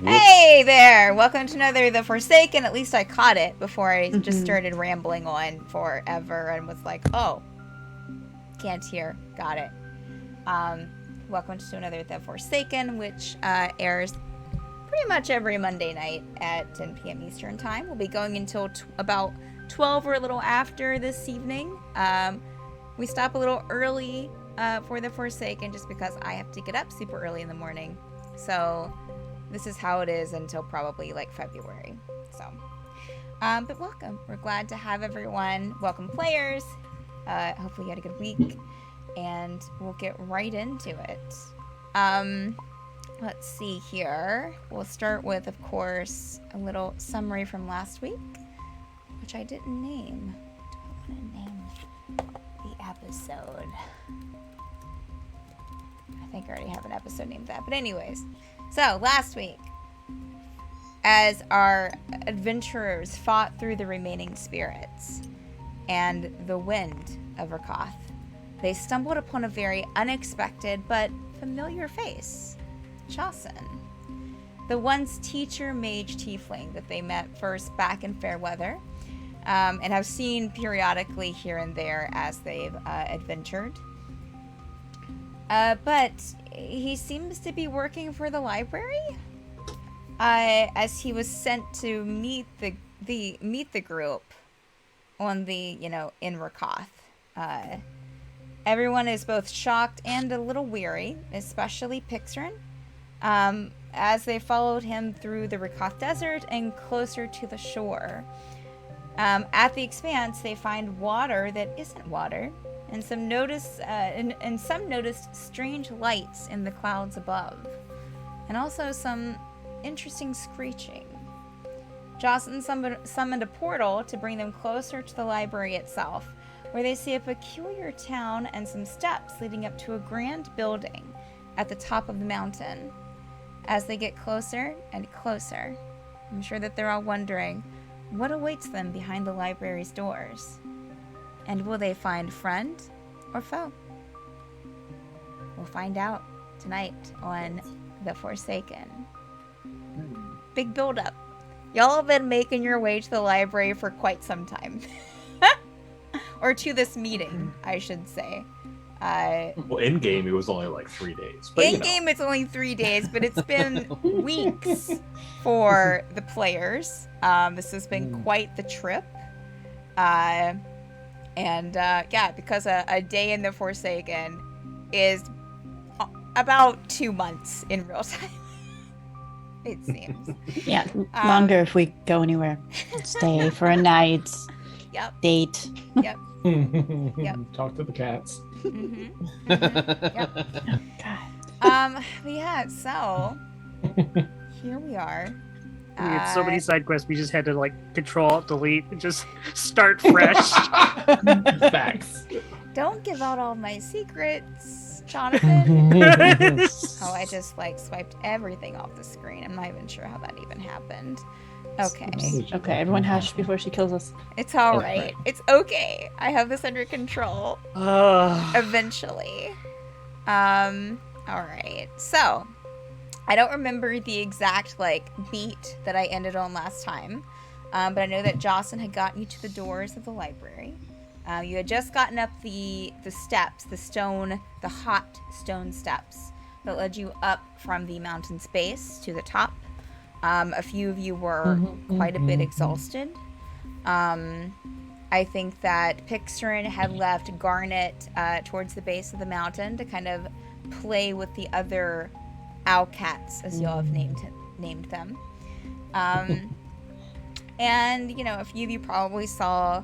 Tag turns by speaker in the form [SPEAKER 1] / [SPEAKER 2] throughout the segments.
[SPEAKER 1] Hey there! Welcome to another The Forsaken. At least I caught it before I just started rambling on forever and was like, oh, can't hear. Got it. Welcome to another The Forsaken, which airs pretty much every Monday night at 10 p.m. Eastern Time. We'll be going until about 12 or a little after this evening. We stop a little early for The Forsaken just because I have to get up super early in the morning. So this is how it is until probably like February. So, but welcome. We're glad to have everyone. Welcome, players. Hopefully you had a good week, and we'll get right into it. Let's see here. We'll start with, of course, a little summary from last week, which I didn't name. Do I want to name the episode? I think I already have an episode named that. But anyways, so last week, as our adventurers fought through the remaining spirits and the wind of Rakoth, they stumbled upon a very unexpected but familiar face, Jocelyn, the once teacher mage tiefling that they met first back in Fairweather, and have seen periodically here and there as they've adventured. But he seems to be working for the library, as he was sent to meet the group on the in Rakoth. Everyone is both shocked and a little weary, especially Pixrin, as they followed him through the Rakoth Desert and closer to the shore. At the expanse, they find water that isn't water. And some noticed strange lights in the clouds above, and also some interesting screeching. Jocelyn summoned a portal to bring them closer to the library itself, where they see a peculiar town and some steps leading up to a grand building at the top of the mountain. As they get closer and closer, I'm sure that they're all wondering what awaits them behind the library's doors. And will they find friend or foe? We'll find out tonight on The Forsaken. Big build-up. Y'all have been making your way to the library for quite some time. Or to this meeting, I should say.
[SPEAKER 2] Well, in-game, it was only like 3 days. But,
[SPEAKER 1] in-game, it's only 3 days, but it's been weeks for the players. This has been quite the trip. Because a day in the Forsaken is about 2 months in real time, it seems.
[SPEAKER 3] Yeah, longer if we go anywhere. Stay for a night.
[SPEAKER 1] Yep.
[SPEAKER 3] Date.
[SPEAKER 1] Yep. Yep.
[SPEAKER 2] Talk to the cats.
[SPEAKER 1] Mm-hmm. Mm-hmm. Yep. Yeah, so here we are.
[SPEAKER 4] We had so many side quests, we just had to control delete and just start fresh.
[SPEAKER 2] Facts.
[SPEAKER 1] Don't give out all my secrets, Jonathan. I just swiped everything off the screen. I'm not even sure how that even happened. Okay.
[SPEAKER 3] Okay, everyone hush before she kills us.
[SPEAKER 1] It's all right. It's okay. I have this under control. Eventually. All right. So, I don't remember the exact beat that I ended on last time, but I know that Jocelyn had gotten you to the doors of the library. You had just gotten up the steps, the hot stone steps that led you up from the mountain's base to the top. A few of you were quite a bit exhausted. I think that Pixrin had left Garnet towards the base of the mountain to kind of play with the other Owlcats, as y'all have named them. And, a few of you probably saw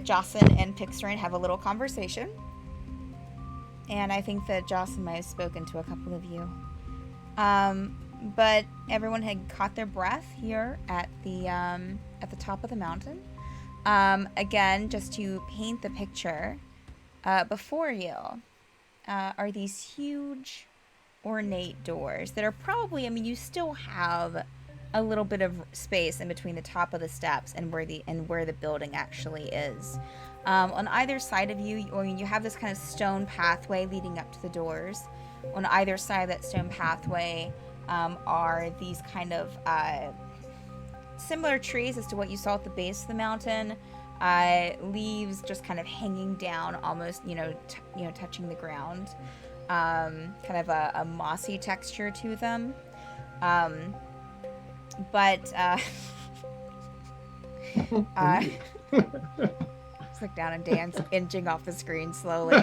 [SPEAKER 1] Jocelyn and Pixrin have a little conversation. And I think that Jocelyn might have spoken to a couple of you. But everyone had caught their breath here at the top of the mountain. Again, just to paint the picture, before you are these huge ornate doors that are probably, you still have a little bit of space in between the top of the steps and where the building actually is. On either side of you, you have this kind of stone pathway leading up to the doors. On either side of that stone pathway, are these kind of similar trees as to what you saw at the base of the mountain. Leaves just kind of hanging down, almost touching the ground. Kind of a mossy texture to them. But click down and dance, inching off the screen slowly.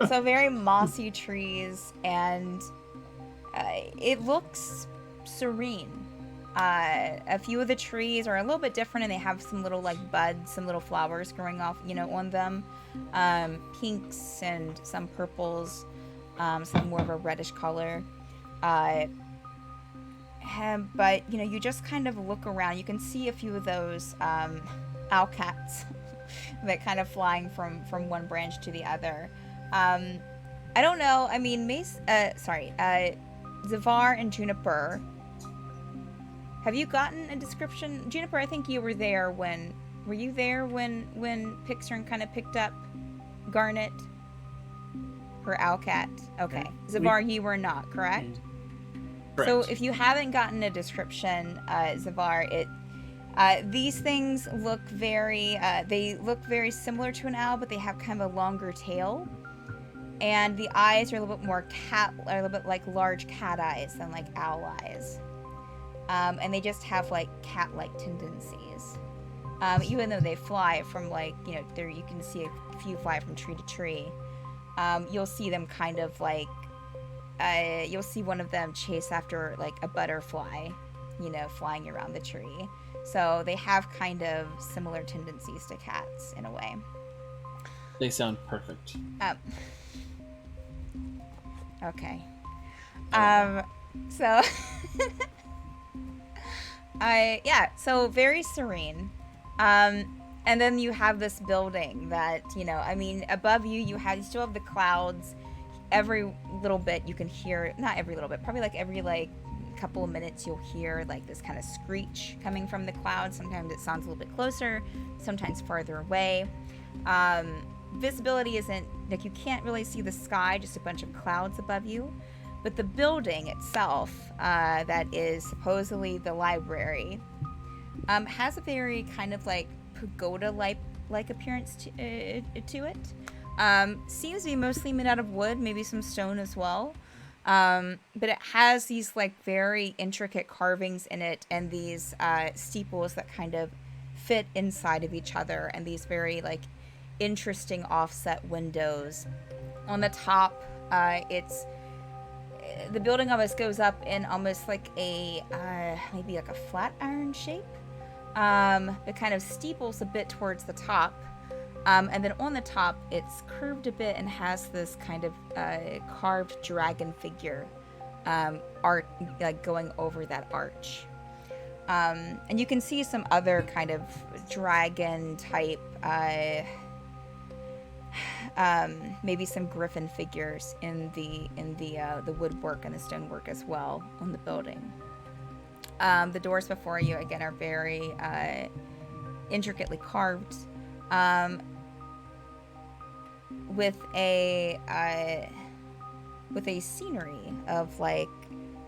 [SPEAKER 1] So very mossy trees, and it looks serene. A few of the trees are a little bit different, and they have some little like buds, some little flowers growing off, on them. Pinks and some purples, some more of a reddish color. But you just kind of look around. You can see a few of those owlcats that kind of flying from one branch to the other. I don't know. I mean, Zavar and Juniper. Have you gotten a description? Juniper, I think you were there when... Were you there when Pixern kind of picked up Garnet? Her owlcat? Okay. Zavar, you were not, correct?
[SPEAKER 2] Correct.
[SPEAKER 1] So if you haven't gotten a description, Zavar, these things look very... they look very similar to an owl, but they have kind of a longer tail. And the eyes are a little bit more a little bit like large cat eyes than like owl eyes. And they just have like cat-like tendencies. Even though they fly from there you can see a few fly from tree to tree. You'll see them kind of like, you'll see one of them chase after like a butterfly, flying around the tree. So they have kind of similar tendencies to cats in a way.
[SPEAKER 5] They sound perfect.
[SPEAKER 1] Okay. So... so very serene. And then you have this building that, above you still have the clouds. Every little bit you can hear, not every little bit, probably like every couple of minutes you'll hear like this kind of screech coming from the clouds. Sometimes it sounds a little bit closer, sometimes farther away. Visibility isn't, you can't really see the sky, just a bunch of clouds above you. But the building itself, that is supposedly the library, has a very kind of like pagoda-like appearance to it. Seems to be mostly made out of wood, maybe some stone as well. But it has these like very intricate carvings in it, and these steeples that kind of fit inside of each other, and these very like interesting offset windows. On the top, the building almost goes up in almost like a maybe like a flat iron shape. It kind of steeples a bit towards the top, and then on the top it's curved a bit and has this kind of carved dragon figure art like going over that arch. And you can see some other kind of dragon type, maybe some griffin figures in the woodwork and the stonework as well on the building. The doors before you again are very intricately carved, with a scenery of like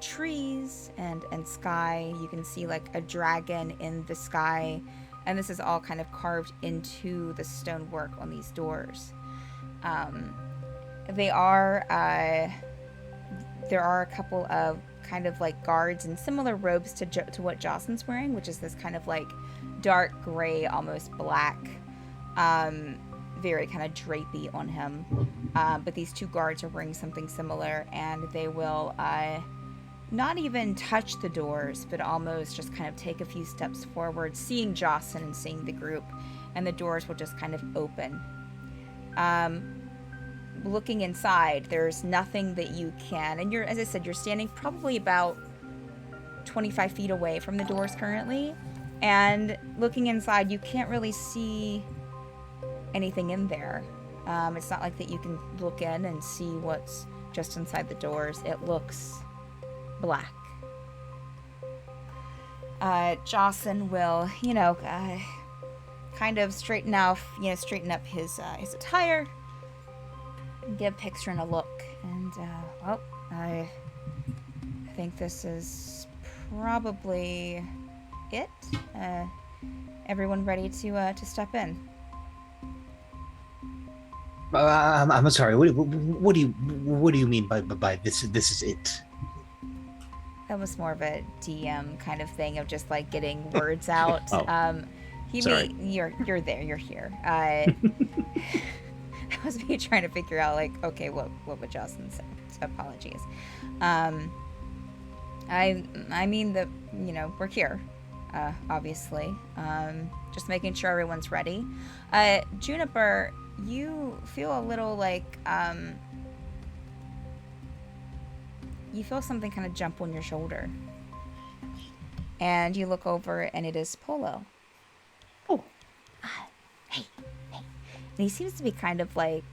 [SPEAKER 1] trees and sky. You can see like a dragon in the sky, and this is all kind of carved into the stonework on these doors. There are a couple of kind of like guards in similar robes to what Jocelyn's wearing, which is this kind of like dark gray, almost black, very kind of drapey on him. But these two guards are wearing something similar, and they will not even touch the doors, but almost just kind of take a few steps forward, seeing Jocelyn and seeing the group, and the doors will just kind of open. Looking inside, there's nothing that you can, and as I said, you're standing probably about 25 feet away from the doors currently, and looking inside, you can't really see anything in there. It's not like that you can look in and see what's just inside the doors. It looks black. Jocelyn will, kind of straighten up his attire, and give Pixrin a look, and think this is probably it. Everyone ready to step in?
[SPEAKER 6] I'm sorry. What do you mean by this? This is it.
[SPEAKER 1] That was more of a DM kind of thing of just like getting words out.
[SPEAKER 2] Oh. Sorry.
[SPEAKER 1] You're there. You're here. That was me trying to figure out like, okay, what would Jocelyn say? Apologies. I mean that we're here, obviously. Just making sure everyone's ready. Juniper, you feel a little like you feel something kind of jump on your shoulder, and you look over, and it is Polo.
[SPEAKER 3] Oh.
[SPEAKER 1] Hey. And he seems to be kind of like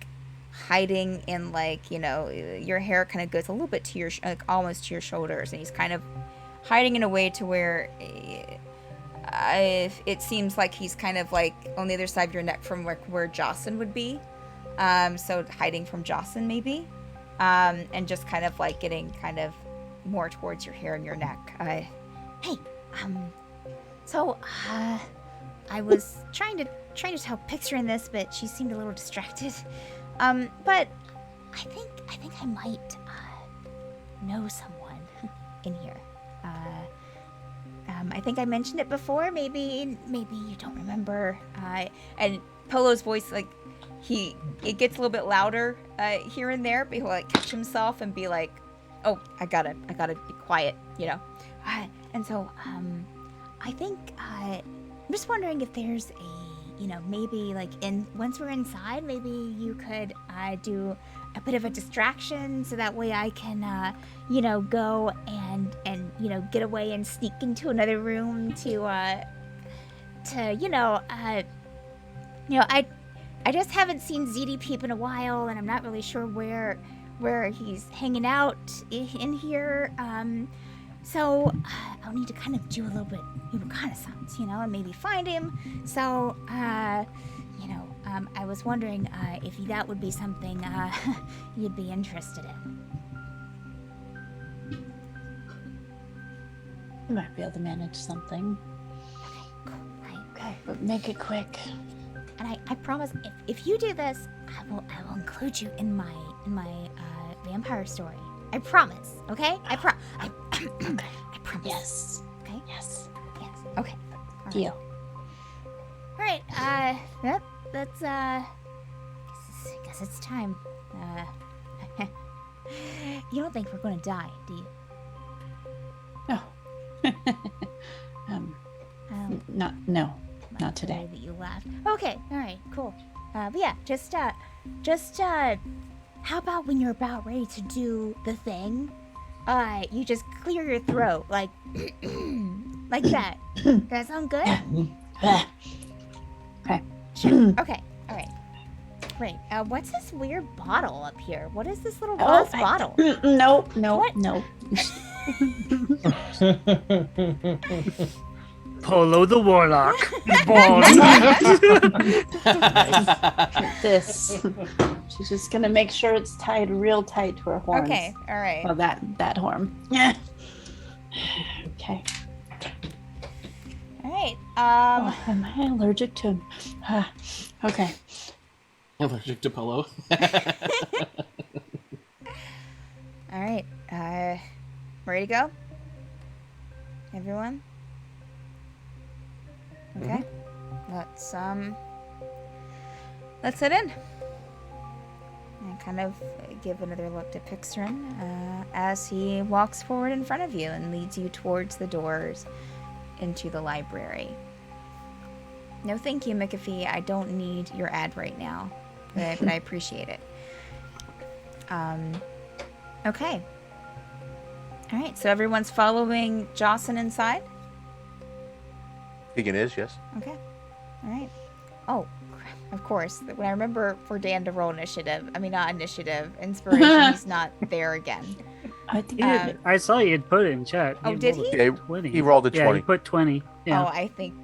[SPEAKER 1] hiding in like, your hair kind of goes a little bit to your, like almost to your shoulders. And he's kind of hiding in a way to where it seems like he's kind of like on the other side of your neck from where Jocelyn would be. So hiding from Jocelyn maybe. And just kind of like getting kind of more towards your hair and your neck. So I was trying to tell Picture in this, but she seemed a little distracted. But I think I might know someone in here. I think I mentioned it before. Maybe you don't remember. And Polo's voice, like it gets a little bit louder here and there, but he'll like catch himself and be like, "Oh, I gotta be quiet," And so I think I'm just wondering if there's maybe like once we're inside, maybe you could do a bit of a distraction so that way I can go and get away and sneak into another room I just haven't seen ZD Peep in a while, and I'm not really sure where he's hanging out in here. So I'll need to kind of do a little bit reconnaissance, and maybe find him. So, I was wondering if that would be something you'd be interested in.
[SPEAKER 3] You might be able to manage something.
[SPEAKER 1] Okay, cool.
[SPEAKER 3] Okay, but make it quick.
[SPEAKER 1] And I promise, if you do this, I will include you in my vampire story. I promise. Okay? I promise.
[SPEAKER 3] Yes.
[SPEAKER 1] Okay.
[SPEAKER 3] Yes.
[SPEAKER 1] Yes. Okay. All right.
[SPEAKER 3] Deal.
[SPEAKER 1] All right. Yep. That's guess it's time. You don't think we're gonna die, do you?
[SPEAKER 3] No.
[SPEAKER 1] I don't
[SPEAKER 3] No,
[SPEAKER 1] like
[SPEAKER 3] not
[SPEAKER 1] the
[SPEAKER 3] today.
[SPEAKER 1] way that you laughed. Okay. All right. Cool. But yeah, just how about when you're about ready to do the thing, you just clear your throat like like that. Does that sound good?
[SPEAKER 3] Okay.
[SPEAKER 1] Sure. Okay. All right. Great. What's this weird bottle up here? What is this little glass bottle?
[SPEAKER 3] No.
[SPEAKER 1] What?
[SPEAKER 3] No.
[SPEAKER 4] Polo the Warlock. Born.
[SPEAKER 3] This. She's just gonna make sure it's tied real tight to her horns.
[SPEAKER 1] Okay. All right.
[SPEAKER 3] Well, that horn. Yeah. Okay.
[SPEAKER 1] All right.
[SPEAKER 3] Oh, am I allergic to him? Okay.
[SPEAKER 5] Allergic to Polo.
[SPEAKER 1] All right. Ready to go? Everyone? Okay. Let's head in. And kind of give another look to Pixrin as he walks forward in front of you and leads you towards the doors into the library. No thank you, McAfee. I don't need your ad right now, but I appreciate it. Okay. All right, so everyone's following Jocelyn inside?
[SPEAKER 7] Keegan is, yes.
[SPEAKER 1] Okay. All right. Oh, crap. Of course. When I remember for Dan to roll initiative, inspiration, he's not there again.
[SPEAKER 3] I think
[SPEAKER 4] I saw you had put it in chat.
[SPEAKER 1] Oh, did he?
[SPEAKER 7] Yeah,
[SPEAKER 4] 20.
[SPEAKER 7] he rolled a
[SPEAKER 4] Yeah,
[SPEAKER 7] 20.
[SPEAKER 4] he put 20. Yeah.
[SPEAKER 1] Oh, I think.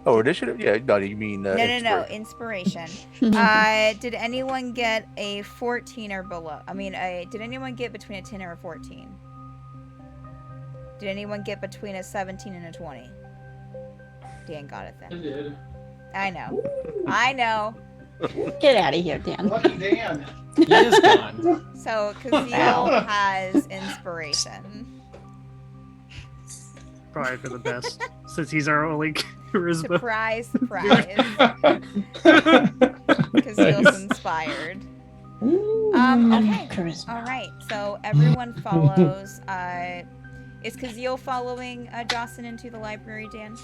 [SPEAKER 7] Oh, initiative? Yeah, no, you mean
[SPEAKER 1] No, inspiration. Did anyone get a 14 or below? I mean, did anyone get between a 10 or a 14? Did anyone get between a 17 and a 20? Dan got it
[SPEAKER 5] I
[SPEAKER 1] then.
[SPEAKER 5] did.
[SPEAKER 1] I know. I know.
[SPEAKER 3] Get out of here, Dan.
[SPEAKER 8] Lucky Dan.
[SPEAKER 5] He is gone.
[SPEAKER 1] So, Kazeel has inspiration.
[SPEAKER 4] Probably for the best, since he's our only charisma.
[SPEAKER 1] Surprise, surprise. Kazeel's inspired. Okay.
[SPEAKER 3] Charisma.
[SPEAKER 1] All right. So everyone follows. Is Kazeel following Jocelyn into the library, Dan?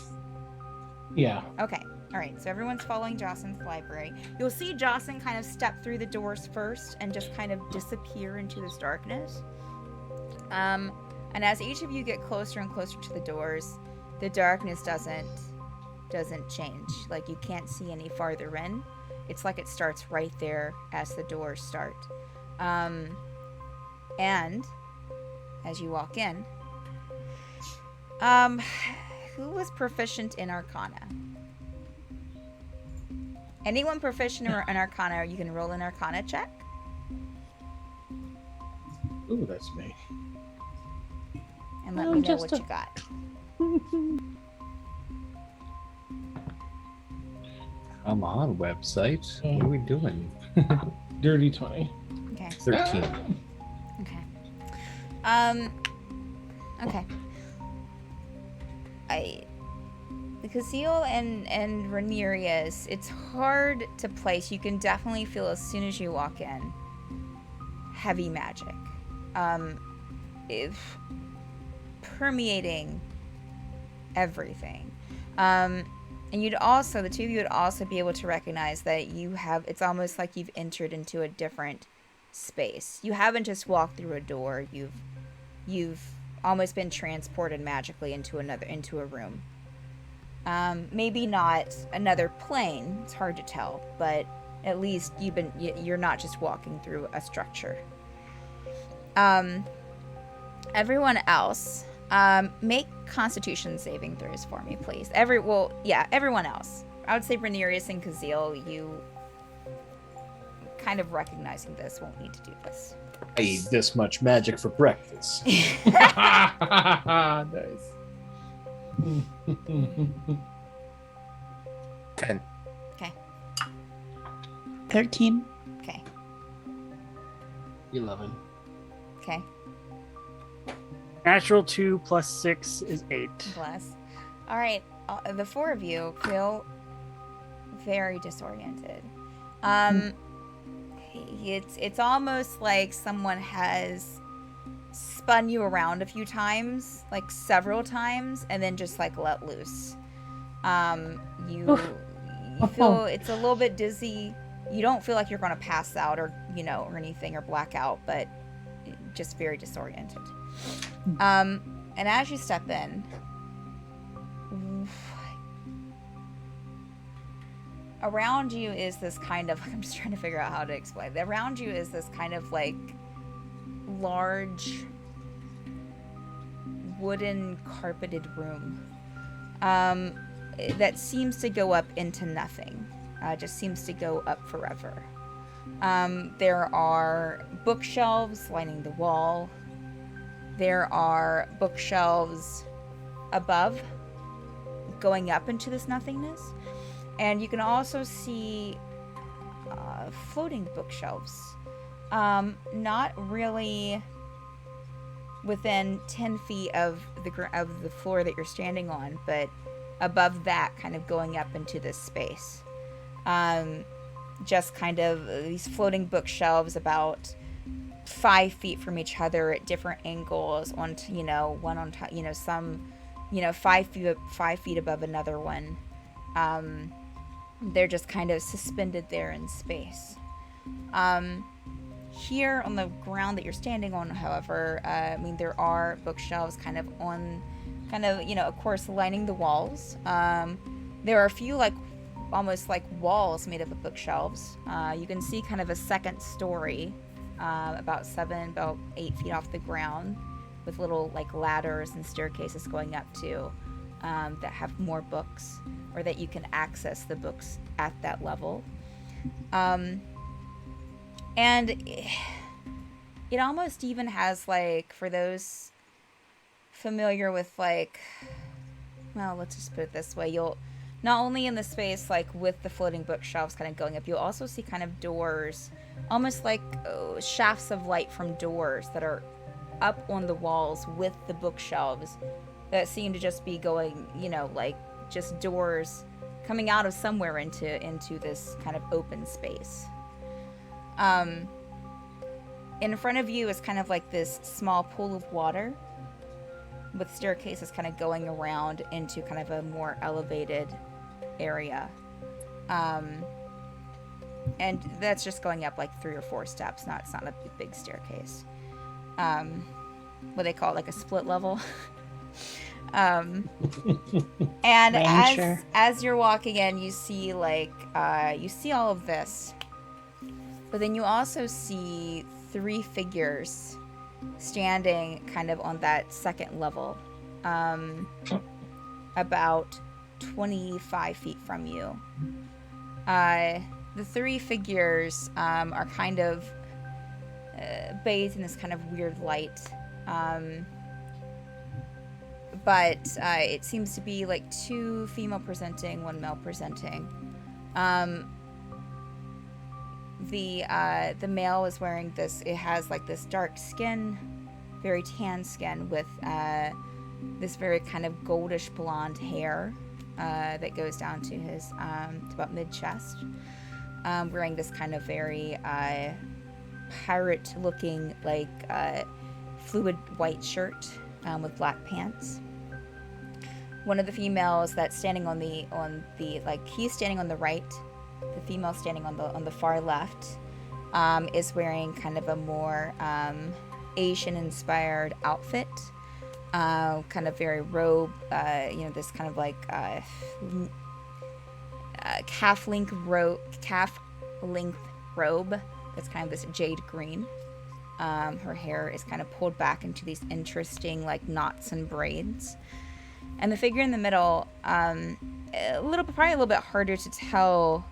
[SPEAKER 8] Yeah.
[SPEAKER 1] Okay. All right. So everyone's following Jocelyn to the library. You'll see Jocelyn kind of step through the doors first and just kind of disappear into this darkness. And as each of you get closer and closer to the doors, the darkness doesn't change. Like, you can't see any farther in. It's like it starts right there as the doors start. And as you walk in, who was proficient in Arcana? Anyone proficient in Arcana, you can roll an Arcana check.
[SPEAKER 2] Ooh, that's me.
[SPEAKER 1] And let me know
[SPEAKER 3] just
[SPEAKER 1] what you got.
[SPEAKER 6] Come on, website. What are we doing?
[SPEAKER 8] Dirty 20.
[SPEAKER 1] Okay.
[SPEAKER 6] 13.
[SPEAKER 1] Okay. Okay. Kazeel and Rhaenyra, it's hard to place. You can definitely feel as soon as you walk in, heavy magic. If permeating everything. And you'd also, the two of you would also be able to recognize that it's almost like you've entered into a different space. You haven't just walked through a door, you've almost been transported magically into a room. Maybe not another plane, it's hard to tell, but at least you're not just walking through a structure. Everyone else, make Constitution saving throws for me, please. Everyone else. I would say Rhaenyra and Kazeel, you kind of recognizing this won't need to do this.
[SPEAKER 2] I eat this much magic for breakfast.
[SPEAKER 8] Nice.
[SPEAKER 7] 10.
[SPEAKER 3] 13.
[SPEAKER 1] Okay.
[SPEAKER 5] 11.
[SPEAKER 1] Okay.
[SPEAKER 4] Natural 2 plus 6 is 8.
[SPEAKER 1] Bless. All right. The four of you feel very disoriented. It's almost like someone has spun you around a few times, like several times, and then just like let loose. You feel it's a little bit dizzy. You don't feel like you're going to pass out or anything or black out, but just very disoriented. And as you step in, around you is this kind of, I'm just trying to figure out how to explain. Around you is this kind of like large wooden carpeted room that seems to go up into nothing. Just seems to go up forever. There are bookshelves lining the wall. There are bookshelves above, going up into this nothingness. And you can also see floating bookshelves. Not really within 10 feet of the floor that you're standing on, but above that, kind of going up into this space. Just kind of these floating bookshelves about 5 feet from each other at different angles on one on top, some 5 feet above another one. They're just kind of suspended there in space. Here on the ground that you're standing on, however, there are bookshelves of course, lining the walls. There are a few almost like walls made up of bookshelves. You can see kind of a second story, about 8 feet off the ground, with little ladders and staircases going up to. that have more books, or that you can access the books at that level. And it almost even has, like, for those familiar with, like, well, let's just put it this way, you'll not only in the space, like, with the floating bookshelves kind of going up, you'll also see kind of doors, almost like shafts of light from doors that are up on the walls with the bookshelves that seem to just be going, you know, like, just doors coming out of somewhere into this kind of open space. In front of you is kind of like this small pool of water with staircases kind of going around into kind of a more elevated area. And that's just going up like 3 or 4 steps. It's not a big staircase. What they call it, like a split level. And as you're walking in, you see like you see all of this, but then you also see 3 figures standing kind of on that second level, about 25 feet from you. The 3 figures are kind of bathed in this kind of weird light. But it seems to be like 2 female presenting, 1 male presenting. The male is wearing this, it has like this dark skin, very tan skin with this very kind of goldish blonde hair that goes down to his to about mid-chest. Wearing this kind of very pirate looking like fluid white shirt with black pants. One of the females that's standing on the like, he's standing on the right, the female standing on the far left, is wearing kind of a more Asian inspired outfit, kind of very robe, this kind of like calf length robe that's kind of this jade green. Her hair is kind of pulled back into these interesting like knots and braids. And the figure in the middle, probably a little bit harder to tell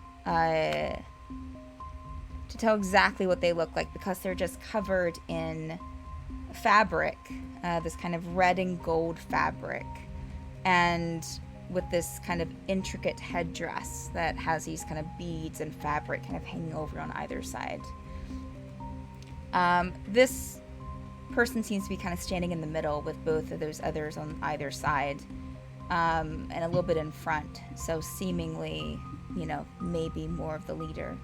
[SPEAKER 1] exactly what they look like because they're just covered in fabric, this kind of red and gold fabric, and with this kind of intricate headdress that has these kind of beads and fabric kind of hanging over on either side. This person seems to be kind of standing in the middle with both of those others on either side, and a little bit in front, so seemingly, maybe more of the leader.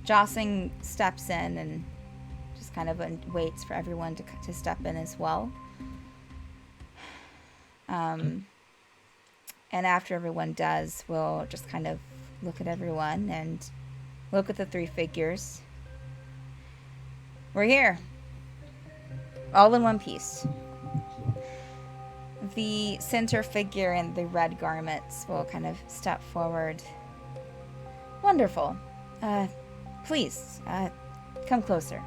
[SPEAKER 1] Jossing steps in and just kind of waits for everyone to step in as well. And after everyone does, we'll just kind of look at everyone and look at the 3 figures. We're here. All in one piece. The center figure in the red garments will kind of step forward. Wonderful. Please, come closer.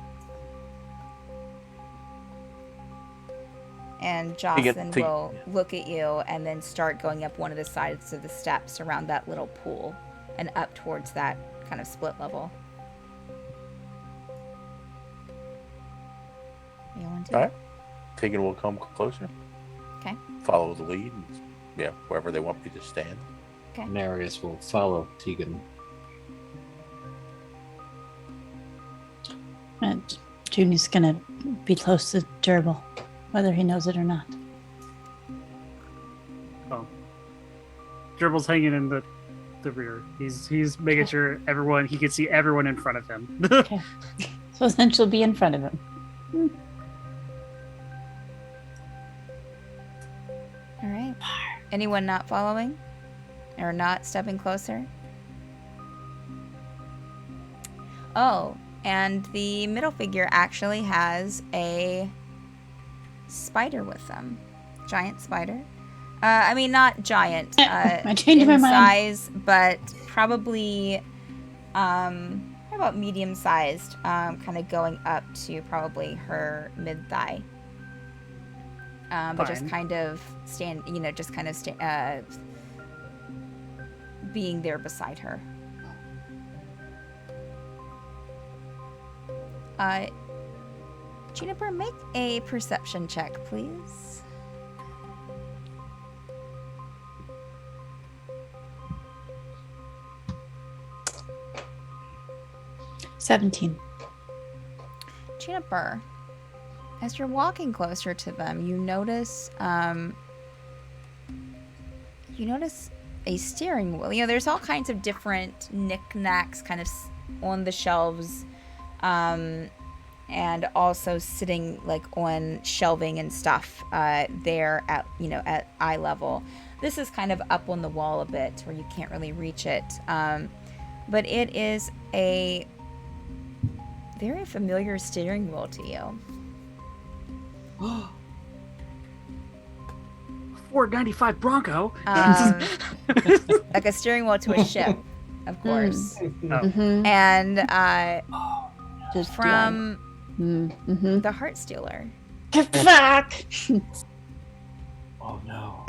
[SPEAKER 1] And Jocelyn will look at you and then start going up one of the sides of the steps around that little pool and up towards that kind of split level.
[SPEAKER 7] All right. Tegan will come closer.
[SPEAKER 1] Okay.
[SPEAKER 7] Follow the lead. And, wherever they want me to stand.
[SPEAKER 1] Okay.
[SPEAKER 5] Marius will follow Tegan.
[SPEAKER 3] And Junie's gonna be close to Gerbil, whether he knows it or not.
[SPEAKER 4] Oh. Gerbil's hanging in the rear. He's making sure he can see everyone in front of him.
[SPEAKER 3] Okay. So then she'll be in front of him.
[SPEAKER 1] All right. Anyone not following? Or not stepping closer? Oh, and the middle figure actually has a spider with them. Giant spider. Not giant.
[SPEAKER 3] I changed my mind.
[SPEAKER 1] Size, but probably about medium-sized, kind of going up to probably her mid-thigh. but just
[SPEAKER 4] Fine.
[SPEAKER 1] kind of being there beside her. Juniper, make a perception check, please.
[SPEAKER 3] $17.
[SPEAKER 1] Juniper, as you're walking closer to them, you notice a steering wheel. You know, there's all kinds of different knickknacks kind of on the shelves, and also sitting like on shelving and stuff there at eye level. This is kind of up on the wall a bit where you can't really reach it, but it is a very familiar steering wheel to you.
[SPEAKER 4] Ford 95 Bronco.
[SPEAKER 1] Like a steering wheel to a ship, of course.
[SPEAKER 3] Mm-hmm.
[SPEAKER 1] And
[SPEAKER 3] Just
[SPEAKER 1] from
[SPEAKER 3] Mm-hmm.
[SPEAKER 1] the Heart Stealer.
[SPEAKER 3] Get back!
[SPEAKER 2] Oh no.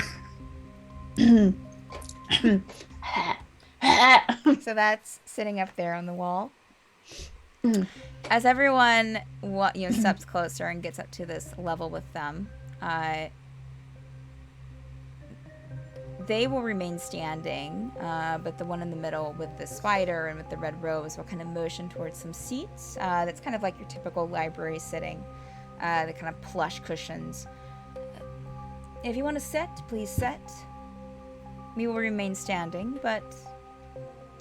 [SPEAKER 1] So that's sitting up there on the wall.
[SPEAKER 3] Mm.
[SPEAKER 1] As everyone steps closer and gets up to this level with them, they will remain standing, but the one in the middle with the spider and with the red rose will kind of motion towards some seats. That's kind of like your typical library sitting, the kind of plush cushions. If you want to sit, please sit. We will remain standing, but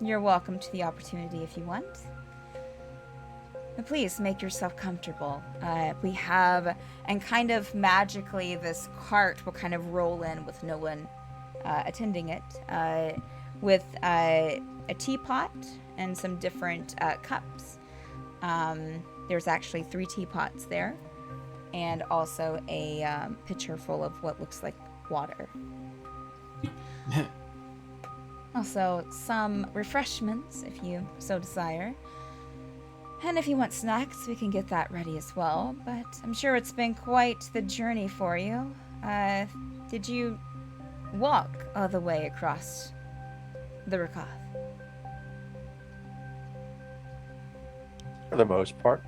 [SPEAKER 1] you're welcome to the opportunity if you want. But please make yourself comfortable. We have, and kind of magically, this cart will kind of roll in with no one attending it, with a teapot and some different cups. There's actually 3 teapots there, and also a pitcher full of what looks like water. Also, some refreshments, if you so desire. And if you want snacks, we can get that ready as well. But I'm sure it's been quite the journey for you. Did you walk all the way across the Rakath?
[SPEAKER 7] For the most part,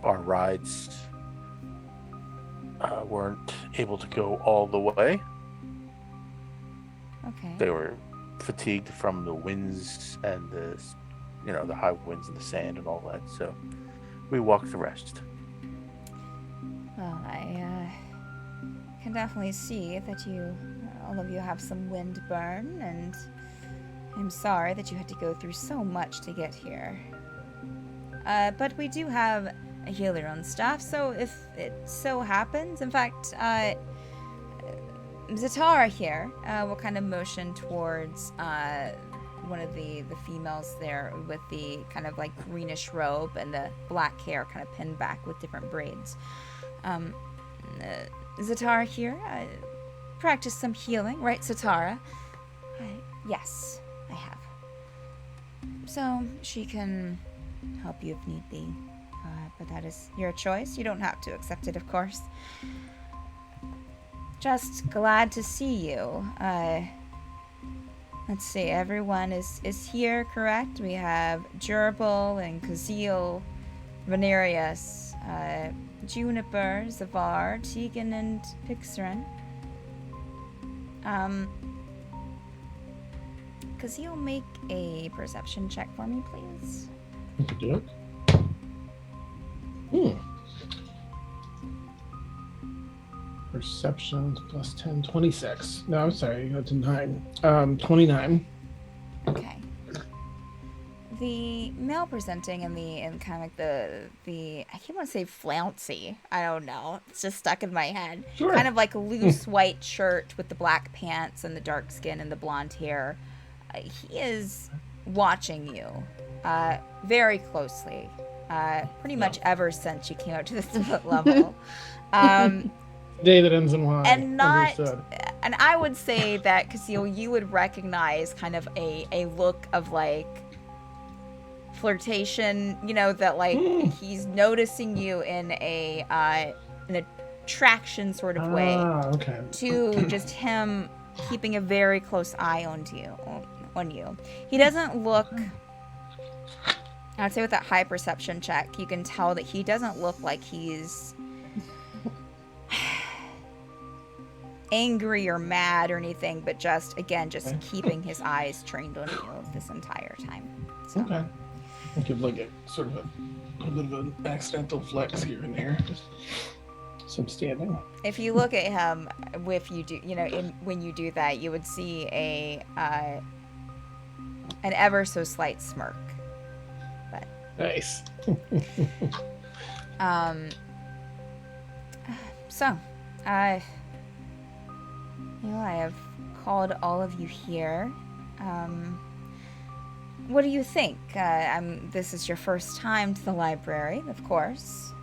[SPEAKER 7] our rides weren't able to go all the way.
[SPEAKER 1] Okay.
[SPEAKER 7] They were fatigued from the winds and the high winds and the sand and all that. So we walked the rest.
[SPEAKER 1] Well, I can definitely see that all of you have some wind burn, and I'm sorry that you had to go through so much to get here. But we do have a healer on staff, so if it so happens, in fact, Zatara here will kind of motion towards one of the females there with the kind of like greenish robe and the black hair kind of pinned back with different braids. Zatara here, practice some healing, right, Zatara? Yes, I have. So she can help you if need be, but that is your choice. You don't have to accept it, of course. Just glad to see you. Let's see, everyone is here, correct? We have Gerbil and Kazil, Venerius, Juniper, Zavar, Tegan, and Pixarin. Kazil, make a perception check for me, please.
[SPEAKER 8] Okay. Perceptions plus 10, 26. No, I'm sorry, go to 9. 29.
[SPEAKER 1] Okay. The male presenting in kind of like the I can't want to say flouncy. I don't know. It's just stuck in my head.
[SPEAKER 8] Sure.
[SPEAKER 1] Kind of like a loose white shirt with the black pants and the dark skin and the blonde hair. He is watching you very closely. Pretty much ever since you came up to the summit level.
[SPEAKER 8] Day that ends in Y.
[SPEAKER 1] And not,
[SPEAKER 8] Understood.
[SPEAKER 1] and I would say that Casil, you would recognize kind of a look of like flirtation, that like he's noticing you in a traction sort of way
[SPEAKER 8] Ah, okay.
[SPEAKER 1] to just him keeping a very close eye on you. He doesn't look, I would say with that high perception check, you can tell that he doesn't look like he's angry or mad or anything, but just, again, just keeping his eyes trained on you this entire time. So.
[SPEAKER 8] Okay. I'll give like a sort of a bit of an accidental flex here and there. Just some standing.
[SPEAKER 1] If you look at him, if you do, when you do that, you would see an ever so slight smirk. But
[SPEAKER 8] Nice.
[SPEAKER 1] so, I have called all of you here. What do you think? This is your first time to the library, of course.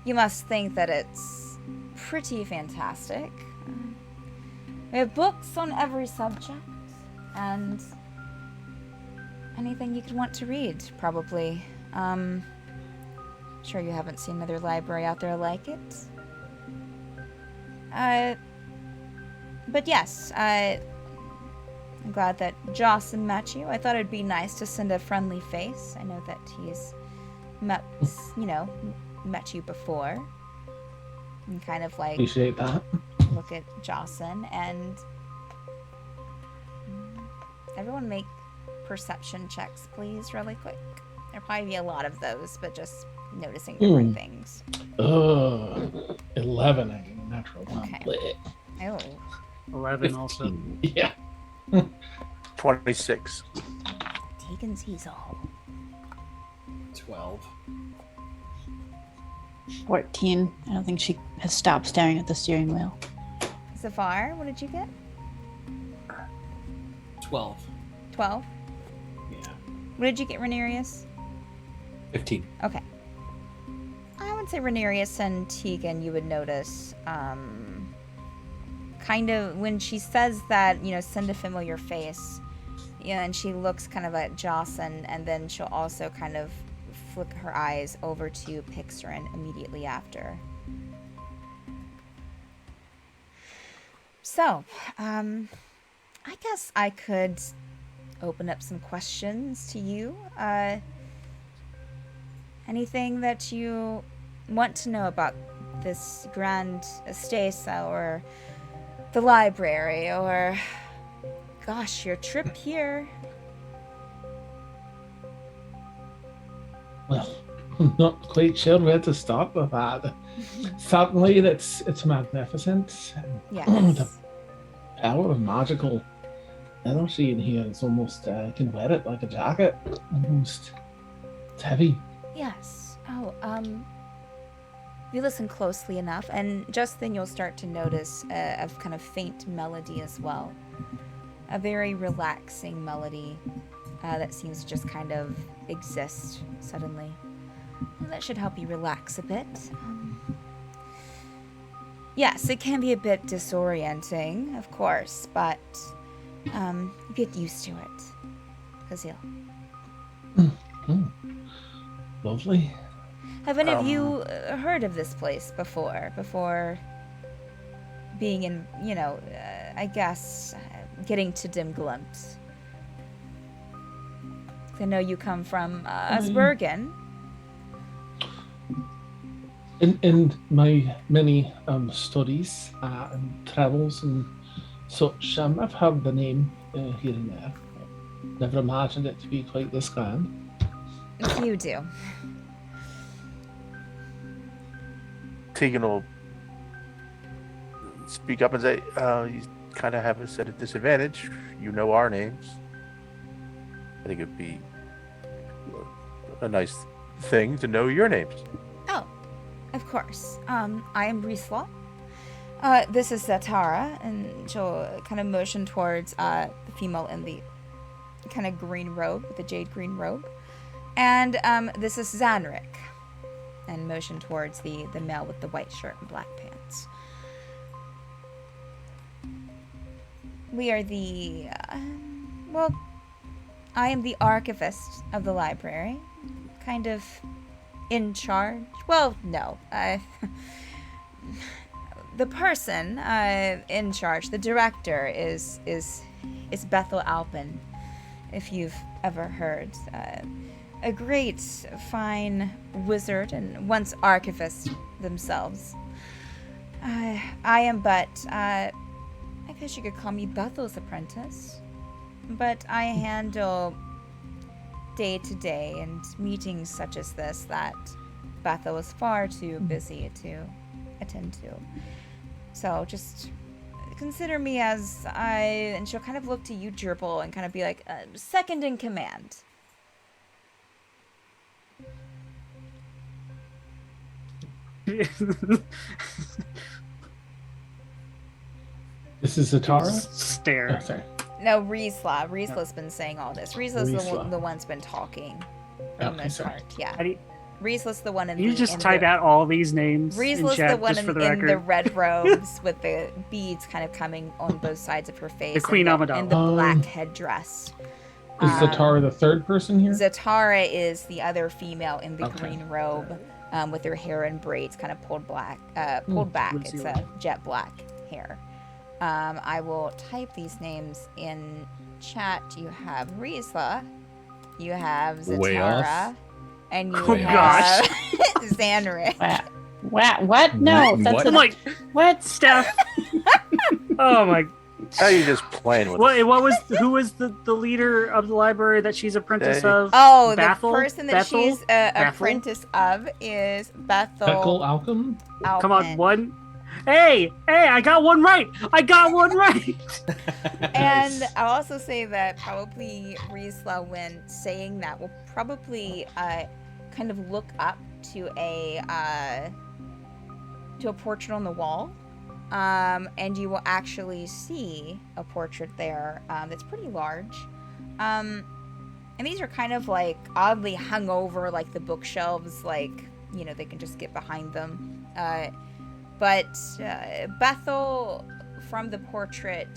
[SPEAKER 1] You must think that it's pretty fantastic. We have books on every subject, and anything you could want to read, probably. Sure you haven't seen another library out there like it. But yes, I'm glad that Jocelyn met you. I thought it'd be nice to send a friendly face. I know that he's met you before. And kind of like
[SPEAKER 8] Appreciate that.
[SPEAKER 1] look at Jocelyn, and everyone make perception checks, please, really quick. There'll probably be a lot of those, but just noticing different things.
[SPEAKER 8] 11, I get a natural one.
[SPEAKER 1] Okay.
[SPEAKER 8] Blech.
[SPEAKER 1] Oh,
[SPEAKER 4] 11 also.
[SPEAKER 8] Yeah.
[SPEAKER 7] 26.
[SPEAKER 1] Tegan sees all.
[SPEAKER 5] 12.
[SPEAKER 3] 14. I don't think she has stopped staring at the steering wheel.
[SPEAKER 1] Zafar, what did you get?
[SPEAKER 5] 12.
[SPEAKER 1] 12.
[SPEAKER 5] Yeah.
[SPEAKER 1] What did you get, Rhaenyra?
[SPEAKER 5] 15.
[SPEAKER 1] Okay. I would say Rhaenyra and Tegan, you would notice, kind of, when she says that, send a familiar face, and she looks kind of at Jocelyn, and then she'll also kind of flick her eyes over to Pixarin immediately after. So, I guess I could open up some questions to you. Anything that you want to know about this Grand Estesa, or the library, or, gosh, your trip here?
[SPEAKER 8] Well, I'm not quite sure where to start with that. Certainly, it's magnificent.
[SPEAKER 1] Yes.
[SPEAKER 8] The power of magical energy in here is almost, you can wear it like a jacket. Almost. It's heavy.
[SPEAKER 1] Yes. Oh, you listen closely enough, and just then you'll start to notice a kind of faint melody as well. A very relaxing melody that seems to just kind of exist suddenly. Well, that should help you relax a bit. Yes, it can be a bit disorienting, of course, but you get used to it. Kazil.
[SPEAKER 8] Lovely.
[SPEAKER 1] Have any of you heard of this place before being in, I guess, getting to Dimglunt? I know you come from Asbergen.
[SPEAKER 8] In my many studies and travels and such, I've heard the name here and there. Never imagined it to be quite this grand.
[SPEAKER 1] You do.
[SPEAKER 7] Tegan will speak up and say, you kind of have us at a disadvantage. You know our names. I think it'd be a nice thing to know your names.
[SPEAKER 1] Oh, of course. I am Riesla. This is Zatara, and she'll kind of motion towards the female in the kind of green robe, with the jade green robe. And this is Zanric, and motion towards the male with the white shirt and black pants. We are the, I am the archivist of the library, kind of in charge. Well, no. the person in charge, the director, is Bethel Alpin, if you've ever heard. A great, fine wizard and once archivist themselves. I am but, I guess you could call me Bethel's apprentice. But I handle day-to-day and meetings such as this that Bethel is far too busy to attend to. So just consider me as and she'll kind of look to you, Gerbil, and kind of be like, second in command.
[SPEAKER 8] This is Zatara?
[SPEAKER 4] Stare.
[SPEAKER 8] Oh, sorry.
[SPEAKER 1] No, Riesla. Riesla's been saying all this. Riesla's
[SPEAKER 8] Riesla.
[SPEAKER 1] the one's been talking. For the
[SPEAKER 8] Okay,
[SPEAKER 1] most
[SPEAKER 8] sorry.
[SPEAKER 1] part, yeah.
[SPEAKER 4] How do you,
[SPEAKER 1] Riesla's the one in
[SPEAKER 4] you
[SPEAKER 1] the...
[SPEAKER 4] just
[SPEAKER 1] in
[SPEAKER 4] type
[SPEAKER 1] the,
[SPEAKER 4] out all these names in
[SPEAKER 1] Riesla's
[SPEAKER 4] chat,
[SPEAKER 1] the one
[SPEAKER 4] just for the
[SPEAKER 1] in
[SPEAKER 4] record.
[SPEAKER 1] the red robes with the beads kind of coming on both sides of her face.
[SPEAKER 4] The Queen
[SPEAKER 1] and
[SPEAKER 4] Amidala.
[SPEAKER 1] and the black headdress.
[SPEAKER 8] Is Zatara the third person here?
[SPEAKER 1] Zatara is the other female in the
[SPEAKER 8] Okay.
[SPEAKER 1] green robe, with her hair in braids, kind of pulled back. It's
[SPEAKER 4] Lucy.
[SPEAKER 1] a jet black hair. I will type these names in chat. You have Riesla, you have
[SPEAKER 5] Way off.
[SPEAKER 1] Zatara, and you
[SPEAKER 4] Oh,
[SPEAKER 1] have Xanric.
[SPEAKER 3] What? No,
[SPEAKER 5] What?
[SPEAKER 3] that's
[SPEAKER 5] What?
[SPEAKER 4] I'm like,
[SPEAKER 3] what?
[SPEAKER 4] Steph. Oh my.
[SPEAKER 7] How are you just playing with us?
[SPEAKER 4] Who was the leader of the library that she's apprentice
[SPEAKER 7] Hey.
[SPEAKER 4] of?
[SPEAKER 1] Oh,
[SPEAKER 4] Bethel?
[SPEAKER 1] the person that
[SPEAKER 4] Bethel?
[SPEAKER 1] she's
[SPEAKER 4] Bethel?
[SPEAKER 1] apprentice of is Bethel.
[SPEAKER 8] Beckle Alchem?
[SPEAKER 4] Come on,
[SPEAKER 1] Alpin.
[SPEAKER 4] one. Hey, I got one right.
[SPEAKER 1] And I'll also say that probably Riesla, when saying that, will probably kind of look up to a portrait on the wall, and you will actually see a portrait there that's pretty large. And these are kind of like oddly hung over like the bookshelves, like, you know, they can just get behind them. But Bethel, from the portrait,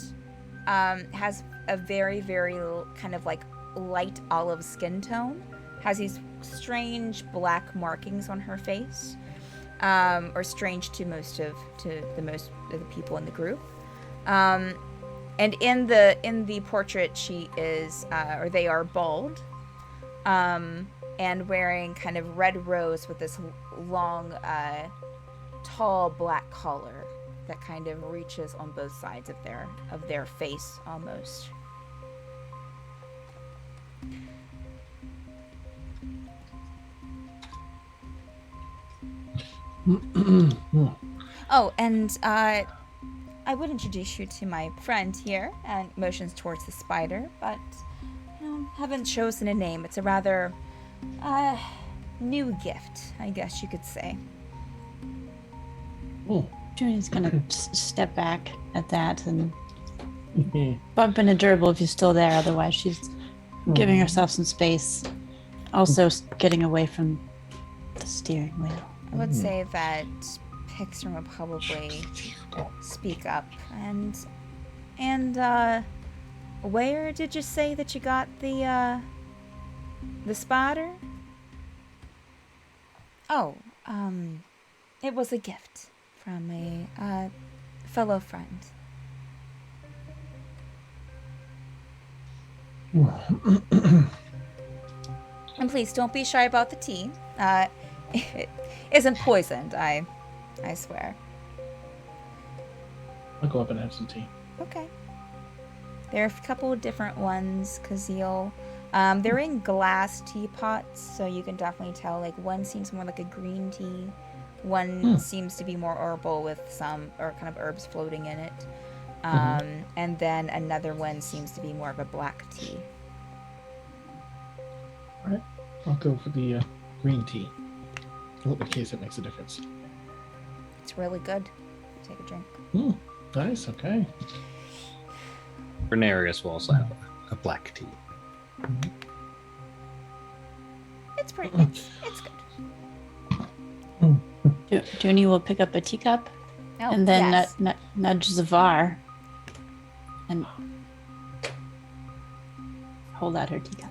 [SPEAKER 1] has a very, very kind of like light olive skin tone, has these strange black markings on her face, or strange to most of the people in the group. And in the portrait, she is, or they are bald, and wearing kind of red rose with this long, tall black collar that kind of reaches on both sides of their face almost. Oh, and I would introduce you to my friend here, and motions towards the spider, but haven't chosen a name. It's a rather new gift, I guess you could say.
[SPEAKER 8] Oh.
[SPEAKER 3] Junie's gonna step back at that and
[SPEAKER 8] Mhm.
[SPEAKER 3] bump into Gerbil if he's still there. Otherwise, she's giving herself some space. Also, getting away from the steering wheel.
[SPEAKER 1] I would say that Pixar would probably speak up. And where did you say that you got the spider? Oh, it was a gift from a fellow friend. And please don't be shy about the tea. It isn't poisoned, I swear.
[SPEAKER 8] I'll go up and have some tea.
[SPEAKER 1] Okay. There are a couple of different ones, Kazeel. They're in glass teapots, so you can definitely tell, like, one seems more like a green tea. One seems to be more herbal with some, or kind of herbs floating in it. And then another one seems to be more of a black tea.
[SPEAKER 8] All right. I'll go for the green tea. In case it makes a difference.
[SPEAKER 1] It's really good. Take a drink.
[SPEAKER 8] Nice, okay.
[SPEAKER 5] Renarius will also have
[SPEAKER 6] A black tea.
[SPEAKER 1] It's pretty. It's good.
[SPEAKER 3] Junie will pick up a teacup
[SPEAKER 1] Oh,
[SPEAKER 3] and then
[SPEAKER 1] yes.
[SPEAKER 3] nudge Zavar and hold out her teacup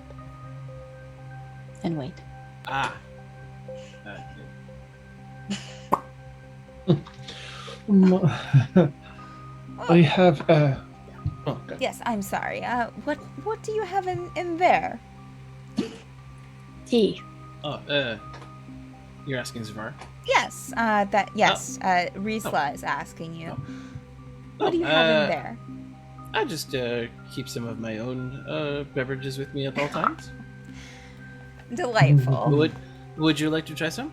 [SPEAKER 3] and wait.
[SPEAKER 8] I have okay.
[SPEAKER 1] Yes, I'm sorry. What do you have in there?
[SPEAKER 3] Tea.
[SPEAKER 5] Oh, you're asking Zavar?
[SPEAKER 1] Yes, Riesla is asking you. What do you
[SPEAKER 5] Oh,
[SPEAKER 1] have in there?
[SPEAKER 5] I just keep some of my own beverages with me at all times.
[SPEAKER 1] Delightful.
[SPEAKER 5] Would you like to try some?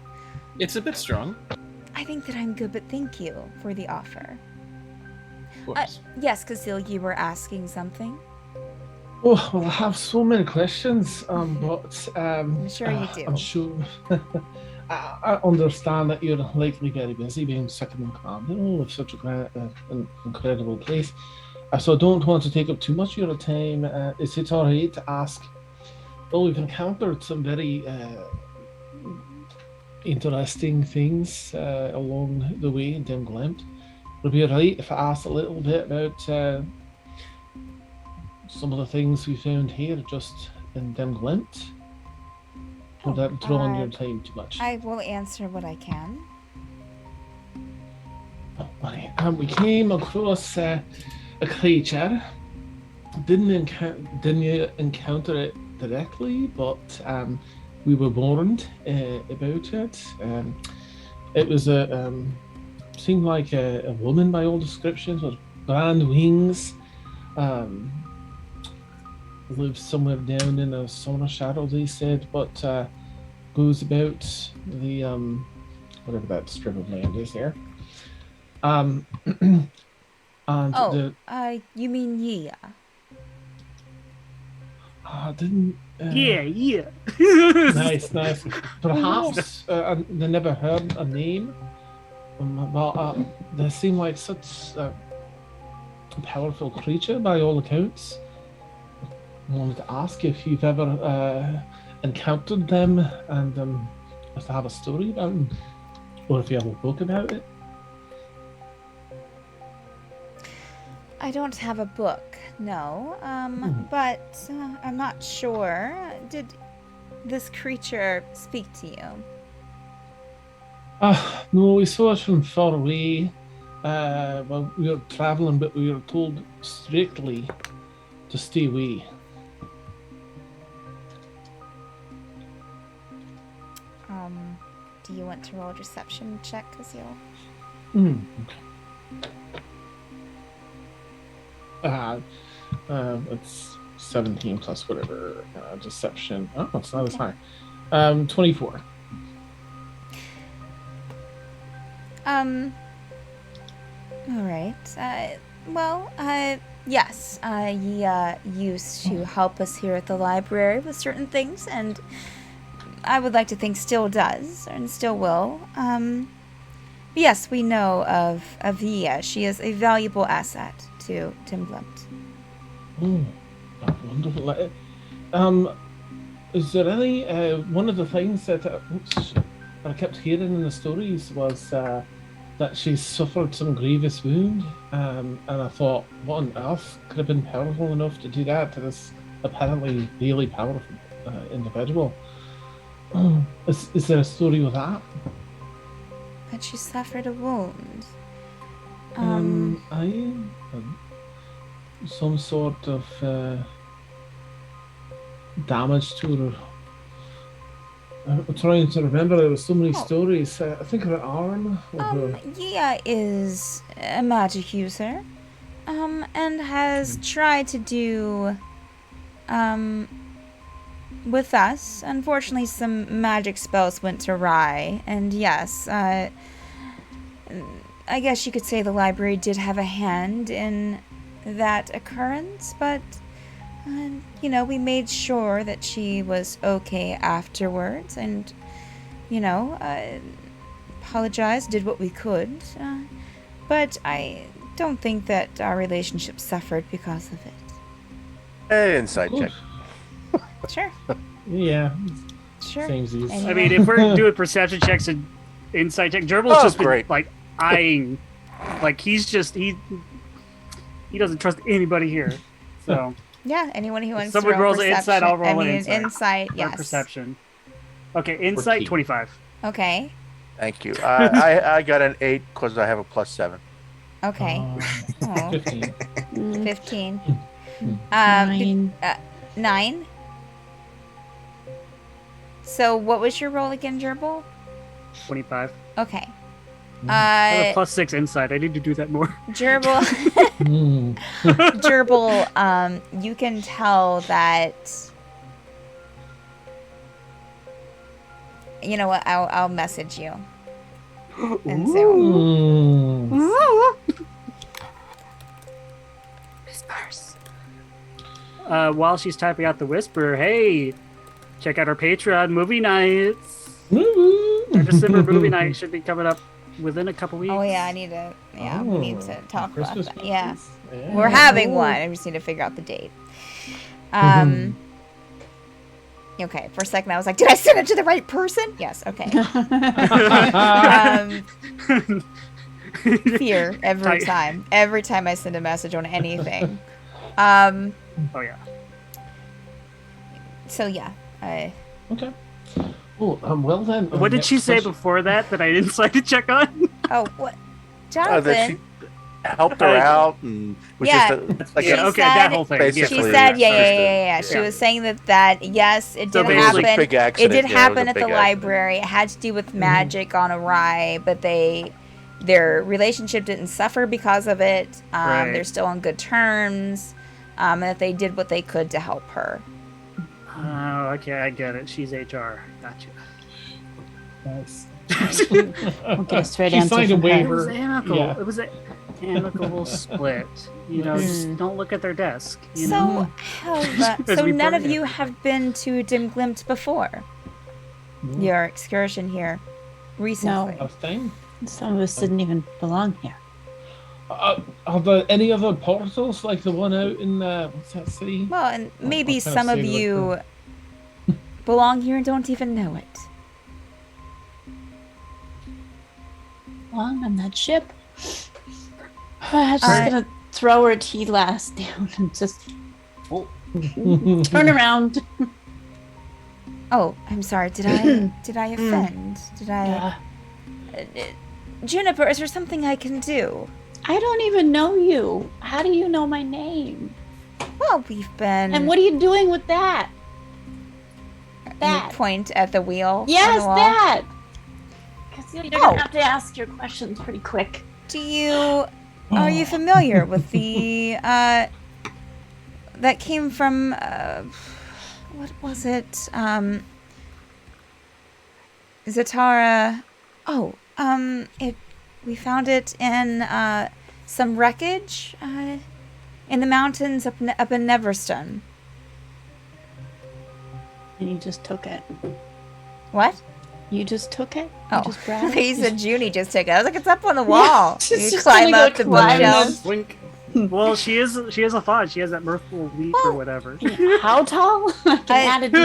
[SPEAKER 5] It's a bit strong.
[SPEAKER 1] I think that I'm good, but thank you for the offer.
[SPEAKER 5] Of course.
[SPEAKER 1] Yes, Casil, you were asking something.
[SPEAKER 8] Oh, well, I have so many questions, but
[SPEAKER 1] I'm sure you do.
[SPEAKER 8] I'm sure. I understand that you're likely very busy being second in command of such an incredible place. So I don't want to take up too much of your time. Is it all right to ask? Well, we've encountered some very interesting things along the way in Dim Glint. Would it be right if I asked a little bit about some of the things we found here just in Dim Glint? Would that draw on your time too much?
[SPEAKER 1] I will answer what I can.
[SPEAKER 8] We came across a creature. Didn't encounter it directly, but we were warned about it. It was seemed like a woman by all descriptions with grand wings. Lives somewhere down in the summer shadow, they said, but goes about the whatever that strip of land is there. And
[SPEAKER 1] you mean Yia?
[SPEAKER 8] Didn't
[SPEAKER 4] Yeah.
[SPEAKER 8] nice. Perhaps they never heard a name, but they seem like such a powerful creature by all accounts. I wanted to ask if you've ever encountered them and if they have a story about them, or if you have a book about it.
[SPEAKER 1] I don't have a book, no. But I'm not sure. Did this creature speak to you?
[SPEAKER 8] No, we saw it from far away. Well, we were traveling, but we were told strictly to stay away.
[SPEAKER 1] Do you want to roll a deception check, Casil?
[SPEAKER 8] It's 17 plus whatever deception. Oh, it's not as high. 24.
[SPEAKER 1] All right. Yes. He used to help us here at the library with certain things, and I would like to think still does, and still will. Yes, we know of Yia. She is a valuable asset to Dim Glint.
[SPEAKER 8] Oh, wonderful. Is there any, one of the things that I kept hearing in the stories was that she suffered some grievous wound, and I thought, what on earth could have been powerful enough to do that to this apparently really powerful individual? Is there a story with that?
[SPEAKER 1] But she suffered a wound.
[SPEAKER 8] Some sort of damage to her. I'm trying to remember. There were so many stories. I think her arm.
[SPEAKER 1] Yia is a magic user, and has tried to do, with us. Unfortunately, some magic spells went awry, and yes, I guess you could say the library did have a hand in that occurrence, but we made sure that she was okay afterwards, and apologized, did what we could, but I don't think that our relationship suffered because of it.
[SPEAKER 7] Hey, insight check.
[SPEAKER 1] Sure.
[SPEAKER 8] Yeah.
[SPEAKER 1] Sure.
[SPEAKER 8] Samesies.
[SPEAKER 1] And-
[SPEAKER 4] I mean, if we're doing perception checks and insight check, Gerbil's just been
[SPEAKER 7] great.
[SPEAKER 4] like eyeing, like he doesn't trust anybody here. So
[SPEAKER 1] Yeah, anyone who wants
[SPEAKER 4] someone
[SPEAKER 1] to roll
[SPEAKER 4] rolls an insight,
[SPEAKER 1] perception-
[SPEAKER 4] I'll roll
[SPEAKER 1] I
[SPEAKER 4] an
[SPEAKER 1] mean,
[SPEAKER 4] insight.
[SPEAKER 1] insight,
[SPEAKER 4] or
[SPEAKER 1] yes.
[SPEAKER 4] perception. Okay, insight
[SPEAKER 2] 14.
[SPEAKER 4] 25.
[SPEAKER 1] Okay.
[SPEAKER 7] Thank you. I got an 8 because I have a +7.
[SPEAKER 1] Okay. Oh,
[SPEAKER 8] 15.
[SPEAKER 1] 15.
[SPEAKER 3] 9.
[SPEAKER 1] 9. So what was your roll again, Gerbil?
[SPEAKER 4] 25.
[SPEAKER 1] Okay.
[SPEAKER 4] I have a +6 inside. I need to do that more.
[SPEAKER 1] Gerbil,
[SPEAKER 8] Mm.
[SPEAKER 1] Gerbil, you can tell that. You know what? I'll message you. And Zoom.
[SPEAKER 8] Mm.
[SPEAKER 3] Whispers.
[SPEAKER 4] While she's typing out the whisper, hey, check out our Patreon movie nights. Our December movie night should be coming up within a couple weeks.
[SPEAKER 1] Oh yeah, I need to. Yeah, we need to talk about
[SPEAKER 8] Christmas
[SPEAKER 1] that. Yeah,
[SPEAKER 8] movies? Yeah.
[SPEAKER 1] we're having one. I just need to figure out the date. Okay. For a second, I was like, did I send it to the right person? Yes. Okay. Fear every
[SPEAKER 4] Tight.
[SPEAKER 1] time. Every time I send a message on anything.
[SPEAKER 4] Oh yeah.
[SPEAKER 1] So yeah.
[SPEAKER 8] Okay. Oh, well then.
[SPEAKER 4] What did
[SPEAKER 8] next
[SPEAKER 4] she say
[SPEAKER 8] question.
[SPEAKER 4] before that I didn't decide to check on?
[SPEAKER 1] Oh what?
[SPEAKER 7] That
[SPEAKER 1] Jonathan.
[SPEAKER 7] she helped her out and was
[SPEAKER 1] Yeah.
[SPEAKER 7] just like
[SPEAKER 1] She
[SPEAKER 4] Yeah, okay,
[SPEAKER 1] said-
[SPEAKER 4] that whole thing.
[SPEAKER 7] basically-
[SPEAKER 1] She
[SPEAKER 4] yeah.
[SPEAKER 1] said, yeah.
[SPEAKER 7] Yeah.
[SPEAKER 1] She was saying that yes, it
[SPEAKER 4] So
[SPEAKER 1] did
[SPEAKER 4] basically-
[SPEAKER 1] happen.
[SPEAKER 7] Big
[SPEAKER 1] It
[SPEAKER 7] accident.
[SPEAKER 1] did
[SPEAKER 7] yeah, was
[SPEAKER 1] happen
[SPEAKER 7] a
[SPEAKER 1] at the
[SPEAKER 7] big accident.
[SPEAKER 1] library. It had to do with magic gone awry, but their relationship didn't suffer because of it.
[SPEAKER 4] Right.
[SPEAKER 1] They're still on good terms, and that they did what they could to help her.
[SPEAKER 4] Oh, okay, I get it. She's HR. Gotcha.
[SPEAKER 8] Nice.
[SPEAKER 3] We'll get a straight
[SPEAKER 8] She
[SPEAKER 3] answer
[SPEAKER 8] signed a
[SPEAKER 3] from her.
[SPEAKER 4] It
[SPEAKER 8] waiver.
[SPEAKER 4] was amicable.
[SPEAKER 8] Yeah.
[SPEAKER 4] It was an amicable split. You know, just don't look at their desk. You know?
[SPEAKER 1] So,
[SPEAKER 4] As
[SPEAKER 1] so
[SPEAKER 4] we
[SPEAKER 1] none of
[SPEAKER 4] bring it.
[SPEAKER 1] you have been to Dimglimt before. Your excursion here recently.
[SPEAKER 8] A thing?
[SPEAKER 3] Some of us didn't even belong here.
[SPEAKER 8] Are there any other portals like the one out in what's that city?
[SPEAKER 1] Well, and maybe
[SPEAKER 8] I'll kinda
[SPEAKER 1] some of
[SPEAKER 8] say like
[SPEAKER 1] you belong here and don't even know it.
[SPEAKER 3] Belong on that ship. I'm just
[SPEAKER 1] Uh,
[SPEAKER 3] gonna throw her tea glass down and just turn around.
[SPEAKER 1] Oh, I'm sorry. Did I offend? Did I?
[SPEAKER 3] Yeah.
[SPEAKER 1] Juniper, is there something I can do?
[SPEAKER 3] I don't even know you. How do you know my name?
[SPEAKER 1] Well, we've been.
[SPEAKER 3] And what are you doing with that?
[SPEAKER 1] You
[SPEAKER 3] That.
[SPEAKER 1] point at the wheel. on
[SPEAKER 3] Yes,
[SPEAKER 1] the wall.
[SPEAKER 3] that. Because you're
[SPEAKER 1] Oh.
[SPEAKER 3] gonna have to ask your questions pretty quick.
[SPEAKER 1] Do you? Are you familiar with the that came from what was it? Zatara. Oh, we found it in some wreckage in the mountains up in Neverstone.
[SPEAKER 3] And you just took it.
[SPEAKER 1] What?
[SPEAKER 3] You just took it?
[SPEAKER 1] Oh,
[SPEAKER 3] You just grabbed
[SPEAKER 1] he
[SPEAKER 3] it?
[SPEAKER 1] said Junie just took it. I was like, it's up on the wall.
[SPEAKER 3] she's
[SPEAKER 1] you
[SPEAKER 3] just
[SPEAKER 1] climb
[SPEAKER 3] gonna
[SPEAKER 1] up
[SPEAKER 3] go
[SPEAKER 1] the
[SPEAKER 3] climb
[SPEAKER 1] bookshelf.
[SPEAKER 5] Wink.
[SPEAKER 4] Well, she has a thought. She has that mirthful leap or whatever.
[SPEAKER 3] How tall? I can
[SPEAKER 1] I-
[SPEAKER 3] add a D.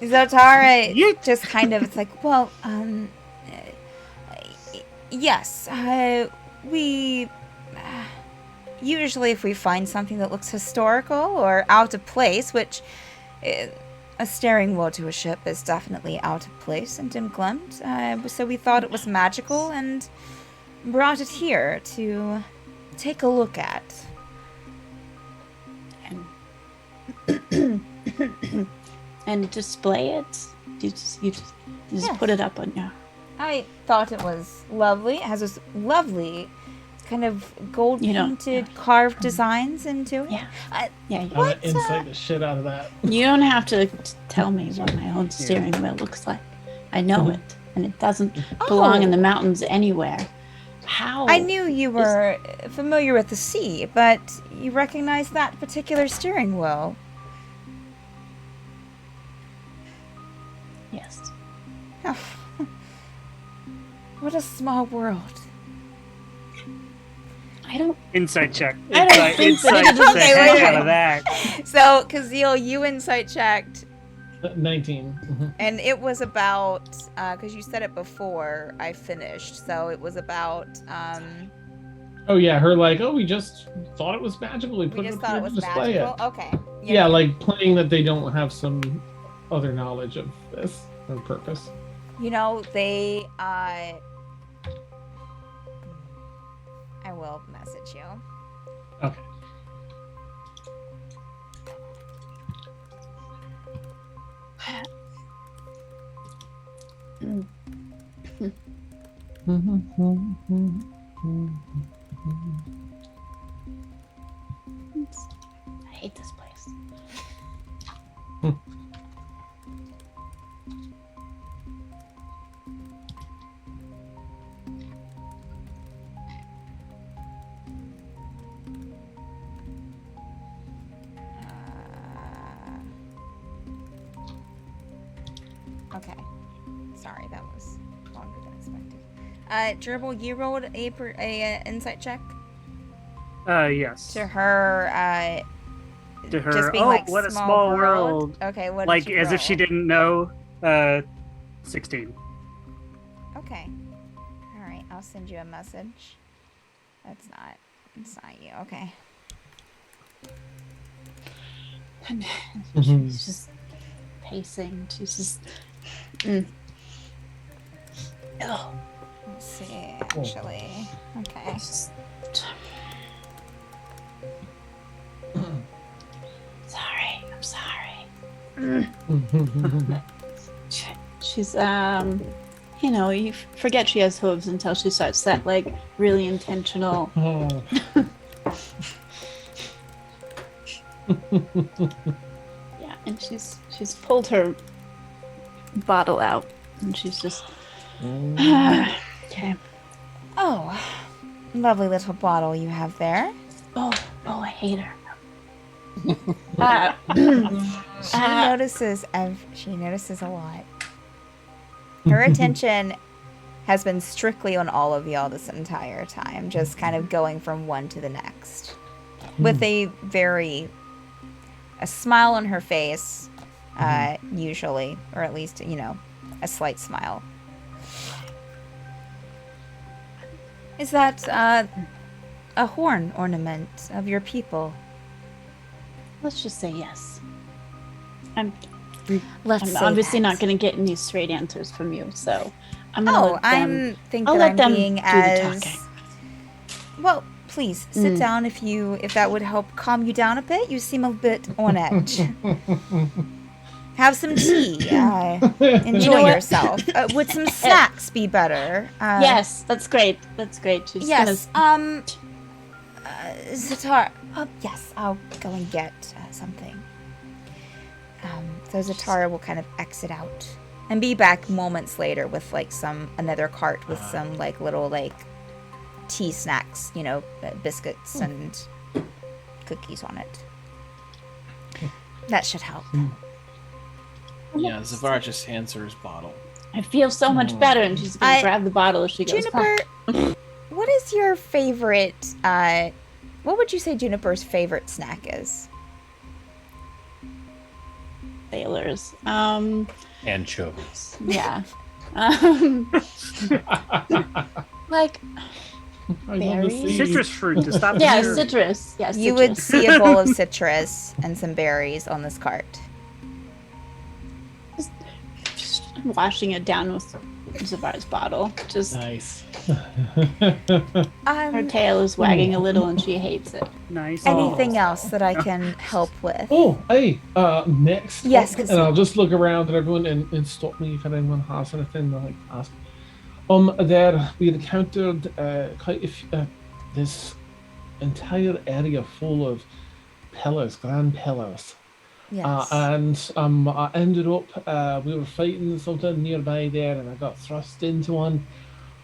[SPEAKER 1] Zatara
[SPEAKER 4] Yeet.
[SPEAKER 1] just kind of, it's like, well, yes, we usually if we find something that looks historical or out of place, which a steering wheel to a ship is definitely out of place in Dimglimt, so we thought it was magical and brought it here to take a look at.
[SPEAKER 3] And display it? You just
[SPEAKER 1] Yes.
[SPEAKER 3] put it up on your...
[SPEAKER 1] I thought it was lovely. It has this lovely kind of gold
[SPEAKER 3] You know,
[SPEAKER 1] painted carved designs into it.
[SPEAKER 3] Yeah.
[SPEAKER 1] I-
[SPEAKER 3] Yeah,
[SPEAKER 8] I'm
[SPEAKER 1] What,
[SPEAKER 8] gonna insight the shit out of that.
[SPEAKER 3] you don't have to tell me what my own steering wheel looks like. I know it, and it doesn't belong in the mountains anywhere. How?
[SPEAKER 1] I knew you were familiar with the sea, but you recognize that particular steering wheel.
[SPEAKER 3] Yes.
[SPEAKER 1] Oh. What a small world.
[SPEAKER 3] I don't...
[SPEAKER 4] Insight check.
[SPEAKER 3] I don't think that
[SPEAKER 4] Insight
[SPEAKER 3] it is-
[SPEAKER 4] the
[SPEAKER 1] Okay,
[SPEAKER 4] heck
[SPEAKER 1] wait.
[SPEAKER 4] out of that.
[SPEAKER 1] So, Kazeel, you insight checked,
[SPEAKER 8] 19. Mhm.
[SPEAKER 1] and it was about, because you said it before I finished, so it was about,
[SPEAKER 8] Oh yeah, her like, oh, we just thought it was magical. We
[SPEAKER 1] we
[SPEAKER 8] put it
[SPEAKER 1] just
[SPEAKER 8] up
[SPEAKER 1] thought
[SPEAKER 8] here
[SPEAKER 1] it
[SPEAKER 8] to
[SPEAKER 1] was
[SPEAKER 8] display
[SPEAKER 1] magical.
[SPEAKER 8] it.
[SPEAKER 1] Okay.
[SPEAKER 8] Yeah, like playing that they don't have some other knowledge of this or purpose.
[SPEAKER 1] You know, they, I will message you.
[SPEAKER 8] Okay.
[SPEAKER 3] I hate this place.
[SPEAKER 1] Okay. Sorry, that was longer than expected. Gerbil, you rolled a insight check
[SPEAKER 4] Yes.
[SPEAKER 1] to her.
[SPEAKER 4] To her.
[SPEAKER 1] Just being
[SPEAKER 4] Oh,
[SPEAKER 1] like
[SPEAKER 4] what a small world.
[SPEAKER 1] Okay, what?
[SPEAKER 4] Like
[SPEAKER 1] did you
[SPEAKER 4] as if she
[SPEAKER 1] roll?
[SPEAKER 4] didn't know. 16.
[SPEAKER 1] Okay. All right, I'll send you a message. It's not you. Okay.
[SPEAKER 3] And
[SPEAKER 8] Mhm.
[SPEAKER 3] she's just pacing. She's just. Oh,
[SPEAKER 1] Let's see. Actually. Okay.
[SPEAKER 3] just. Sorry, I'm sorry. She's you know, you forget she has hooves until she starts that like really intentional.
[SPEAKER 8] Oh.
[SPEAKER 3] Yeah, and she's pulled her bottle out, and she's just. Okay.
[SPEAKER 1] Oh, lovely little bottle you have there.
[SPEAKER 3] Oh, I hate her.
[SPEAKER 1] She notices a lot. Her attention has been strictly on all of y'all this entire time, just kind of going from one to the next. With a smile on her face, usually, or at least, you know, a slight smile. Is that a horn ornament of your people?
[SPEAKER 3] Let's just say yes. I'm
[SPEAKER 1] Let's say
[SPEAKER 3] obviously
[SPEAKER 1] that.
[SPEAKER 3] not going to get any straight answers from you, so I'm going to
[SPEAKER 1] Oh,
[SPEAKER 3] let them.
[SPEAKER 1] think
[SPEAKER 3] I'll
[SPEAKER 1] that
[SPEAKER 3] let
[SPEAKER 1] I'm
[SPEAKER 3] them
[SPEAKER 1] being
[SPEAKER 3] do the
[SPEAKER 1] as
[SPEAKER 3] talking.
[SPEAKER 1] well. Please sit down if that would help calm you down a bit. You seem a bit on edge. Have some tea. Enjoy
[SPEAKER 3] what?
[SPEAKER 1] yourself. Would some snacks be better?
[SPEAKER 3] Yes, that's great. That's great. She's
[SPEAKER 1] Yes.
[SPEAKER 3] gonna.
[SPEAKER 1] Zatar. Yes, I'll go and get something. So Zatara will kind of exit out and be back moments later with like another cart with some like little like tea snacks, you know, biscuits and cookies on it. That should help.
[SPEAKER 5] Yeah, Zavar just hands her his bottle.
[SPEAKER 3] I feel so much better, and she's gonna grab the bottle as she goes.
[SPEAKER 1] Juniper, what is your favorite? What would you say Juniper's favorite snack is?
[SPEAKER 3] Sailors.
[SPEAKER 2] Anchovies.
[SPEAKER 3] Yeah. Like
[SPEAKER 8] I love the
[SPEAKER 3] berries.
[SPEAKER 8] sea.
[SPEAKER 4] Citrus fruit to stop
[SPEAKER 3] Yeah,
[SPEAKER 4] the
[SPEAKER 3] citrus. Yes,
[SPEAKER 1] You would see a bowl of citrus and some berries on this cart.
[SPEAKER 3] Just washing it down with Zavar's bottle. Just
[SPEAKER 8] Nice.
[SPEAKER 3] her tail is wagging a little, and she hates it.
[SPEAKER 4] Nice.
[SPEAKER 1] Anything else that I can help with?
[SPEAKER 8] Oh, hey, next.
[SPEAKER 1] Yes,
[SPEAKER 8] up,
[SPEAKER 1] 'cause-
[SPEAKER 8] and I'll just look around at everyone and stop me if anyone has anything to like ask. There we encountered quite a few, this entire area full of pillars, grand pillars.
[SPEAKER 1] Yes.
[SPEAKER 8] And I ended up, we were fighting something nearby there, and I got thrust into one,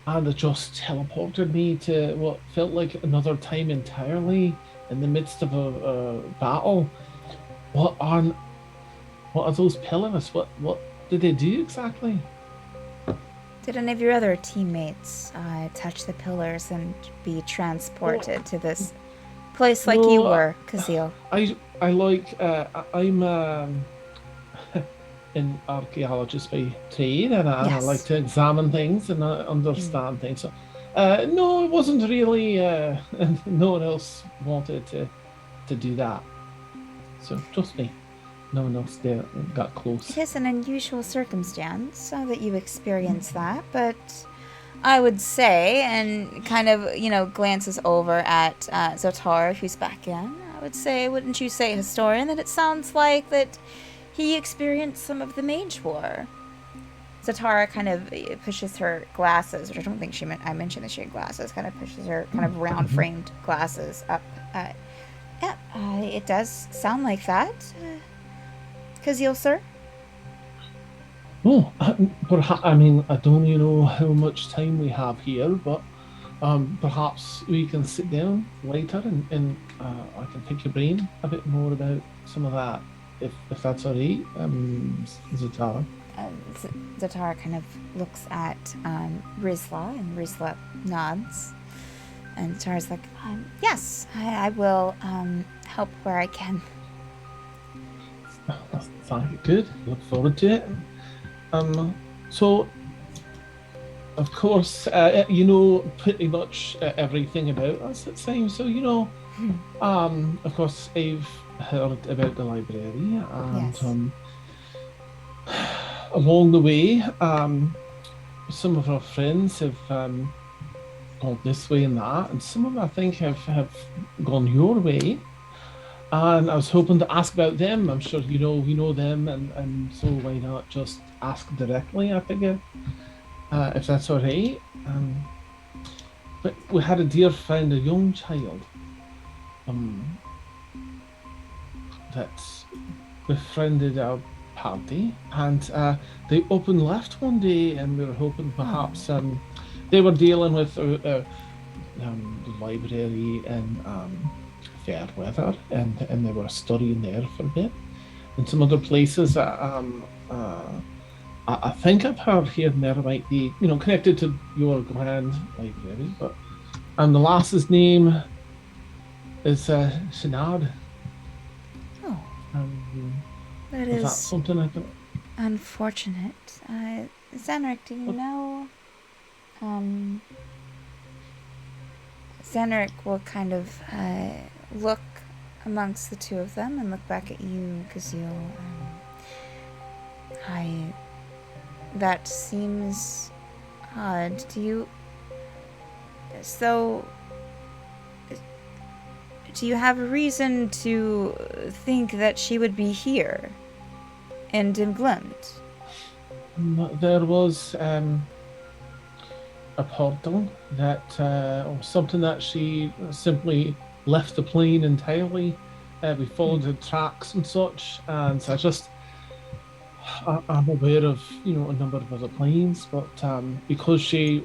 [SPEAKER 8] and it just teleported me to what felt like another time entirely in the midst of a battle. What are those pillars? What did they do exactly?
[SPEAKER 1] Did any of your other teammates touch the pillars and be transported to this place like you
[SPEAKER 8] No,
[SPEAKER 1] were, Kazil?
[SPEAKER 8] I like I'm an archaeologist by trade, and I
[SPEAKER 1] Yes.
[SPEAKER 8] like to examine things and understand things. So, no, it wasn't really. And no one else wanted to do that. So just me. no one else there got close.
[SPEAKER 1] It is an unusual circumstance that you experience that, but I would say, and kind of, glances over at Zotar, who's back in. I would say, wouldn't you say, historian, that it sounds like that he experienced some of the Mage War? Zatara kind of pushes her glasses, which I don't think I mentioned that she had glasses, kind of pushes her kind of round-framed glasses up. It does sound like that. Kazil, sir?
[SPEAKER 8] Oh, I mean, I don't know how much time we have here, but perhaps we can sit down later and I can pick your brain a bit more about some of that, if that's all right, Zatara.
[SPEAKER 1] Zatara kind of looks at Rizla, and Rizla nods. And Zatara's like, yes, I will help where I can.
[SPEAKER 8] Thank you. Good. Look forward to it. So, of course, you know pretty much everything about us, it seems. So, of course, I've heard about the library, and
[SPEAKER 1] Yes.
[SPEAKER 8] Along the way, some of our friends have gone this way and that, and some of them, I think, have gone your way. And I was hoping to ask about them. I'm sure we know them, and so why not just ask directly, I figure, if that's all right. But we had a dear friend, a young child, that befriended our party, and they up and left one day, and we were hoping perhaps they were dealing with the library in Fairweather, and they were studying there for a bit, and some other places. I think I've heard here and there might be, connected to your grand library, but the lass's name is Shinad.
[SPEAKER 1] Oh, that
[SPEAKER 8] Is that
[SPEAKER 1] is
[SPEAKER 8] something I can...
[SPEAKER 1] unfortunate. Xenric, do you know? Xenric will kind of look amongst the two of them and look back at you, Kazil. That seems odd. Do you have a reason to think that she would be here in Dimglund?
[SPEAKER 8] There was a portal that, or something that she simply left the plane entirely. We followed the tracks and such, and so I'm aware of, a number of other planes, but because she,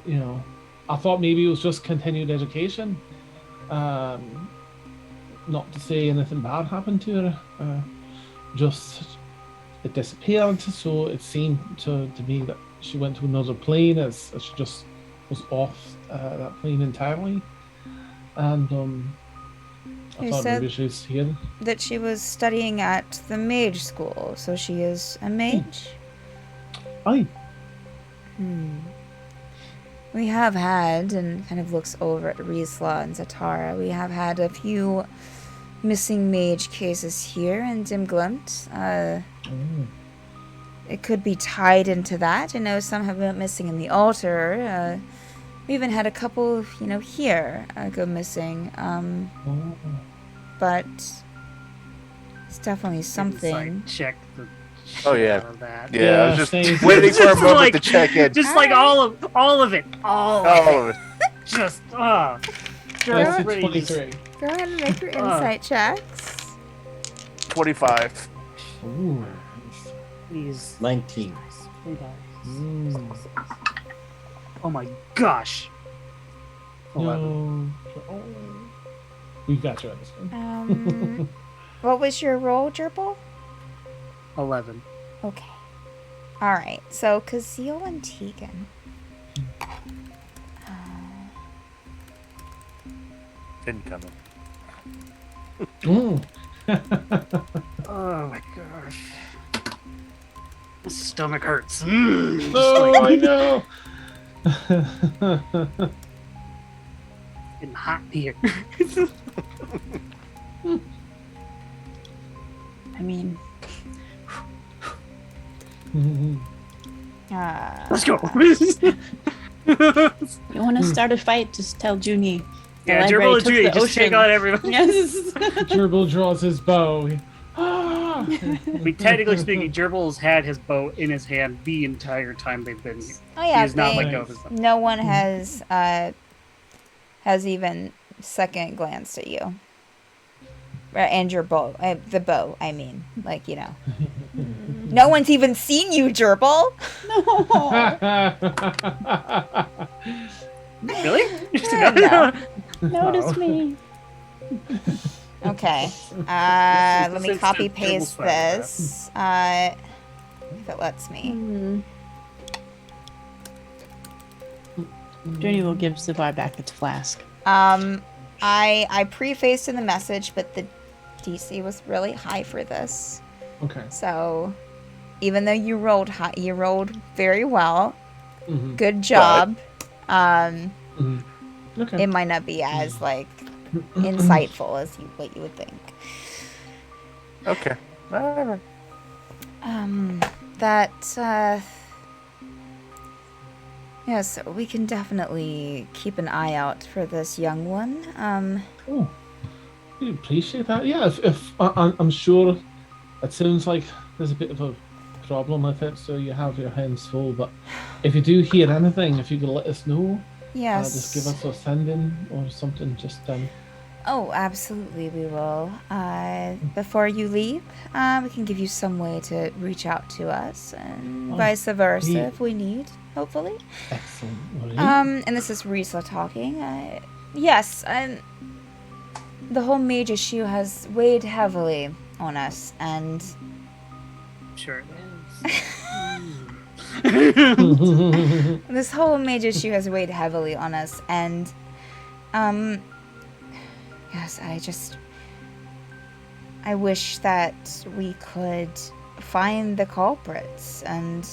[SPEAKER 8] I thought maybe it was just continued education. Not to say anything bad happened to her, just it disappeared. So it seemed to me that she went to another plane, as she just was off that plane entirely. And I
[SPEAKER 1] You
[SPEAKER 8] thought
[SPEAKER 1] said
[SPEAKER 8] maybe she was here.
[SPEAKER 1] that she was studying at the mage school, so she is a mage?
[SPEAKER 8] Aye.
[SPEAKER 1] We have had, and kind of looks over at Rizla and Zatara, we have had a few missing mage cases here in Dimglund. It could be tied into that. I know some have been missing in the altar. We even had a couple, here go missing. But it's definitely something.
[SPEAKER 4] Insight check the
[SPEAKER 7] Oh, yeah.
[SPEAKER 4] shit out of that.
[SPEAKER 7] Yeah, I was just
[SPEAKER 8] same.
[SPEAKER 7] waiting for a
[SPEAKER 4] Just
[SPEAKER 7] moment
[SPEAKER 4] like-
[SPEAKER 7] to check in.
[SPEAKER 4] Just like all of it. All of it.
[SPEAKER 7] Oh,
[SPEAKER 4] Just
[SPEAKER 8] That's
[SPEAKER 1] Girl,
[SPEAKER 8] a 23.
[SPEAKER 1] go ahead and make your insight checks.
[SPEAKER 7] 25.
[SPEAKER 8] Ooh.
[SPEAKER 4] These
[SPEAKER 2] 19.
[SPEAKER 4] Oh my gosh. 11.
[SPEAKER 8] No. Oh. We got you on this one.
[SPEAKER 1] What was your roll, Gerbil?
[SPEAKER 4] 11.
[SPEAKER 1] Okay. Alright, so Kazil and Tegan.
[SPEAKER 7] Incoming.
[SPEAKER 8] Mm.
[SPEAKER 4] Oh my gosh. My stomach hurts.
[SPEAKER 8] Oh, I know.
[SPEAKER 4] Getting hot in here.
[SPEAKER 3] I mean,
[SPEAKER 4] Let's go.
[SPEAKER 3] You want to start a fight? Just tell Junie. The
[SPEAKER 4] Yeah,
[SPEAKER 3] library
[SPEAKER 4] Gerbil and
[SPEAKER 3] took
[SPEAKER 4] Judy
[SPEAKER 3] the
[SPEAKER 4] just take
[SPEAKER 3] ocean.
[SPEAKER 4] on everyone.
[SPEAKER 3] Yes.
[SPEAKER 8] Gerbil draws his bow. Ah!
[SPEAKER 4] I mean, technically speaking, Gerbil's had his bow in his hand the entire time they've been here.
[SPEAKER 1] Oh
[SPEAKER 4] He
[SPEAKER 1] yeah,
[SPEAKER 4] has not
[SPEAKER 1] they-
[SPEAKER 4] let go of his bow.
[SPEAKER 1] no one has even second glanced at you. And your bow, the bow. I mean, like no one's even seen you, Gerbil.
[SPEAKER 4] Really?
[SPEAKER 1] No.
[SPEAKER 3] Notice me.
[SPEAKER 1] Okay. Let me
[SPEAKER 4] Since
[SPEAKER 1] copy
[SPEAKER 4] Gerbil's
[SPEAKER 1] paste
[SPEAKER 4] fine with that.
[SPEAKER 1] this. If it lets me.
[SPEAKER 3] Junie will give Zavar back its flask.
[SPEAKER 1] I prefaced in the message, but the DC was really high for this.
[SPEAKER 8] Okay.
[SPEAKER 1] So, even though you rolled high, you rolled very well.
[SPEAKER 8] Mhm.
[SPEAKER 1] Good job.
[SPEAKER 8] Okay.
[SPEAKER 1] It might not be as insightful as what you would think.
[SPEAKER 7] Okay. All right.
[SPEAKER 1] Yeah, so we can definitely keep an eye out for this young one.
[SPEAKER 8] Oh, we appreciate that. Yeah, if I'm sure it sounds like there's a bit of a problem with it, so you have your hands full. But if you do hear anything, if you could let us know,
[SPEAKER 1] Yes.
[SPEAKER 8] just give us a send in or something. Just
[SPEAKER 1] Oh, absolutely, we will. Before you leave, we can give you some way to reach out to us, and
[SPEAKER 8] Oh,
[SPEAKER 1] vice versa
[SPEAKER 8] neat.
[SPEAKER 1] if we need, hopefully.
[SPEAKER 8] excellent. All right.
[SPEAKER 1] And this is Risa talking. Yes, the whole mage issue has weighed heavily on us, and
[SPEAKER 4] Sure.
[SPEAKER 1] this whole mage issue has weighed heavily on us, and yes, I wish that we could find the culprits, and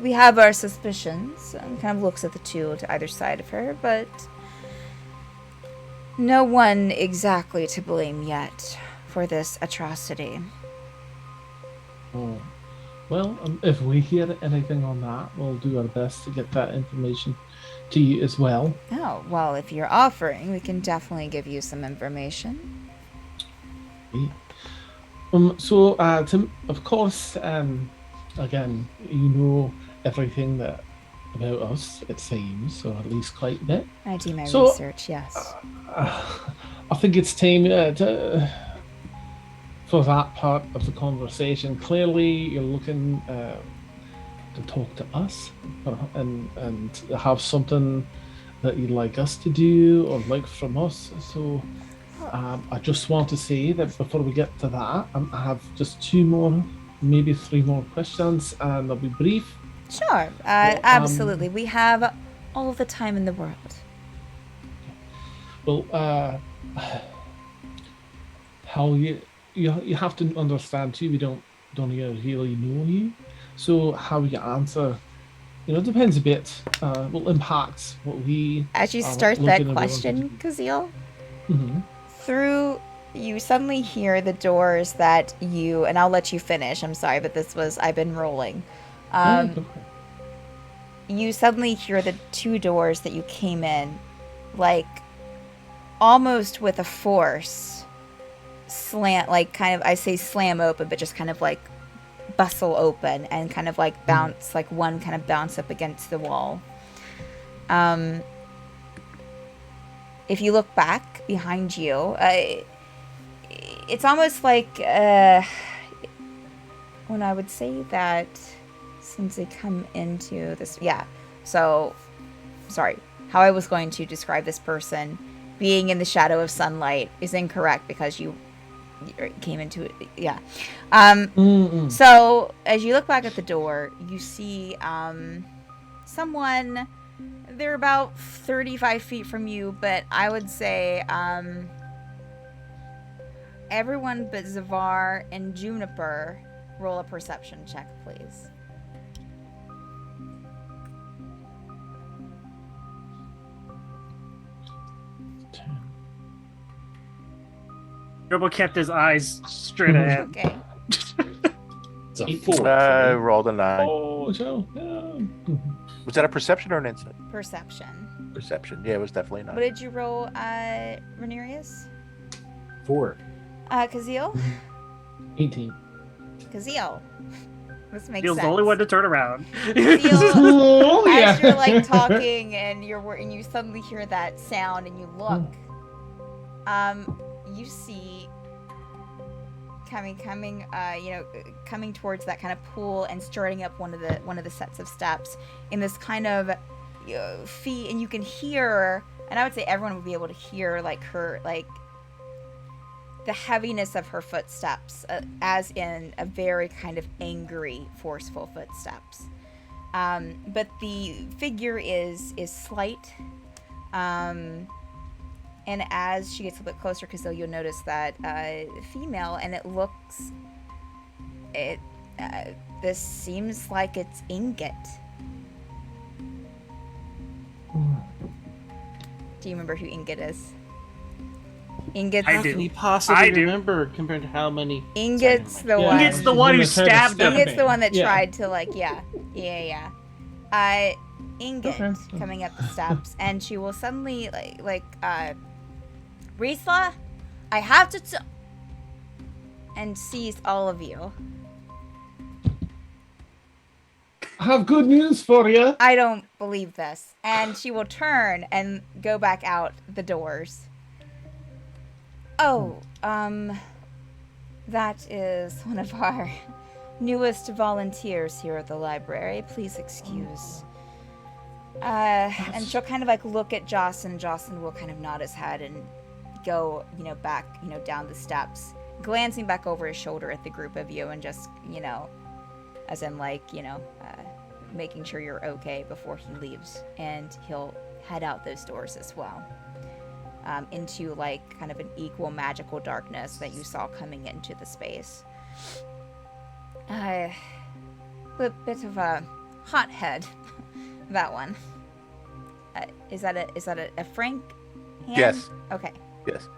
[SPEAKER 1] we have our suspicions, and kind of looks at the two to either side of her, but no one exactly to blame yet for this atrocity.
[SPEAKER 8] Oh. Well, if we hear anything on that, we'll do our best to get that information to you as well.
[SPEAKER 1] Oh, well, if you're offering, we can definitely give you some information.
[SPEAKER 8] So, Tim, of course, again, you know everything that about us, it seems, or at least quite a bit.
[SPEAKER 1] I do my
[SPEAKER 8] So-
[SPEAKER 1] research, yes.
[SPEAKER 8] I think it's time for that part of the conversation. Clearly, you're looking to talk to us and have something that you'd like us to do or like from us. So I just want to say that before we get to that, I have just 2 more, maybe 3 more questions, and they'll be brief.
[SPEAKER 1] Sure, absolutely. We have all the time in the world.
[SPEAKER 8] Well, how you have to understand too. We don't really know you, so how you answer, depends a bit. Will impact what we.
[SPEAKER 1] As you
[SPEAKER 8] are
[SPEAKER 1] start that
[SPEAKER 8] looking and
[SPEAKER 1] question, Kazeel,
[SPEAKER 8] Mhm.
[SPEAKER 1] you suddenly hear the doors that you, and I'll let you finish, I'm sorry, but I've been rolling.
[SPEAKER 8] Alright, okay.
[SPEAKER 1] You suddenly hear the 2 doors that you came in, like, almost with a force, I say slam open, but just kind of like bustle open and kind of like bounce, like one kind of bounce up against the wall. If you look back behind you, it's almost like when I would say that since they come into this, so sorry, how I was going to describe this person being in the shadow of sunlight is incorrect because you came into it. So as you look back at the door, you see someone. They're about 35 feet from you, but I would say everyone but Zavar and Juniper roll a perception check, please.
[SPEAKER 4] Gerbil kept his eyes straight ahead.
[SPEAKER 1] Okay.
[SPEAKER 2] It's a
[SPEAKER 8] 18.
[SPEAKER 2] 4.
[SPEAKER 7] I rolled a 9.
[SPEAKER 8] Oh, Joe.
[SPEAKER 7] Was that a perception or an insight?
[SPEAKER 1] Perception.
[SPEAKER 7] Perception. Yeah, it was definitely a
[SPEAKER 1] What
[SPEAKER 7] 9.
[SPEAKER 1] did you roll, Renarius?
[SPEAKER 2] 4.
[SPEAKER 1] Kazeel?
[SPEAKER 8] 18.
[SPEAKER 1] Kazeel. This makes
[SPEAKER 4] Feels
[SPEAKER 1] sense.
[SPEAKER 4] the only one to turn around.
[SPEAKER 1] Kazeel,
[SPEAKER 8] Oh, yeah.
[SPEAKER 1] as you're like talking and and you suddenly hear that sound and you look, you see coming towards that kind of pool and starting up one of the sets of steps in this kind of feet, and you can hear, and I would say everyone would be able to hear like her like the heaviness of her footsteps, as in a very kind of angry, forceful footsteps. But the figure is slight. And as she gets a little bit closer, because you'll notice that female, and this seems like it's Ingot. Do you remember who Ingot is? Ingot's
[SPEAKER 4] I
[SPEAKER 5] How
[SPEAKER 4] do.
[SPEAKER 5] can you possibly
[SPEAKER 4] I do.
[SPEAKER 5] remember compared to how many?
[SPEAKER 1] Ingot's the
[SPEAKER 8] Yeah.
[SPEAKER 1] one.
[SPEAKER 4] Ingot's the one who stabbed him.
[SPEAKER 1] Ingot's the one that
[SPEAKER 8] Yeah.
[SPEAKER 1] tried to yeah. Ingot
[SPEAKER 8] Okay.
[SPEAKER 1] coming up the steps, and she will suddenly Risla, I have to and sees all of you.
[SPEAKER 8] I have good news for you.
[SPEAKER 1] I don't believe this. And she will turn and go back out the doors. Oh, that is one of our newest volunteers here at the library. Please excuse. And she'll kind of like look at Joss, and Jocelyn will kind of nod his head and go, back, down the steps, glancing back over his shoulder at the group of you and just, as in making sure you're okay before he leaves. And he'll head out those doors as well. Into like kind of an equal magical darkness that you saw coming into the space. A bit of a hothead, that one. Is that a Frank hand?
[SPEAKER 7] Yes.
[SPEAKER 1] Okay.
[SPEAKER 7] Yes.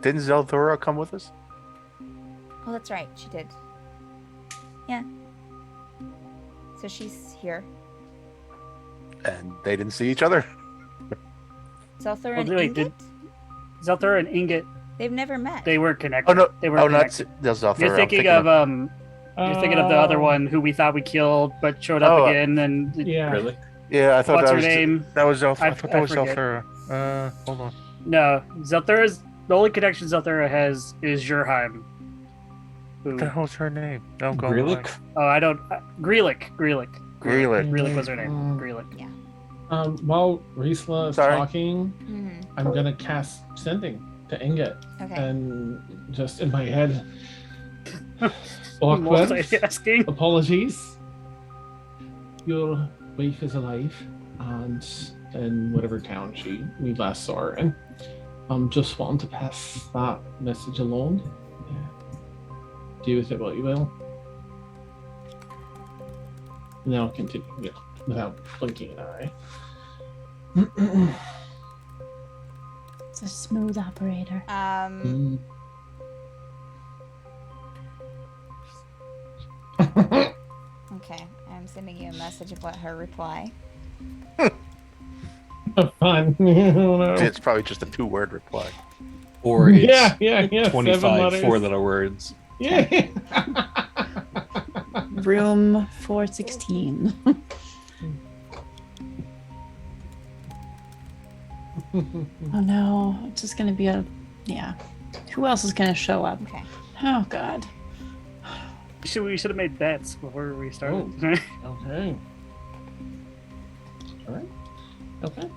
[SPEAKER 7] Didn't Zelthora come with us?
[SPEAKER 1] Oh, that's right. She did. Yeah. So she's here.
[SPEAKER 7] And they didn't see each other?
[SPEAKER 1] Zelthor
[SPEAKER 4] Well,
[SPEAKER 1] and
[SPEAKER 4] wait,
[SPEAKER 1] Ingot?
[SPEAKER 4] Zelthor and Ingot,
[SPEAKER 1] They've never met.
[SPEAKER 4] they were connected.
[SPEAKER 7] Oh, no.
[SPEAKER 4] They were
[SPEAKER 7] Oh, not
[SPEAKER 4] connected.
[SPEAKER 7] Zelthora.
[SPEAKER 4] You're
[SPEAKER 7] I'm
[SPEAKER 4] thinking of you're thinking of the other one who we thought we killed, but showed up
[SPEAKER 7] Oh,
[SPEAKER 4] again. And
[SPEAKER 8] Yeah.
[SPEAKER 2] Really?
[SPEAKER 7] Yeah, I thought
[SPEAKER 4] what's
[SPEAKER 7] that
[SPEAKER 4] her
[SPEAKER 7] was
[SPEAKER 4] name?
[SPEAKER 7] that was Zelthora.
[SPEAKER 4] I
[SPEAKER 7] I thought that was
[SPEAKER 4] forget.
[SPEAKER 7] Zelthora. Hold on.
[SPEAKER 4] No, Zelthura's the only connection Zelthura has is Jurheim. Who?
[SPEAKER 7] What the hell's her name? No, I'm going
[SPEAKER 2] Greelick?
[SPEAKER 7] blank.
[SPEAKER 4] Oh, I don't. Greelick.
[SPEAKER 7] Greelick.
[SPEAKER 4] Greelick was her name.
[SPEAKER 8] Mm.
[SPEAKER 4] Greelick.
[SPEAKER 8] While Risla is
[SPEAKER 7] Sorry.
[SPEAKER 8] talking,
[SPEAKER 1] Mhm.
[SPEAKER 8] I'm gonna cast Sending to Ingot,
[SPEAKER 1] Okay.
[SPEAKER 8] and just in my head, awkward.
[SPEAKER 4] Multitasking.
[SPEAKER 8] Apologies. Your wife is alive, and in whatever town we last saw her in. Just wanting to pass that message along. Do with it what you will. And then I'll continue, without blinking an eye.
[SPEAKER 3] It's a smooth operator.
[SPEAKER 8] Mm.
[SPEAKER 1] Okay. I'm sending you a message about her reply.
[SPEAKER 8] Fun. No.
[SPEAKER 7] It's probably just a 2-word reply.
[SPEAKER 2] Or it's
[SPEAKER 8] Yeah.
[SPEAKER 2] 25
[SPEAKER 8] 7 letters.
[SPEAKER 2] 4-letter words.
[SPEAKER 8] Yeah.
[SPEAKER 3] Room 416. Oh no, it's just gonna be who else is gonna show up?
[SPEAKER 1] Okay.
[SPEAKER 3] Oh god.
[SPEAKER 4] We should have made bets before we started.
[SPEAKER 8] Okay. All right. Okay.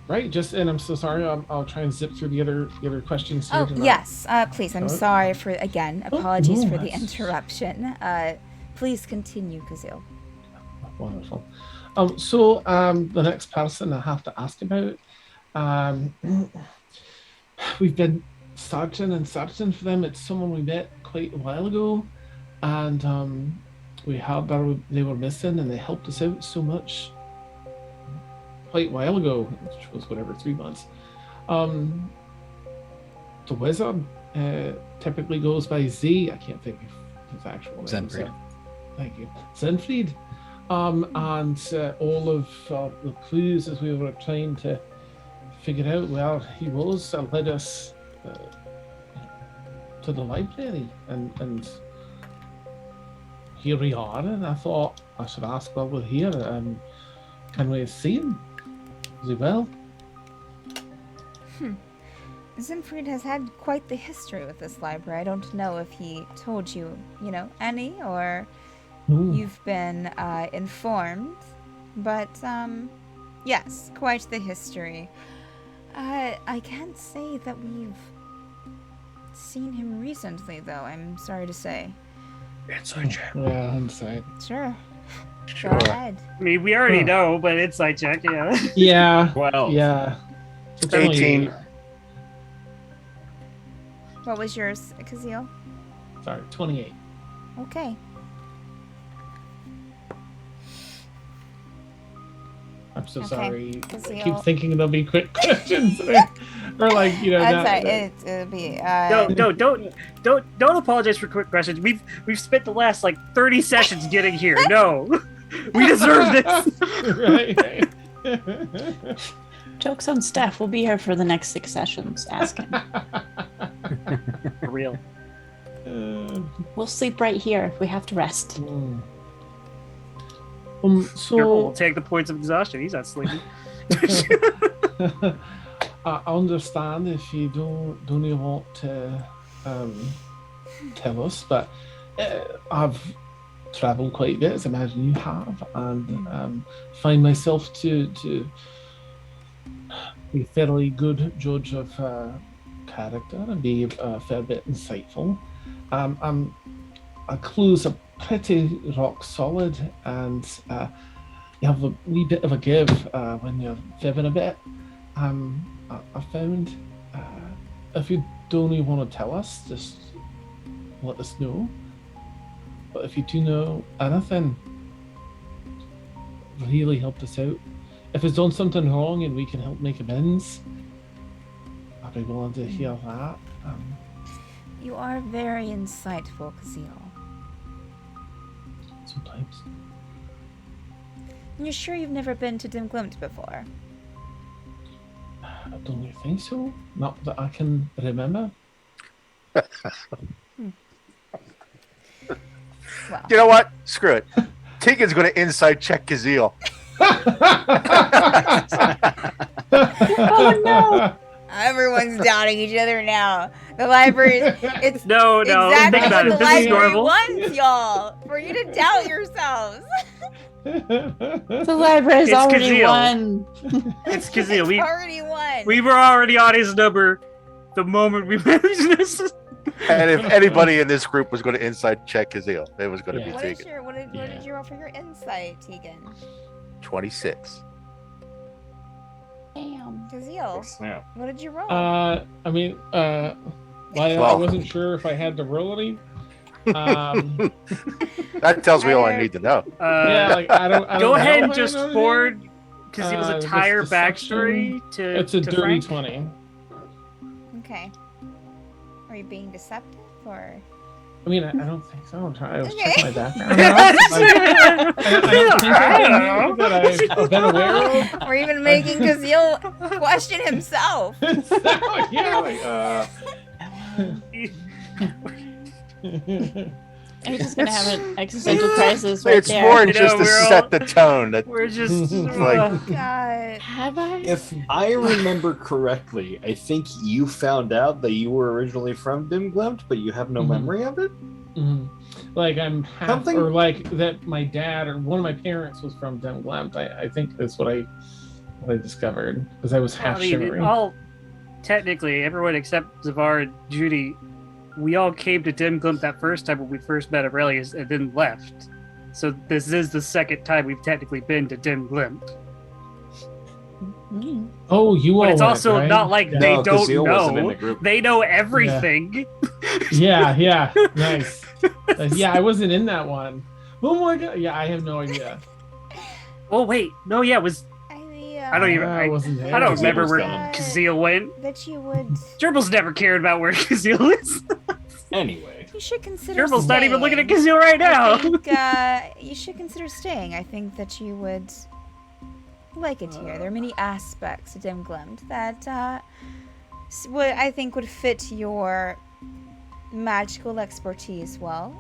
[SPEAKER 8] Right. And I'm so sorry. I'll try and zip through the other questions here.
[SPEAKER 1] Oh,
[SPEAKER 8] tonight.
[SPEAKER 1] yes. Please, I'm
[SPEAKER 8] Sorry.
[SPEAKER 1] sorry for, again, apologies
[SPEAKER 8] no,
[SPEAKER 1] for the
[SPEAKER 8] that's-
[SPEAKER 1] interruption. Please continue, Kazil.
[SPEAKER 8] Wonderful. So the next person I have to ask about, we've been searching for them. It's someone we met quite a while ago, and we heard that they were missing, and they helped us out so much quite a while ago, which was whatever, 3 months. The wizard typically goes by Z. I can't think of his actual name.
[SPEAKER 6] Zenfried.
[SPEAKER 8] Thank you, Zenfried. And all of the clues as we were trying to figure out where he was led us to the library, and here we are. And I thought I should ask while we're here, can we see him? Is he well?
[SPEAKER 1] Zenfried has had quite the history with this library. I don't know if he told you, any, or you've been informed. But, yes, quite the history. I can't say that we've seen him recently, though, I'm sorry to say.
[SPEAKER 6] Inside check.
[SPEAKER 8] Yeah, inside.
[SPEAKER 1] Sure.
[SPEAKER 7] Sure.
[SPEAKER 1] Go ahead.
[SPEAKER 4] I mean, we already
[SPEAKER 8] Huh.
[SPEAKER 4] know, but inside check, yeah.
[SPEAKER 8] Yeah.
[SPEAKER 2] Well,
[SPEAKER 8] Yeah. It's only
[SPEAKER 7] 18.
[SPEAKER 1] What was yours, Kazeel?
[SPEAKER 8] Sorry, 28.
[SPEAKER 1] Okay.
[SPEAKER 8] I'm so
[SPEAKER 1] Okay.
[SPEAKER 8] sorry. I
[SPEAKER 1] Kazeel.
[SPEAKER 8] keep thinking there'll be quick questions. or like,
[SPEAKER 1] That's
[SPEAKER 8] not-
[SPEAKER 1] right. It'll be.
[SPEAKER 4] Don't apologize for quick questions. We've spent the last 30 sessions getting here. No, we deserve this.
[SPEAKER 8] right.
[SPEAKER 3] Jokes on Steph. We'll be here for the next 6 sessions. Ask him.
[SPEAKER 4] For real.
[SPEAKER 3] We'll sleep right here if we have to rest.
[SPEAKER 4] Careful,
[SPEAKER 8] So
[SPEAKER 4] we'll take the points of exhaustion. He's not sleeping.
[SPEAKER 8] I understand if you don't even want to tell us, but I've traveled quite a bit, as I imagine you have, and find myself to be a fairly good judge of character and be a fair bit insightful. Our clues are pretty rock solid, and you have a wee bit of a give when you're fibbing a bit. I found if you don't even want to tell us, just let us know. But if you do know anything, really help us out. If it's done something wrong and we can help make amends, I'd be willing to hear that.
[SPEAKER 1] You are very insightful, Kazeel.
[SPEAKER 8] Sometimes.
[SPEAKER 1] You're sure you've never been to Dim Glimt before?
[SPEAKER 8] I don't really think so. Not that I can remember.
[SPEAKER 1] Well,
[SPEAKER 7] You know what? Screw it. Tegan's going to inside check Kazeel.
[SPEAKER 3] Oh no!
[SPEAKER 1] everyone's doubting each other now. The library, it's
[SPEAKER 4] No,
[SPEAKER 1] exactly
[SPEAKER 4] think about
[SPEAKER 1] what
[SPEAKER 4] it.
[SPEAKER 1] the
[SPEAKER 4] This is
[SPEAKER 1] library
[SPEAKER 4] normal.
[SPEAKER 1] wants, y'all. For you to doubt yourselves.
[SPEAKER 3] The library's
[SPEAKER 4] It's
[SPEAKER 3] already
[SPEAKER 4] Kazeel.
[SPEAKER 3] won.
[SPEAKER 4] It's Kazeel.
[SPEAKER 1] It's already won.
[SPEAKER 4] We were already on his number the moment we managed this.
[SPEAKER 7] And if anybody in this group was going to inside check Kazeel, it was going to
[SPEAKER 8] Yeah.
[SPEAKER 1] What
[SPEAKER 7] be
[SPEAKER 1] is
[SPEAKER 7] Tegan.
[SPEAKER 1] your what did you roll for your insight, Tegan?
[SPEAKER 7] 26.
[SPEAKER 3] Damn.
[SPEAKER 1] Kazeel,
[SPEAKER 2] Snap.
[SPEAKER 1] what did you roll?
[SPEAKER 8] I
[SPEAKER 7] Well.
[SPEAKER 8] wasn't sure if I had to roll any.
[SPEAKER 7] That tells me all I need to know.
[SPEAKER 8] Yeah, like I don't.
[SPEAKER 4] Go
[SPEAKER 8] know
[SPEAKER 4] ahead
[SPEAKER 8] if
[SPEAKER 4] and
[SPEAKER 8] I
[SPEAKER 4] just
[SPEAKER 8] know anything.
[SPEAKER 4] forward because it was a
[SPEAKER 8] This
[SPEAKER 4] tire
[SPEAKER 8] deception,
[SPEAKER 4] backstory to.
[SPEAKER 8] It's a
[SPEAKER 4] to
[SPEAKER 8] dirty
[SPEAKER 4] Frank.
[SPEAKER 8] 20.
[SPEAKER 1] Okay. Are you being deceptive or?
[SPEAKER 8] I mean, I don't think so. I was
[SPEAKER 1] Okay.
[SPEAKER 8] checking my background. I don't think
[SPEAKER 4] I don't
[SPEAKER 8] anything that I've been aware of.
[SPEAKER 1] Or even making Kazeel question himself?
[SPEAKER 8] Yeah,
[SPEAKER 3] He's just gonna have an existential crisis right
[SPEAKER 7] It's
[SPEAKER 3] there.
[SPEAKER 7] more
[SPEAKER 4] You
[SPEAKER 7] just
[SPEAKER 4] know,
[SPEAKER 7] to
[SPEAKER 4] we're
[SPEAKER 7] set
[SPEAKER 4] all-
[SPEAKER 7] the tone. That
[SPEAKER 4] We're just
[SPEAKER 7] Like-
[SPEAKER 1] God.
[SPEAKER 3] Have I?
[SPEAKER 2] If I remember correctly, I think you found out that you were originally from Dimglimt, but you have no
[SPEAKER 8] Mhm.
[SPEAKER 2] memory of it.
[SPEAKER 8] Mhm. Like I'm half,
[SPEAKER 2] Something-
[SPEAKER 8] or like that my dad or one of my parents was from Demglamp. I think that's what I discovered because I was half shivering.
[SPEAKER 4] Technically, everyone except Zavar and Judy, we all came to Dim Glimt that first time when we first met Aurelius and then left. So this is the second time we've technically been to Dim Glimt.
[SPEAKER 3] Mm.
[SPEAKER 8] Oh, you all
[SPEAKER 4] But it's
[SPEAKER 8] went,
[SPEAKER 4] also
[SPEAKER 8] right?
[SPEAKER 4] not like
[SPEAKER 8] Yeah.
[SPEAKER 4] they
[SPEAKER 2] No,
[SPEAKER 4] don't
[SPEAKER 2] Kazeel wasn't in
[SPEAKER 4] know.
[SPEAKER 2] the group.
[SPEAKER 4] They know everything.
[SPEAKER 8] Yeah, nice. Yeah, I wasn't in that one. Oh my god. Yeah, I have no idea.
[SPEAKER 4] Oh wait, no, yeah, it was I don't even-
[SPEAKER 8] I wasn't there.
[SPEAKER 4] I don't
[SPEAKER 2] Kazeel
[SPEAKER 4] remember
[SPEAKER 2] was
[SPEAKER 4] where
[SPEAKER 2] gone.
[SPEAKER 4] Kazeel went.
[SPEAKER 1] That you would.
[SPEAKER 4] Gerbils never cared about where Kazeel is.
[SPEAKER 2] Anyway,
[SPEAKER 1] You should consider
[SPEAKER 4] Turbo's not even looking at
[SPEAKER 1] staying.
[SPEAKER 4] Kazoo right now.
[SPEAKER 1] I think you should consider staying. I think that you would like it here. There are many aspects to Dimglimt that I think would fit your magical expertise well.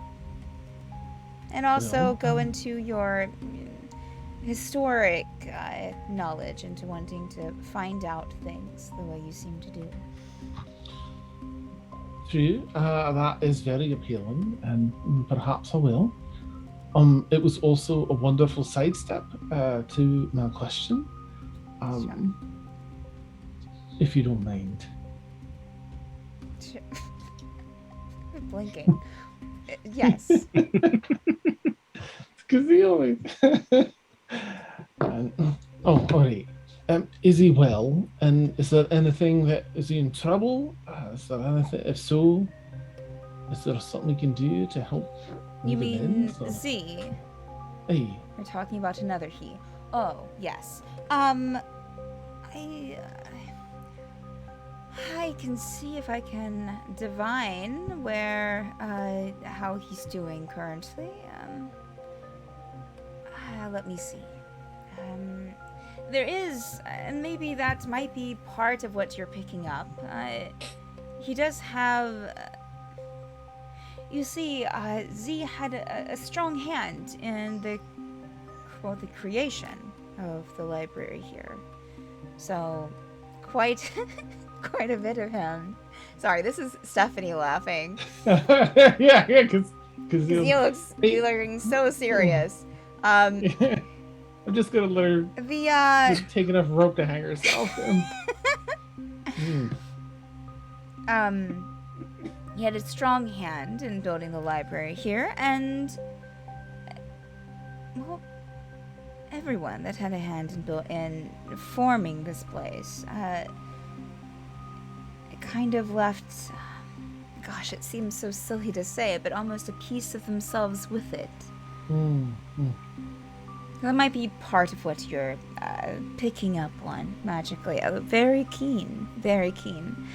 [SPEAKER 1] And also go into your historic knowledge, into wanting to find out things the way you seem to do.
[SPEAKER 8] True, that is very appealing, and perhaps I will. It was also a wonderful sidestep to my question, if you don't mind.
[SPEAKER 1] Blinking. Yes.
[SPEAKER 8] Because he always. All right. Is he well? And is there anything is he in trouble? Is there anything? If so, is there something we can do to help?
[SPEAKER 1] You
[SPEAKER 8] move him
[SPEAKER 1] mean
[SPEAKER 8] in? So-
[SPEAKER 1] Z?
[SPEAKER 8] Hey.
[SPEAKER 1] We're talking about another he. Oh, yes. I can see if I can divine how he's doing currently. Let me see. There is, and maybe that might be part of what you're picking up. He does have. You see, Z had a strong hand in the creation of the library here. So, quite a bit of him. Sorry, this is Stephanie laughing.
[SPEAKER 8] yeah, because
[SPEAKER 1] He looks looking so serious.
[SPEAKER 8] I'm just gonna learn. Just take enough rope to hang herself.
[SPEAKER 1] He had a strong hand in building the library here, and well, everyone that had a hand in forming this place, it kind of left. Gosh, it seems so silly to say it, but almost a piece of themselves with it. That might be part of what you're picking up on magically. Very keen, very keen.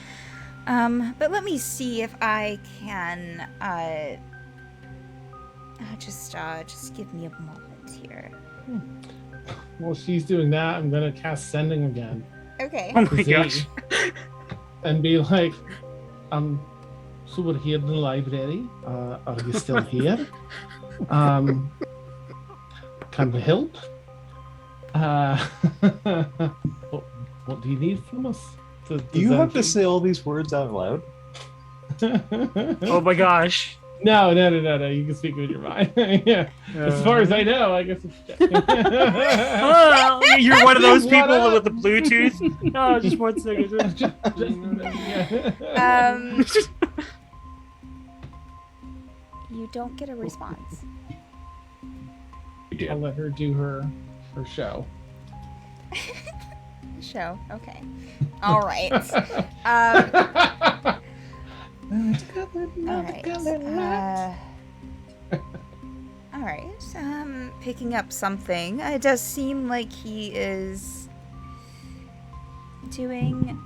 [SPEAKER 1] But let me see if I can. Just give me a moment here.
[SPEAKER 8] While she's doing that, I'm gonna cast Sending again.
[SPEAKER 1] Okay.
[SPEAKER 4] Oh my
[SPEAKER 8] Z,
[SPEAKER 4] gosh.
[SPEAKER 8] And be like, so we're here in the library. Are you still here? Can we help? What do you need from us?
[SPEAKER 2] Do you have to say all these words out loud?
[SPEAKER 4] Oh my gosh.
[SPEAKER 8] No. You can speak with your mind. Yeah. As far as I know, I guess it's.
[SPEAKER 4] Oh, you're one of those
[SPEAKER 8] What
[SPEAKER 4] people
[SPEAKER 8] up?
[SPEAKER 4] with the Bluetooth. No, just 1 second.
[SPEAKER 8] Yeah.
[SPEAKER 1] You don't get a response.
[SPEAKER 8] I'll let her do her show.
[SPEAKER 1] Show. Okay. All right. All right. Picking up something. It does seem like he is doing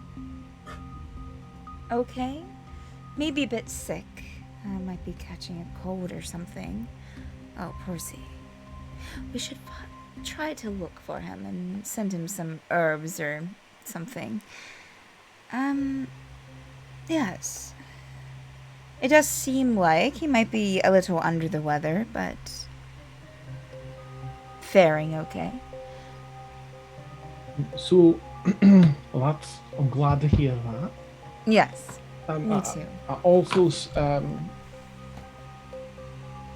[SPEAKER 1] okay. Maybe a bit sick. Might be catching a cold or something. Oh, poor Z. We should try to look for him and send him some herbs or something. Yes. It does seem like he might be a little under the weather, but faring okay.
[SPEAKER 8] So, I'm glad to hear that.
[SPEAKER 1] Yes, me too.
[SPEAKER 8] I also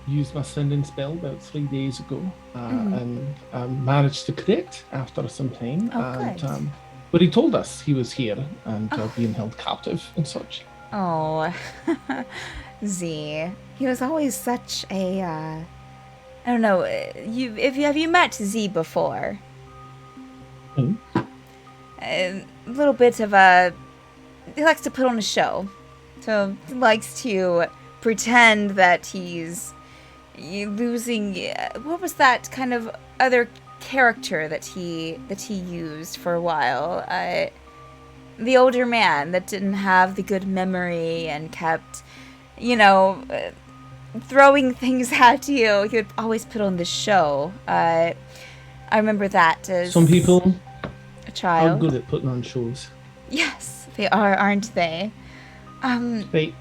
[SPEAKER 8] used my sending spell about 3 days ago and managed to crit after some time.
[SPEAKER 1] Oh,
[SPEAKER 8] and
[SPEAKER 1] good.
[SPEAKER 8] but he told us he was here and being held captive and such.
[SPEAKER 1] Oh, Z. He was always such a, I don't know, have you met Z before?
[SPEAKER 8] Hmm?
[SPEAKER 1] A little bit of he likes to put on a show. So he likes to pretend that he's losing, what was that kind of other character that he used for a while? The older man that didn't have the good memory and kept throwing things at you. He would always put on this show. I remember that as
[SPEAKER 8] Some people
[SPEAKER 1] a
[SPEAKER 8] are
[SPEAKER 1] child.
[SPEAKER 8] good at putting on shows.
[SPEAKER 1] Yes, they are, aren't they?
[SPEAKER 8] Right.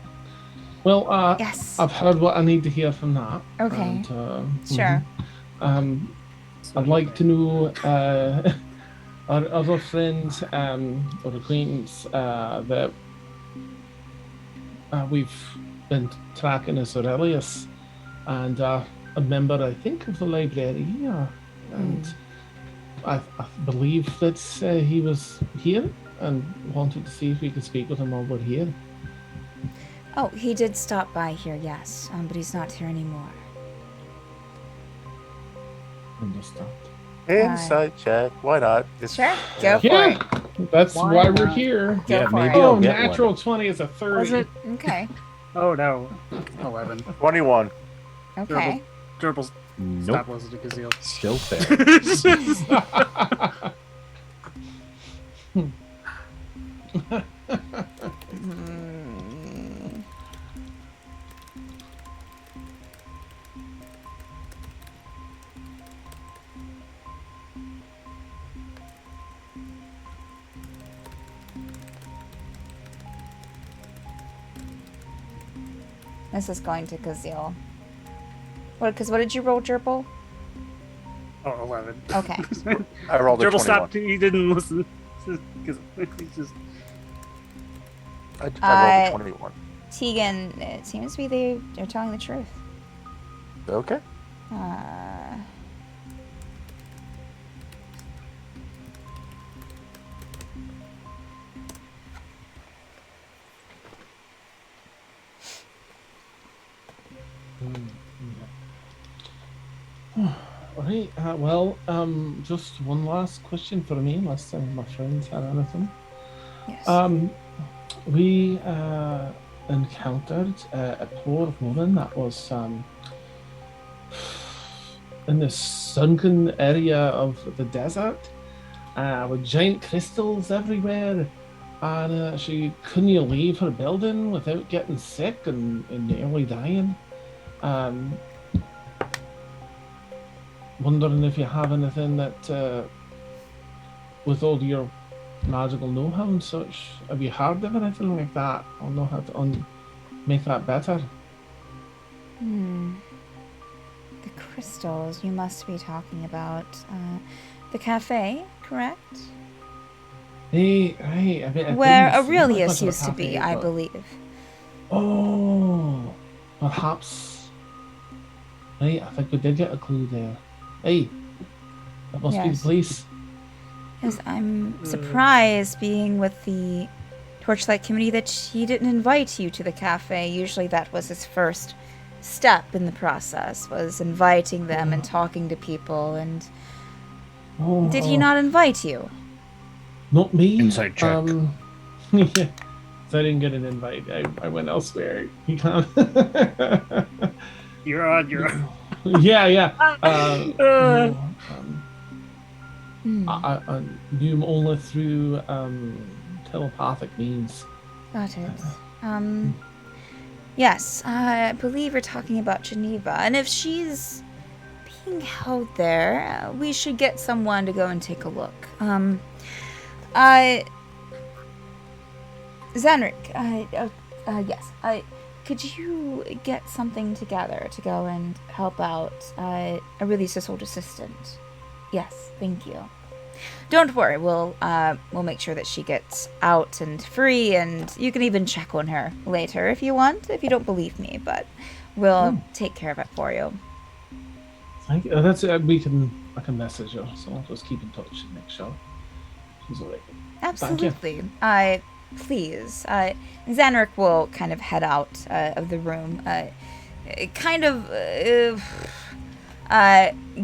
[SPEAKER 8] Well,
[SPEAKER 1] Yes.
[SPEAKER 8] I've heard what I need to hear from that.
[SPEAKER 1] Okay.
[SPEAKER 8] And,
[SPEAKER 1] Sure.
[SPEAKER 8] I'd like to know our other friends or acquaintance that we've been tracking as Aurelius, and a member, I think, of the library. And I believe that he was here and wanted to see if we could speak with him while we're here.
[SPEAKER 1] Oh, he did stop by here, yes, but he's not here anymore.
[SPEAKER 8] Understand.
[SPEAKER 7] Inside check. Why not? It's,
[SPEAKER 1] Sure, go for
[SPEAKER 8] Yeah,
[SPEAKER 1] it.
[SPEAKER 8] that's
[SPEAKER 4] Why
[SPEAKER 8] why we're
[SPEAKER 4] not?
[SPEAKER 8] here.
[SPEAKER 1] Go
[SPEAKER 2] Yeah,
[SPEAKER 1] for
[SPEAKER 2] maybe
[SPEAKER 1] it.
[SPEAKER 2] I'll
[SPEAKER 8] Oh,
[SPEAKER 2] get
[SPEAKER 8] natural
[SPEAKER 2] one.
[SPEAKER 8] 20 is a 30.
[SPEAKER 4] Was it?
[SPEAKER 1] Okay.
[SPEAKER 4] Oh no. 11.
[SPEAKER 7] 21.
[SPEAKER 1] Okay.
[SPEAKER 4] Gerbils,
[SPEAKER 2] Nope.
[SPEAKER 4] stop listening to Kazeel.
[SPEAKER 2] Still fair.
[SPEAKER 1] This is going to Kazeel. What did you roll, Gerbil?
[SPEAKER 4] Oh, 11.
[SPEAKER 1] Okay.
[SPEAKER 7] I rolled a
[SPEAKER 4] Gerbil
[SPEAKER 7] 21.
[SPEAKER 4] stopped. He didn't listen. Because he's just.
[SPEAKER 7] I rolled a 21.
[SPEAKER 1] Tegan, it seems to be they're telling the truth.
[SPEAKER 7] Okay.
[SPEAKER 8] Right. Well, just one last question for me, unless my friends had anything.
[SPEAKER 1] Yes.
[SPEAKER 8] We encountered a poor woman that was in this sunken area of the desert with giant crystals everywhere, and she couldn't leave her building without getting sick and nearly dying. Wondering if you have anything that, with all your magical know-how and such, have you heard of anything like that? I'll know how to make that better.
[SPEAKER 1] The crystals you must be talking about. The cafe, correct?
[SPEAKER 8] Hey, I mean,
[SPEAKER 1] Where
[SPEAKER 8] didn't see much
[SPEAKER 1] Aurelius
[SPEAKER 8] of a
[SPEAKER 1] used to
[SPEAKER 8] cafe,
[SPEAKER 1] be, I
[SPEAKER 8] but-
[SPEAKER 1] believe.
[SPEAKER 8] Oh, perhaps. Right, I think we did get a clue there. Hey, that must be the
[SPEAKER 1] Yes.
[SPEAKER 8] place.
[SPEAKER 1] Yes, I'm surprised being with the Torchlight Committee that he didn't invite you to the cafe. Usually that was his first step in the process, was inviting them and talking to people. And
[SPEAKER 8] Oh,
[SPEAKER 1] did he not invite you?
[SPEAKER 8] Not me.
[SPEAKER 2] Inside check.
[SPEAKER 8] Yeah. So I didn't get an invite. I went elsewhere. You can't.
[SPEAKER 4] You're on.
[SPEAKER 8] yeah. No,
[SPEAKER 1] Hmm,
[SPEAKER 8] I knew him only through telepathic means.
[SPEAKER 1] got it. Yes, I believe you're talking about Geneva. And if she's being held there, we should get someone to go and take a look. Zanric, yes, could you get something together to go and help out Aurelius' old assistant? Yes, thank you. Don't worry, we'll make sure that she gets out and free, and you can even check on her later if you want, if you don't believe me, but we'll take care of it for you.
[SPEAKER 8] Thank you. That's I can message her, so I'll just keep in touch and make sure she's alright.
[SPEAKER 1] Absolutely. Please. Zanric will kind of head out of the room,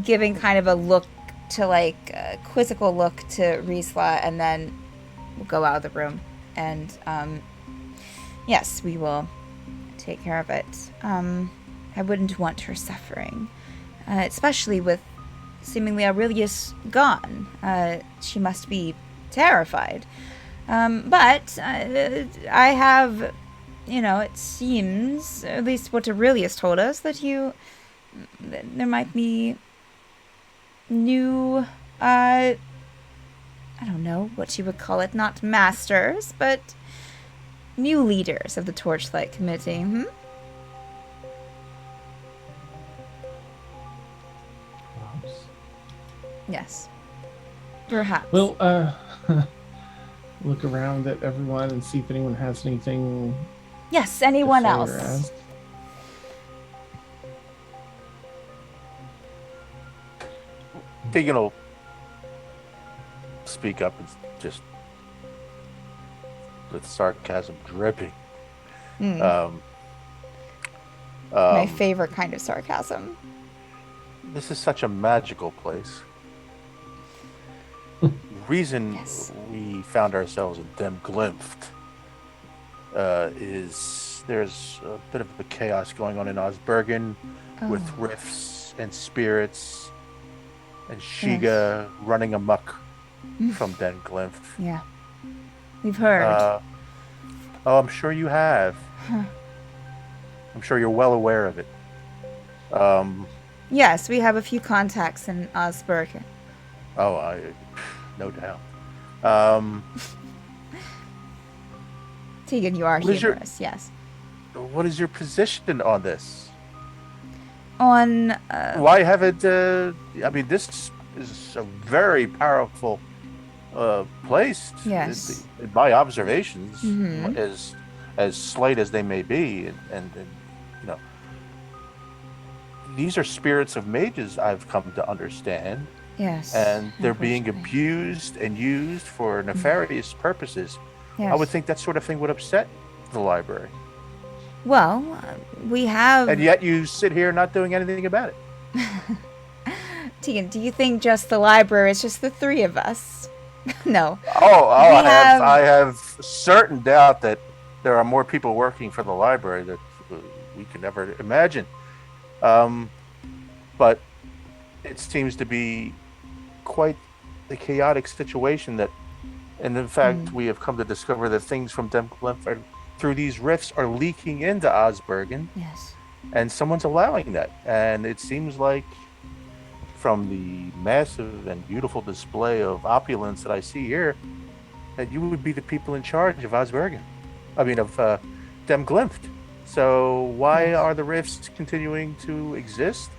[SPEAKER 1] giving kind of a look to a quizzical look to Riesla, and then we'll go out of the room. And yes, we will take care of it. I wouldn't want her suffering, especially with seemingly Aurelius gone. She must be terrified. But I have it seems, at least what Aurelius told us, that there might be new, I don't know what you would call it, not masters, but new leaders of the Torchlight Committee.
[SPEAKER 8] Perhaps.
[SPEAKER 1] Yes. Perhaps.
[SPEAKER 8] Well, look around at everyone and see if anyone has anything.
[SPEAKER 1] Yes, anyone
[SPEAKER 8] to say or
[SPEAKER 1] else.
[SPEAKER 8] ask.
[SPEAKER 7] Tegan will speak up and just with sarcasm dripping.
[SPEAKER 1] My favorite kind of sarcasm.
[SPEAKER 7] This is such a magical place. Reason
[SPEAKER 1] Yes.
[SPEAKER 7] we found ourselves in Dem Glimpft is there's a bit of a chaos going on in Osbergen with
[SPEAKER 1] Oh.
[SPEAKER 7] rifts and spirits and Shiga running amok from Den Glimpft.
[SPEAKER 1] Yeah. We've heard.
[SPEAKER 7] Oh, I'm sure you have.
[SPEAKER 1] Huh.
[SPEAKER 7] I'm sure you're well aware of it.
[SPEAKER 1] Yes, we have a few contacts in Osbergen.
[SPEAKER 7] No doubt.
[SPEAKER 1] Tegan, you are
[SPEAKER 7] What is your-
[SPEAKER 1] humorous, yes.
[SPEAKER 7] What is your position on this?
[SPEAKER 1] On,
[SPEAKER 7] Why haven't? I mean, this is a very powerful place.
[SPEAKER 1] Yes.
[SPEAKER 7] In my observations,
[SPEAKER 1] Mhm.
[SPEAKER 7] as slight as they may be, and these are spirits of mages. I've come to understand,
[SPEAKER 1] yes.
[SPEAKER 7] and they're being
[SPEAKER 1] unfortunately.
[SPEAKER 7] abused and used for nefarious purposes.
[SPEAKER 1] Yes.
[SPEAKER 7] I would think that sort of thing would upset the library,
[SPEAKER 1] Well, we have...
[SPEAKER 7] and yet you sit here not doing anything about it.
[SPEAKER 1] Tegan, do you think just the library is just the three of us? No.
[SPEAKER 7] I
[SPEAKER 1] have-
[SPEAKER 7] have certain doubt that there are more people working for the library that we could never imagine. But it seems to be quite a chaotic situation and in fact, we have come to discover that things from Dem Glimpft through these rifts are leaking into Osbergen,
[SPEAKER 1] Yes.
[SPEAKER 7] and someone's allowing that. And it seems like from the massive and beautiful display of opulence that I see here, that you would be the people in charge of Osbergen. I mean, of Dem Glimpft. So why are the rifts continuing to exist?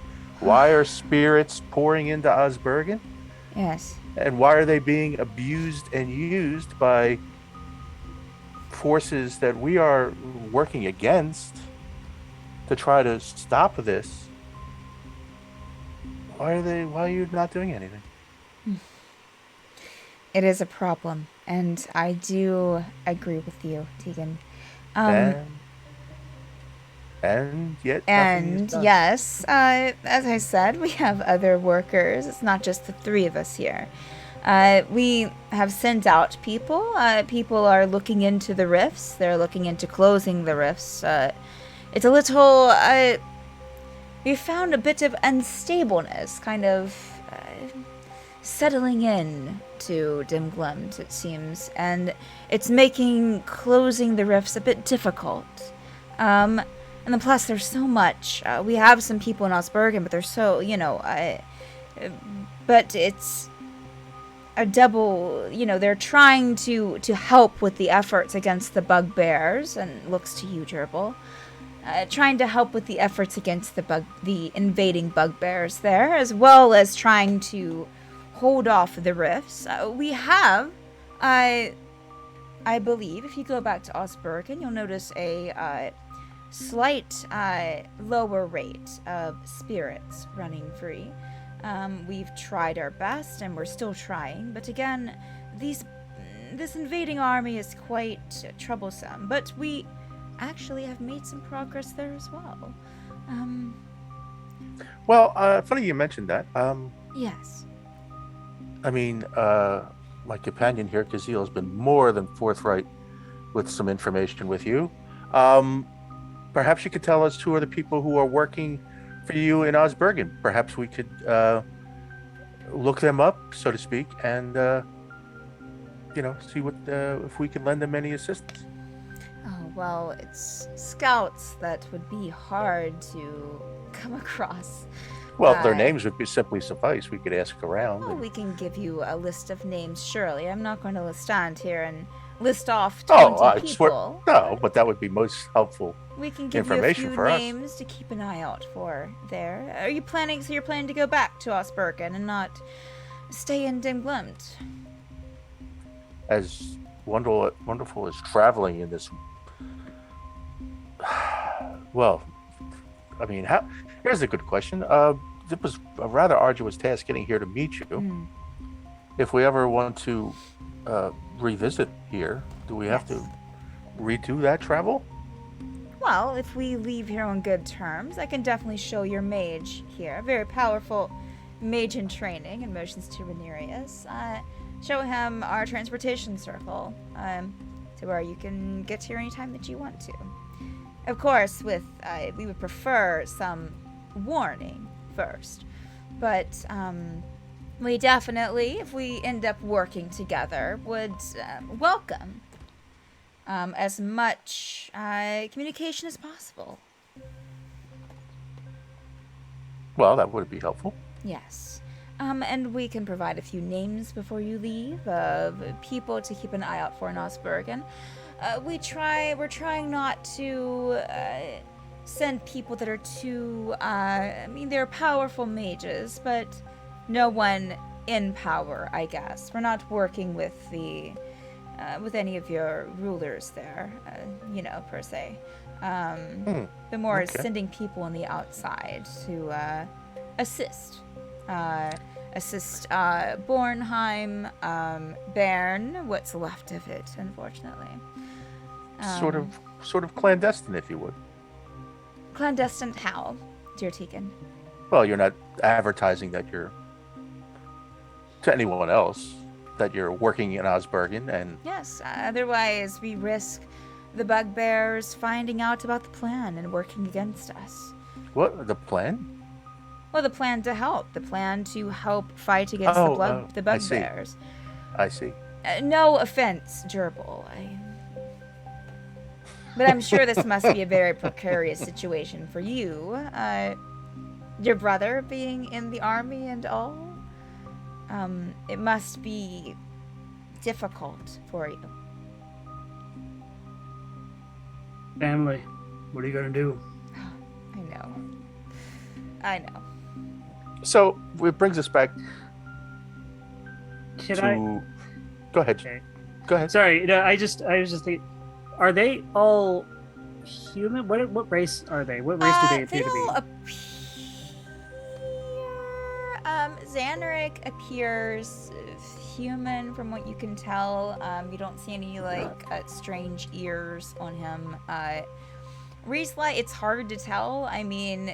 [SPEAKER 7] Why are spirits pouring into Osbergen?
[SPEAKER 1] Yes.
[SPEAKER 7] And why are they being abused and used by forces that we are working against to try to stop this? Why are you not doing anything?
[SPEAKER 1] It is a problem, and I do agree with you, Tegan.
[SPEAKER 7] And yet nothing is
[SPEAKER 1] And
[SPEAKER 7] done.
[SPEAKER 1] yes, as I said, we have other workers. It's not just the three of us here. We have sent out people. People are looking into the rifts. They're looking into closing the rifts. It's a little... we found a bit of unstableness, kind of settling in to Dim Glimpft, it seems. And it's making closing the rifts a bit difficult. And then plus, there's so much. We have some people in Osbergen, but they're so, but it's a double, they're trying to help with the efforts against the bugbears, and looks to you, Gerbil. Trying to help with the efforts against the invading bugbears there, as well as trying to hold off the rifts. We have, I believe, if you go back to Osbergen, you'll notice a slight lower rate of spirits running free. We've tried our best, and we're still trying, but again, this invading army is quite troublesome, but we actually have made some progress there as well.
[SPEAKER 7] Well, funny you mentioned that.
[SPEAKER 1] Yes.
[SPEAKER 7] I mean, my companion here, Kazil, has been more than forthright with some information with you. Perhaps you could tell us who are the people who are working for you in Osbergen. Perhaps we could look them up, so to speak, and see what if we can lend them any assistance.
[SPEAKER 1] Oh, well, it's scouts that would be hard to come across.
[SPEAKER 7] Well, their names would be simply suffice. We could ask around.
[SPEAKER 1] Well,
[SPEAKER 7] and-
[SPEAKER 1] we can give you a list of names, surely. I'm not going to stand here and list off 20
[SPEAKER 7] I
[SPEAKER 1] people.
[SPEAKER 7] swear. No, but that would be most helpful.
[SPEAKER 1] We can give you a
[SPEAKER 7] information
[SPEAKER 1] few
[SPEAKER 7] for us.
[SPEAKER 1] names to keep an eye out for there. Are you planning, so you're planning to go back to Osbergen and not stay in Dimglimt?
[SPEAKER 7] As wonderful as traveling in this. Well, I mean, here's a good question. It was a rather arduous task getting here to meet you.
[SPEAKER 1] Hmm.
[SPEAKER 7] If we ever want to revisit here, do we have to
[SPEAKER 1] Yes.
[SPEAKER 7] redo that travel?
[SPEAKER 1] Well, if we leave here on good terms, I can definitely show your mage here, a very powerful mage in training in Motions to Renerius. Show him our transportation circle, to where you can get here anytime that you want to. Of course, we would prefer some warning first, but we definitely, if we end up working together, would welcome as much communication as possible.
[SPEAKER 7] Well, that would be helpful.
[SPEAKER 1] Yes. And we can provide a few names before you leave of people to keep an eye out for in Osbergen. We're trying not to send people that are too, they're powerful mages, but no one in power, I guess. We're not working with with any of your rulers there, per se. But more
[SPEAKER 7] okay.
[SPEAKER 1] sending people on the outside to assist. Bornheim, Bern, what's left of it, unfortunately.
[SPEAKER 7] Sort of clandestine, if you would.
[SPEAKER 1] Clandestine how, dear Tegan?
[SPEAKER 7] Well, you're not advertising that you're to anyone else that you're working in Osbergen, and
[SPEAKER 1] Yes, otherwise we risk the bugbears finding out about the plan and working against us.
[SPEAKER 7] what the plan?
[SPEAKER 1] Well, the plan to help fight against the
[SPEAKER 7] I see.
[SPEAKER 1] bugbears.
[SPEAKER 7] I see.
[SPEAKER 1] No offense, Gerbil. But I'm sure this must be a very precarious situation for you. Your brother being in the army and all. It must be difficult for you.
[SPEAKER 4] Family. What are you gonna do?
[SPEAKER 1] I know.
[SPEAKER 7] So it brings us back
[SPEAKER 4] Should
[SPEAKER 7] to.
[SPEAKER 4] I?
[SPEAKER 7] Go ahead.
[SPEAKER 4] Okay.
[SPEAKER 7] Go ahead.
[SPEAKER 4] Sorry, I was just thinking. Are they all human? What race are they? What race do they appear to
[SPEAKER 1] all
[SPEAKER 4] be?
[SPEAKER 1] appear. Xanaric appears human from what you can tell. You don't see any strange ears on him. Riesla, it's hard to tell. I mean,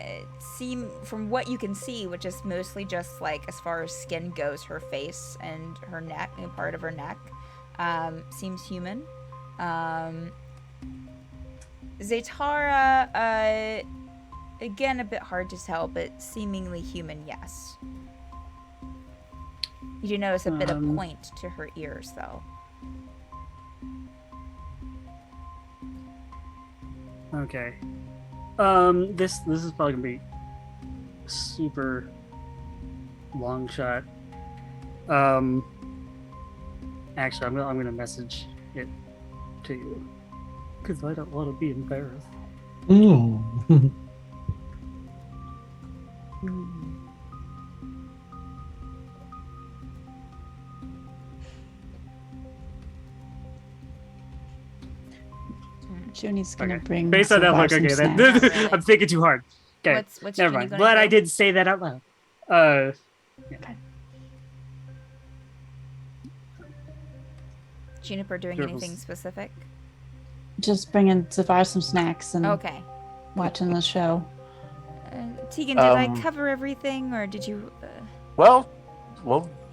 [SPEAKER 1] from what you can see, which is mostly just as far as skin goes, her face and her neck, and part of her neck, seems human. Zaytara, again, a bit hard to tell, but seemingly human, yes. You do notice a bit of point to her ears, though.
[SPEAKER 4] Okay. This is probably gonna be super long shot. Actually, I'm gonna message it to you because I don't want to be embarrassed.
[SPEAKER 8] Mm.
[SPEAKER 3] Junie's gonna
[SPEAKER 4] Okay.
[SPEAKER 3] bring.
[SPEAKER 4] Based on that
[SPEAKER 3] Savar
[SPEAKER 4] look,
[SPEAKER 3] some
[SPEAKER 4] okay,
[SPEAKER 3] snacks.
[SPEAKER 1] Really?
[SPEAKER 4] I'm thinking too hard. Okay,
[SPEAKER 1] What's
[SPEAKER 4] never
[SPEAKER 1] Junie
[SPEAKER 4] mind.
[SPEAKER 1] gonna
[SPEAKER 4] Glad
[SPEAKER 1] do?
[SPEAKER 4] I did say that out loud.
[SPEAKER 1] Juniper doing
[SPEAKER 4] Gerbil's-
[SPEAKER 1] anything specific?
[SPEAKER 3] Just bringing Savar some snacks and
[SPEAKER 1] Okay.
[SPEAKER 3] watching the show.
[SPEAKER 1] Tegan, did I
[SPEAKER 7] Um,
[SPEAKER 1] cover everything, or did you?
[SPEAKER 7] Well,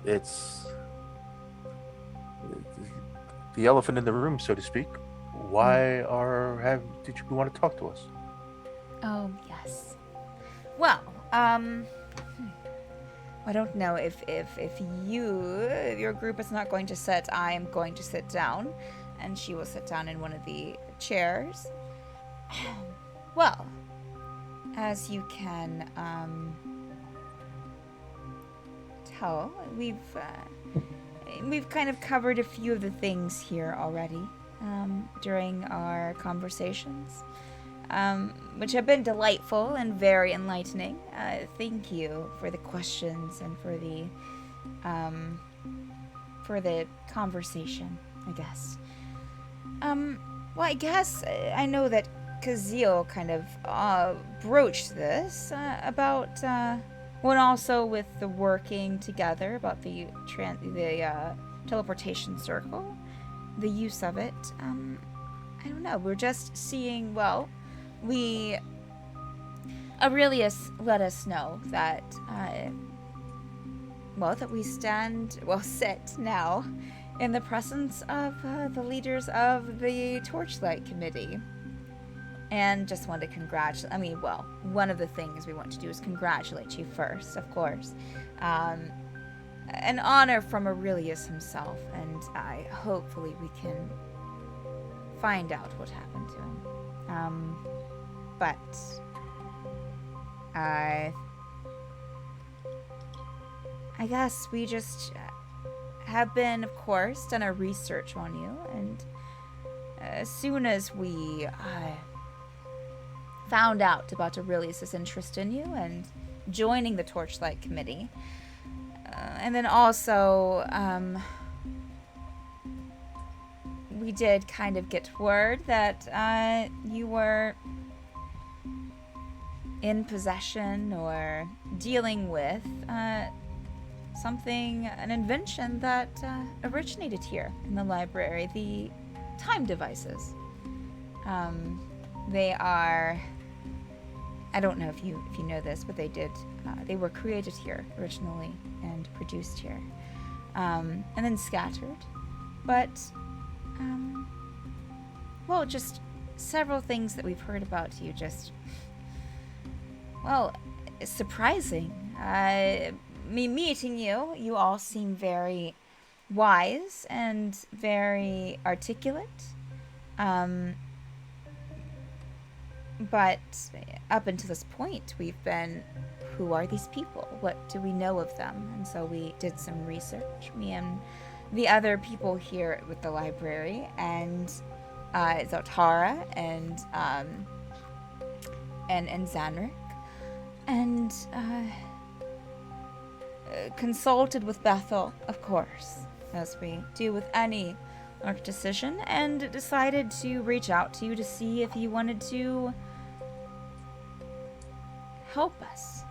[SPEAKER 7] it's the elephant in the room, so to speak. Why did you want to talk to us?
[SPEAKER 1] Oh, yes. Well, I don't know if your group is not going to sit. I am going to sit down, and she will sit down in one of the chairs. Well, as you can tell, we've kind of covered a few of the things here already during our conversations, which have been delightful and very enlightening. Thank you for the questions and for the conversation, I guess. Well, I guess I know that Kazil kind of broached this about, and also with the working together about the teleportation circle, the use of it. I don't know. We're just seeing. Well, Aurelius let us know that. That we sit now in the presence of the leaders of the Torchlight Committee. And just wanted to congratulate, one of the things we want to do is congratulate you first, of course. An honor from Aurelius himself, and hopefully we can find out what happened to him. I guess we just have been, of course, done our research on you, and as soon as we found out about Aurelius's interest in you and joining the Torchlight Committee, and then also we did kind of get word that you were in possession or dealing with an invention that originated here in the library, the time devices. They are, I don't know if you know this, but they were created here originally and produced here, and then scattered. But, just several things that we've heard about you, surprising. Me meeting you, you all seem very wise and very articulate. But up until this point, we've been, who are these people? What do we know of them? And so we did some research, me and the other people here with the library, and Zotara and Zanric, and consulted with Bethel, of course, as we do with any arc decision, and decided to reach out to you to see if you wanted to help us.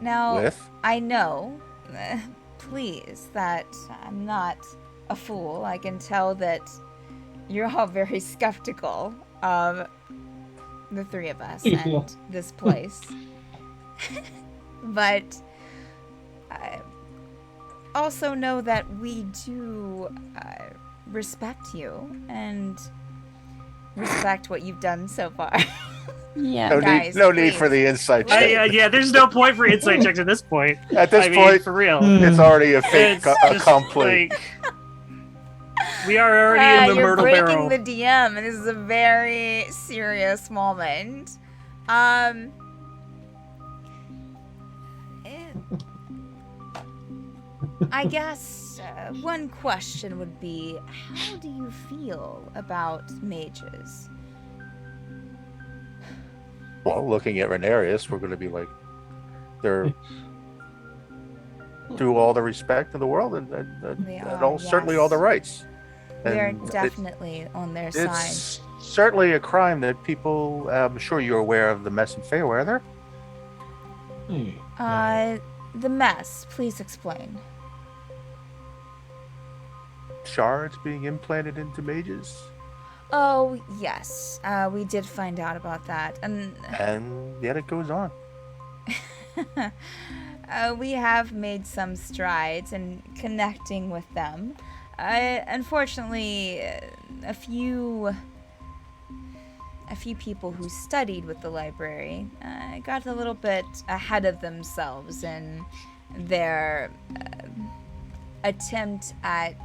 [SPEAKER 1] Now, I know, please, that I'm not a fool. I can tell that you're all very skeptical of the three of us and this place. But I also know that we do respect you and respect what you've done so far.
[SPEAKER 3] Yeah.
[SPEAKER 7] No need for the insight check.
[SPEAKER 4] Yeah, there's no point for insight checks at this point.
[SPEAKER 7] At this point,
[SPEAKER 4] for real.
[SPEAKER 7] It's already a fake complete.
[SPEAKER 4] We are already in the Myrtle
[SPEAKER 1] You're
[SPEAKER 4] Barrel.
[SPEAKER 1] breaking the DM, and this is a very serious moment. I guess one question would be, how do you feel about mages?
[SPEAKER 7] Well, looking at Renarius, we're going to be like, they're do all the respect in the world and certainly all the rights.
[SPEAKER 1] They're
[SPEAKER 7] And
[SPEAKER 1] definitely on their side.
[SPEAKER 7] It's certainly a crime that people, I'm sure you're aware of the mess in Fairweather.
[SPEAKER 1] The mess, please explain.
[SPEAKER 7] Shards being implanted into mages.
[SPEAKER 1] Oh, yes. We did find out about that. And
[SPEAKER 7] yet it goes on.
[SPEAKER 1] We have made some strides in connecting with them. Unfortunately, a few people who studied with the library got a little bit ahead of themselves in their attempt at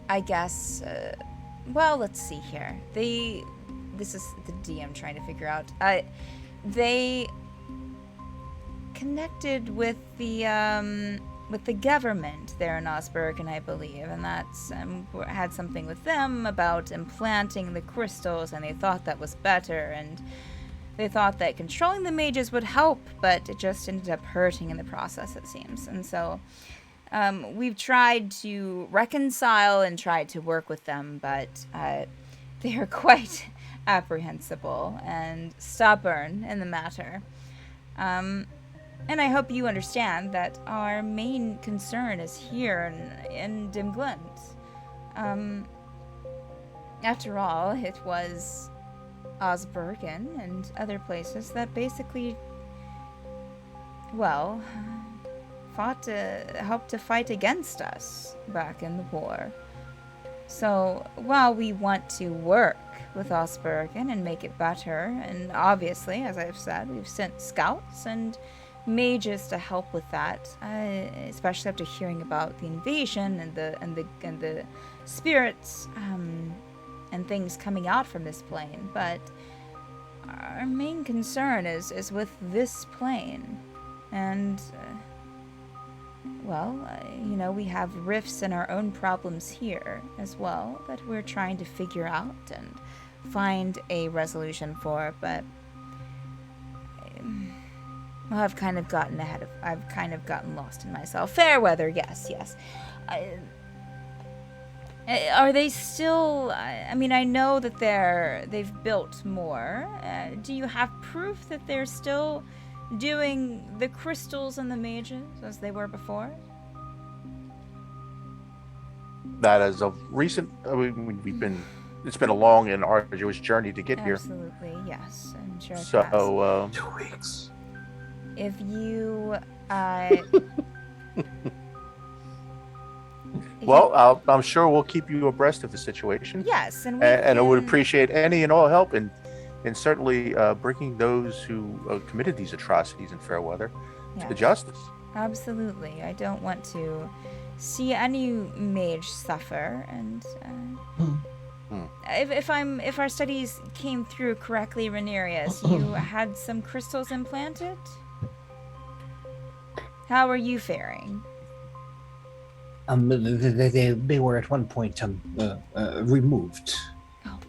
[SPEAKER 1] I guess, well, let's see here. This is the DM trying to figure out. They connected with the government there in Osbergen, I believe, and that's had something with them about implanting the crystals, and they thought that was better, and they thought that controlling the mages would help, but it just ended up hurting in the process, it seems. And so we've tried to reconcile and tried to work with them, but they are quite apprehensible and stubborn in the matter. And I hope you understand that our main concern is here in Dimglund. After all, it was Osbergen and other places that basically, well, helped to fight against us back in the war. So while we want to work with Osbergen and make it better, and obviously, as I've said, we've sent scouts and mages to help with that, especially after hearing about the invasion and the spirits and things coming out from this plane. But our main concern is with this plane, and we have rifts and our own problems here as well that we're trying to figure out and find a resolution for, but I've kind of gotten lost in myself. Fairweather, yes. Are they still, I mean, I know that they've built more. Do you have proof that they're still doing the crystals and the mages as they were before?
[SPEAKER 7] Not as of recent. I mean, it's been a long and arduous journey to get here.
[SPEAKER 1] Absolutely, yes. I'm sure it has.
[SPEAKER 7] So,
[SPEAKER 2] 2 weeks.
[SPEAKER 1] If you,
[SPEAKER 7] well, I'm sure we'll keep you abreast of the situation.
[SPEAKER 1] Yes, and
[SPEAKER 7] I would appreciate any and all help in certainly bringing those who committed these atrocities in Fairweather to justice.
[SPEAKER 1] Absolutely. I don't want to see any mage suffer, and if our studies came through correctly, Rhaenyra, you had some crystals implanted? How are you faring?
[SPEAKER 6] They were at one point removed.
[SPEAKER 1] Oh,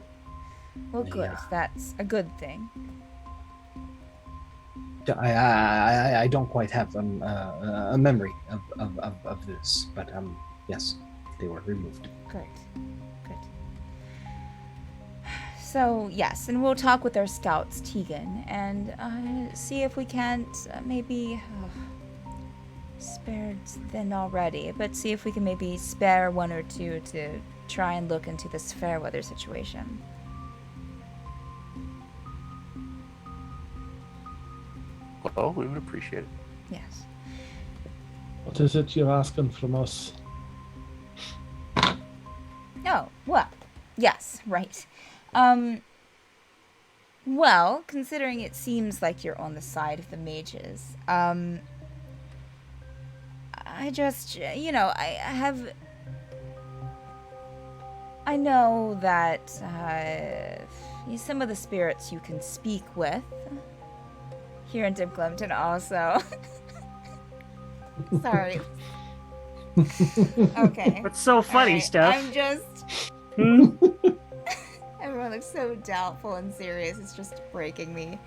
[SPEAKER 1] well, good.
[SPEAKER 6] Yeah.
[SPEAKER 1] That's a good thing.
[SPEAKER 6] I don't quite have a memory of this, but yes, they were removed.
[SPEAKER 1] Good. So yes, and we'll talk with our scouts, Tegan, and see if we can't maybe. Spared thin already, but see if we can maybe spare one or two to try and look into this Fairweather situation.
[SPEAKER 7] Well, we would appreciate it.
[SPEAKER 1] Yes.
[SPEAKER 8] What is it you're asking from us?
[SPEAKER 1] Oh, well, yes, right. Well, considering it seems like you're on the side of the mages, I just, I know that some of the spirits you can speak with here in Dimglund, and also... Sorry. Okay.
[SPEAKER 4] What's so funny,
[SPEAKER 1] Alright,
[SPEAKER 4] Steph?
[SPEAKER 1] I'm just... Everyone looks so doubtful and serious. It's just breaking me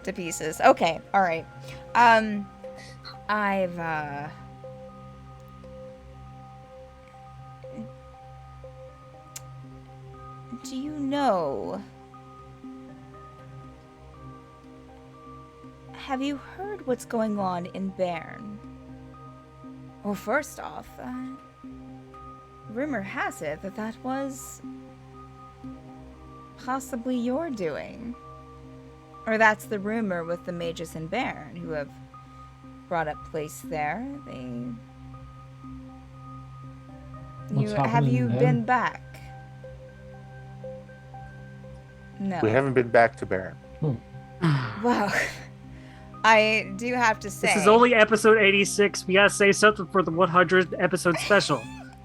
[SPEAKER 1] to pieces. Okay, alright. Do you know... Have you heard what's going on in Bern? Well, first off, rumor has it that was possibly your doing. Or that's the rumor with the mages in Bern who have brought up place there. Have you been back? No.
[SPEAKER 7] We haven't been back to Baron.
[SPEAKER 1] Well, I do have to say...
[SPEAKER 4] This is only episode 86. We gotta say something for the 100th episode special.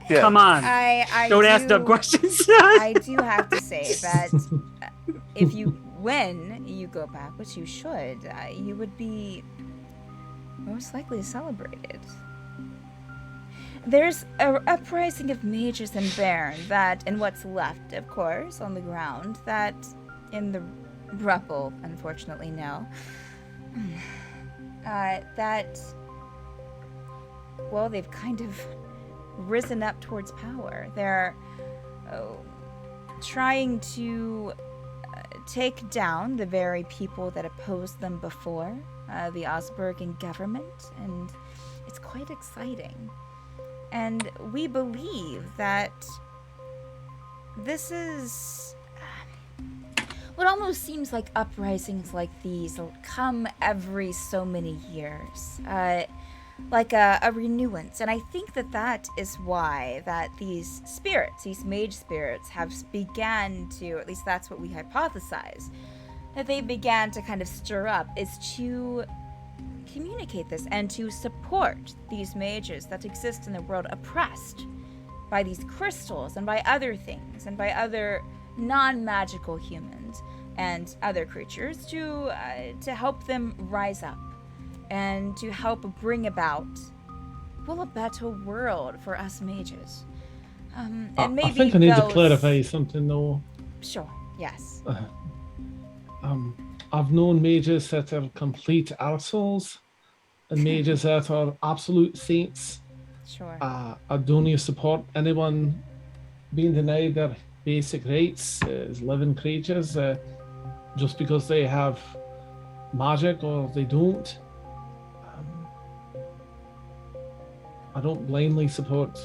[SPEAKER 7] Yeah.
[SPEAKER 4] Come on.
[SPEAKER 1] I
[SPEAKER 4] Don't ask
[SPEAKER 1] do-
[SPEAKER 4] dumb questions.
[SPEAKER 1] I do have to say that if you when you go back, which you should, you would be most likely celebrated. There's a uprising of mages and Bairn that, and what's left, of course, on the ground, that in the rubble, unfortunately, no. That, well, they've kind of risen up towards power. They're trying to take down the very people that opposed them before, the Osbergen government, and it's quite exciting. And we believe that this is what almost seems like uprisings like these come every so many years, like a renewance. And I think that is why that these spirits, these mage spirits, have began to, at least that's what we hypothesize, that they began to kind of stir up, is to communicate this and to support these mages that exist in the world oppressed by these crystals and by other things and by other non-magical humans and other creatures to help them rise up and to help bring about, well, a better world for us mages. And maybe
[SPEAKER 8] I think I need to
[SPEAKER 1] those-
[SPEAKER 8] clarify something though.
[SPEAKER 1] Sure, yes.
[SPEAKER 8] I've known mages that are complete arseholes and mages that are absolute saints.
[SPEAKER 1] Sure.
[SPEAKER 8] I don't support anyone being denied their basic rights as living creatures just because they have magic or they don't. I don't blindly support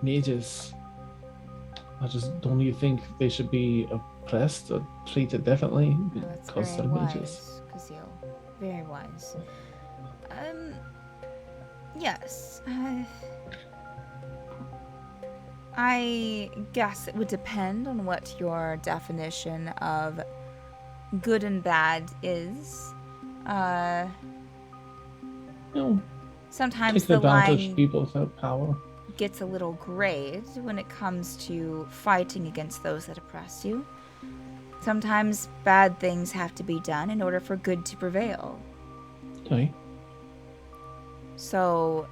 [SPEAKER 8] mages. I just don't even think they should be oppressed or treated differently
[SPEAKER 1] Oh, that's
[SPEAKER 8] because
[SPEAKER 1] very
[SPEAKER 8] they're mages.
[SPEAKER 1] wise, Kazil. Very wise. Yes. I guess it would depend on what your definition of good and bad is. Sometimes
[SPEAKER 8] Take
[SPEAKER 1] the
[SPEAKER 8] advantage
[SPEAKER 1] line
[SPEAKER 8] of people without power.
[SPEAKER 1] gets a little grayed when it comes to fighting against those that oppress you. Sometimes bad things have to be done in order for good to prevail.
[SPEAKER 8] Okay.
[SPEAKER 1] So,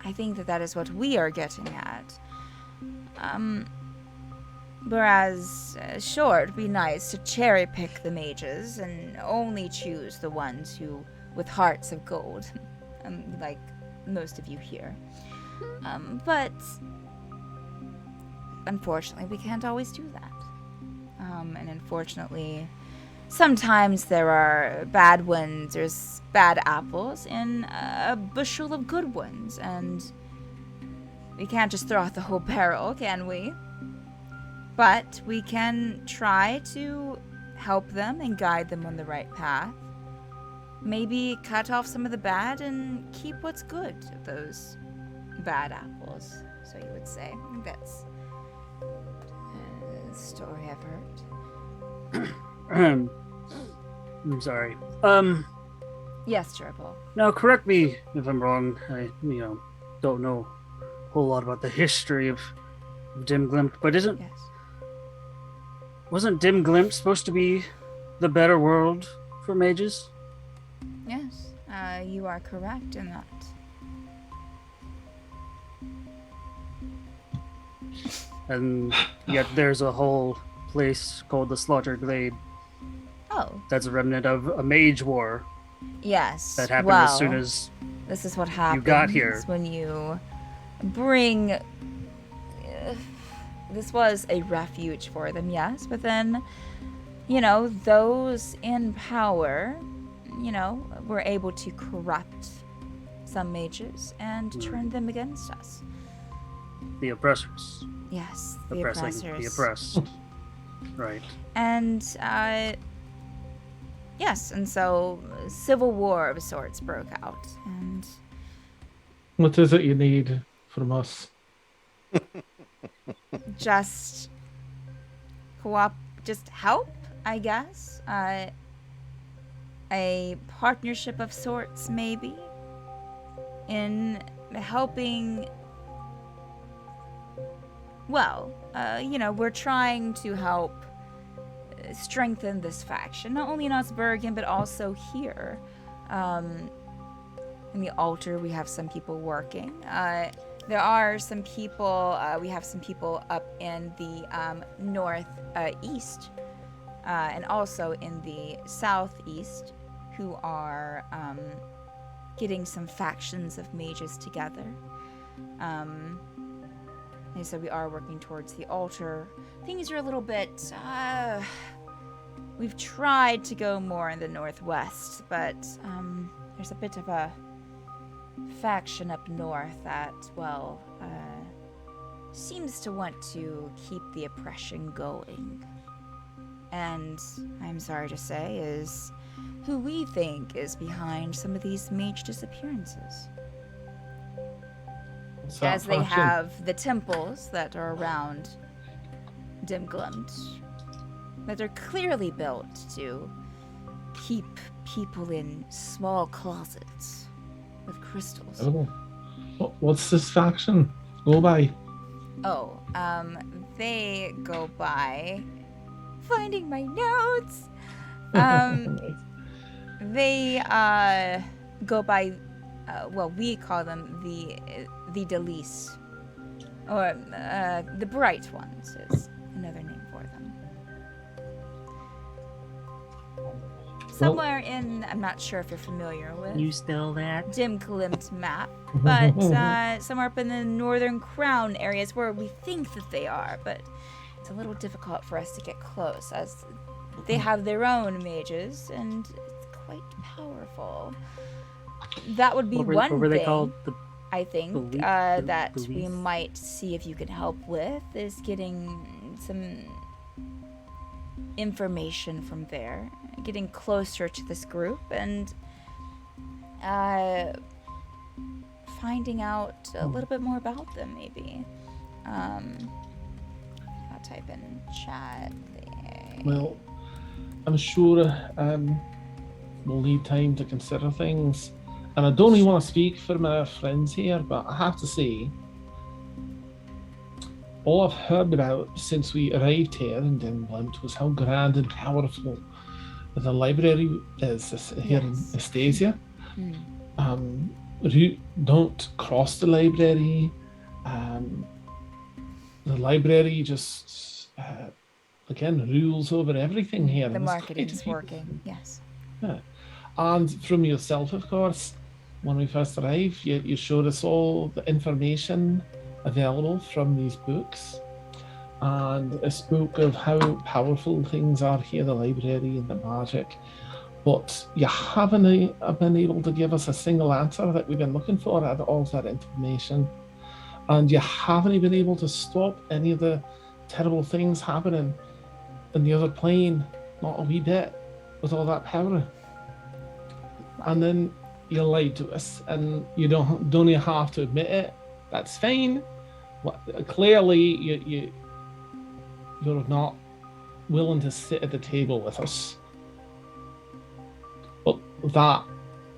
[SPEAKER 1] I think that is what we are getting at. Whereas, sure, it'd be nice to cherry pick the mages and only choose the ones who, with hearts of gold, like most of you here. But, unfortunately, we can't always do that. And unfortunately, sometimes there are bad ones, there's bad apples in a bushel of good ones, and we can't just throw out the whole barrel, can we? But we can try to help them and guide them on the right path. Maybe cut off some of the bad and keep what's good of those bad apples, so you would say. I think that's a story I've heard.
[SPEAKER 4] I'm sorry.
[SPEAKER 1] Yes, Gerbil.
[SPEAKER 4] Now correct me if I'm wrong. I, don't know a whole lot about the history of Dim Glimt, but
[SPEAKER 1] Yes.
[SPEAKER 4] wasn't Dim Glimt supposed to be the better world for mages?
[SPEAKER 1] Yes, you are correct in that.
[SPEAKER 4] And yet there's a whole place called the Slaughter Glade
[SPEAKER 1] Oh,
[SPEAKER 4] that's a remnant of a mage war
[SPEAKER 1] yes.
[SPEAKER 4] that happened
[SPEAKER 1] well,
[SPEAKER 4] as soon as
[SPEAKER 1] this is what happens
[SPEAKER 4] got here.
[SPEAKER 1] when you bring. This was a refuge for them, yes, but then, those in power, were able to corrupt some mages and turn them against us.
[SPEAKER 4] the oppressors,
[SPEAKER 1] Yes, the
[SPEAKER 4] oppressing
[SPEAKER 1] oppressors.
[SPEAKER 4] the oppressed. Right.
[SPEAKER 1] And, yes, and so civil war of sorts broke out, and
[SPEAKER 8] What is it you need from us?
[SPEAKER 1] just just help, I guess. A partnership of sorts, maybe, in helping well, we're trying to help strengthen this faction, not only in Osbergen, but also here. In the altar, we have some people working. There are some people, we have some people up in the northeast, and also in the southeast, who are getting some factions of mages together. And so we are working towards the altar. Things are a little bit, we've tried to go more in the northwest, but there's a bit of a faction up north that, seems to want to keep the oppression going. And I'm sorry to say, is who we think is behind some of these mage disappearances. As they have the temples that are around Dimglumt that are clearly built to keep people in small closets with crystals.
[SPEAKER 8] Oh. What's this faction go by?
[SPEAKER 1] Oh, they go by finding my notes. They go by we call them the Delice, or the Bright Ones is another name for them. Somewhere in, I'm not sure if you're familiar with
[SPEAKER 4] You still that?
[SPEAKER 1] Dimglumt map, but somewhere up in the Northern Crown areas where we think that they are, but it's a little difficult for us to get close as they have their own mages and it's quite powerful. That would be one
[SPEAKER 4] what were
[SPEAKER 1] thing.
[SPEAKER 4] They called?
[SPEAKER 1] I think
[SPEAKER 4] Belief-
[SPEAKER 1] that we
[SPEAKER 4] belief?
[SPEAKER 1] might see if you could help with is getting some information from there, getting closer to this group, and finding out a little bit more about them, maybe. I'll type in chat there.
[SPEAKER 8] Well, I'm sure we'll need time to consider things. And I don't even want to speak for my friends here, but I have to say, all I've heard about since we arrived here in Dimglumt was how grand and powerful the library is here in Estasia. Don't cross the library. The library just, again, rules over everything here.
[SPEAKER 1] The
[SPEAKER 8] There's
[SPEAKER 1] marketing
[SPEAKER 8] quite a
[SPEAKER 1] is
[SPEAKER 8] few-
[SPEAKER 1] working, yes.
[SPEAKER 8] Yeah. And from yourself, of course, when we first arrived, you showed us all the information available from these books. And it spoke of how powerful things are here, the library and the magic. But you haven't been able to give us a single answer that we've been looking for out of all that information. And you haven't been able to stop any of the terrible things happening in the other plane, not a wee bit, with all that power. And then you lied to us, and you don't even have to admit it. That's fine. Clearly, you're not willing to sit at the table with us. But that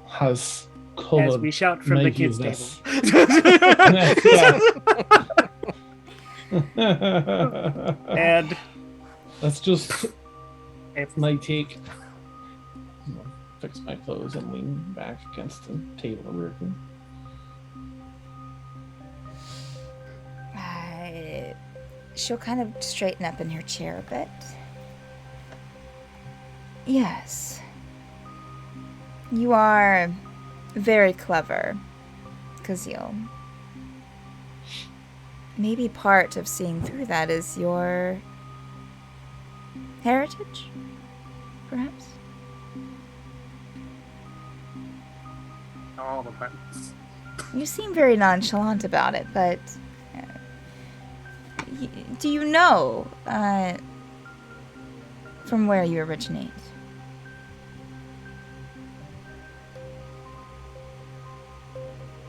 [SPEAKER 8] has colored
[SPEAKER 4] As we shout from
[SPEAKER 8] my
[SPEAKER 4] the
[SPEAKER 8] view
[SPEAKER 4] kids'
[SPEAKER 8] of
[SPEAKER 4] table.
[SPEAKER 8] this.
[SPEAKER 4] And
[SPEAKER 8] That's just
[SPEAKER 4] if
[SPEAKER 8] my take. Fix my clothes and lean back against the table working.
[SPEAKER 1] She'll kind of straighten up in her chair a bit. Yes. You are very clever, Kazil. Maybe part of seeing through that is your heritage, perhaps?
[SPEAKER 4] all the buttons.
[SPEAKER 1] You seem very nonchalant about it, but do you know from where you originate?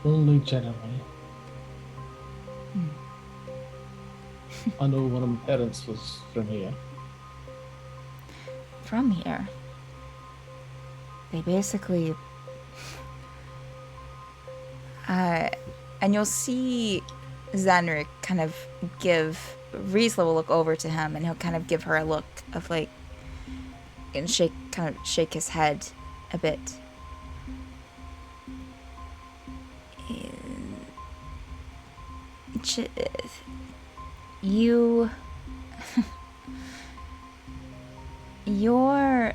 [SPEAKER 8] Only generally. I know one of my parents was from here.
[SPEAKER 1] From here? They basically... and you'll see Xanric kind of give Riesla will look over to him, and he'll kind of give her a look of like, and shake his head a bit. You, your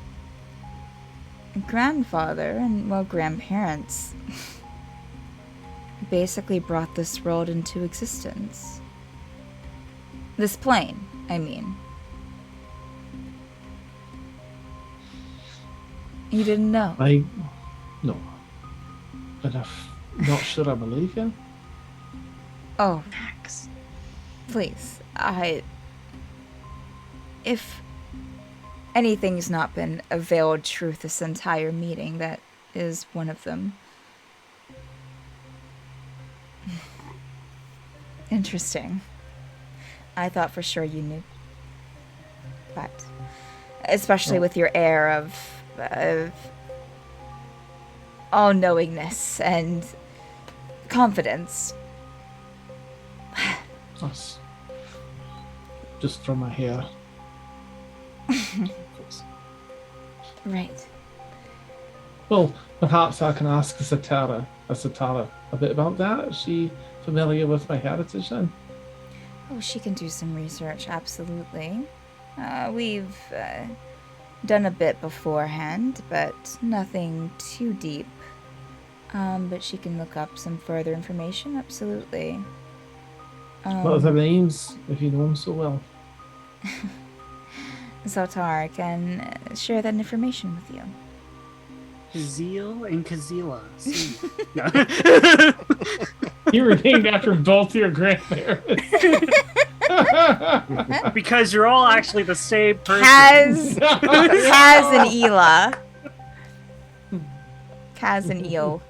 [SPEAKER 1] grandfather and, well, grandparents basically brought this world into existence. This plane, I mean. You didn't know?
[SPEAKER 8] No. But I'm not sure I believe you.
[SPEAKER 1] Oh,
[SPEAKER 3] Max.
[SPEAKER 1] please. If anything's not been a veiled truth this entire meeting, that is one of them. Interesting. I thought for sure you knew. But especially with your air of all-knowingness and confidence.
[SPEAKER 8] That's just from my hair.
[SPEAKER 1] Right.
[SPEAKER 8] Well, perhaps I can ask Satara a bit about that. Is she familiar with my heritage then?
[SPEAKER 1] Oh, she can do some research, absolutely. We've done a bit beforehand, but nothing too deep. But she can look up some further information, absolutely.
[SPEAKER 8] What are their names, if you know them so well?
[SPEAKER 1] Zotar can share that information with you.
[SPEAKER 4] Kazeel and Kazila. See.
[SPEAKER 8] You were named after both your grandparents.
[SPEAKER 4] Because you're all actually the same person.
[SPEAKER 1] Kaz and Ela. Kaz and Eel.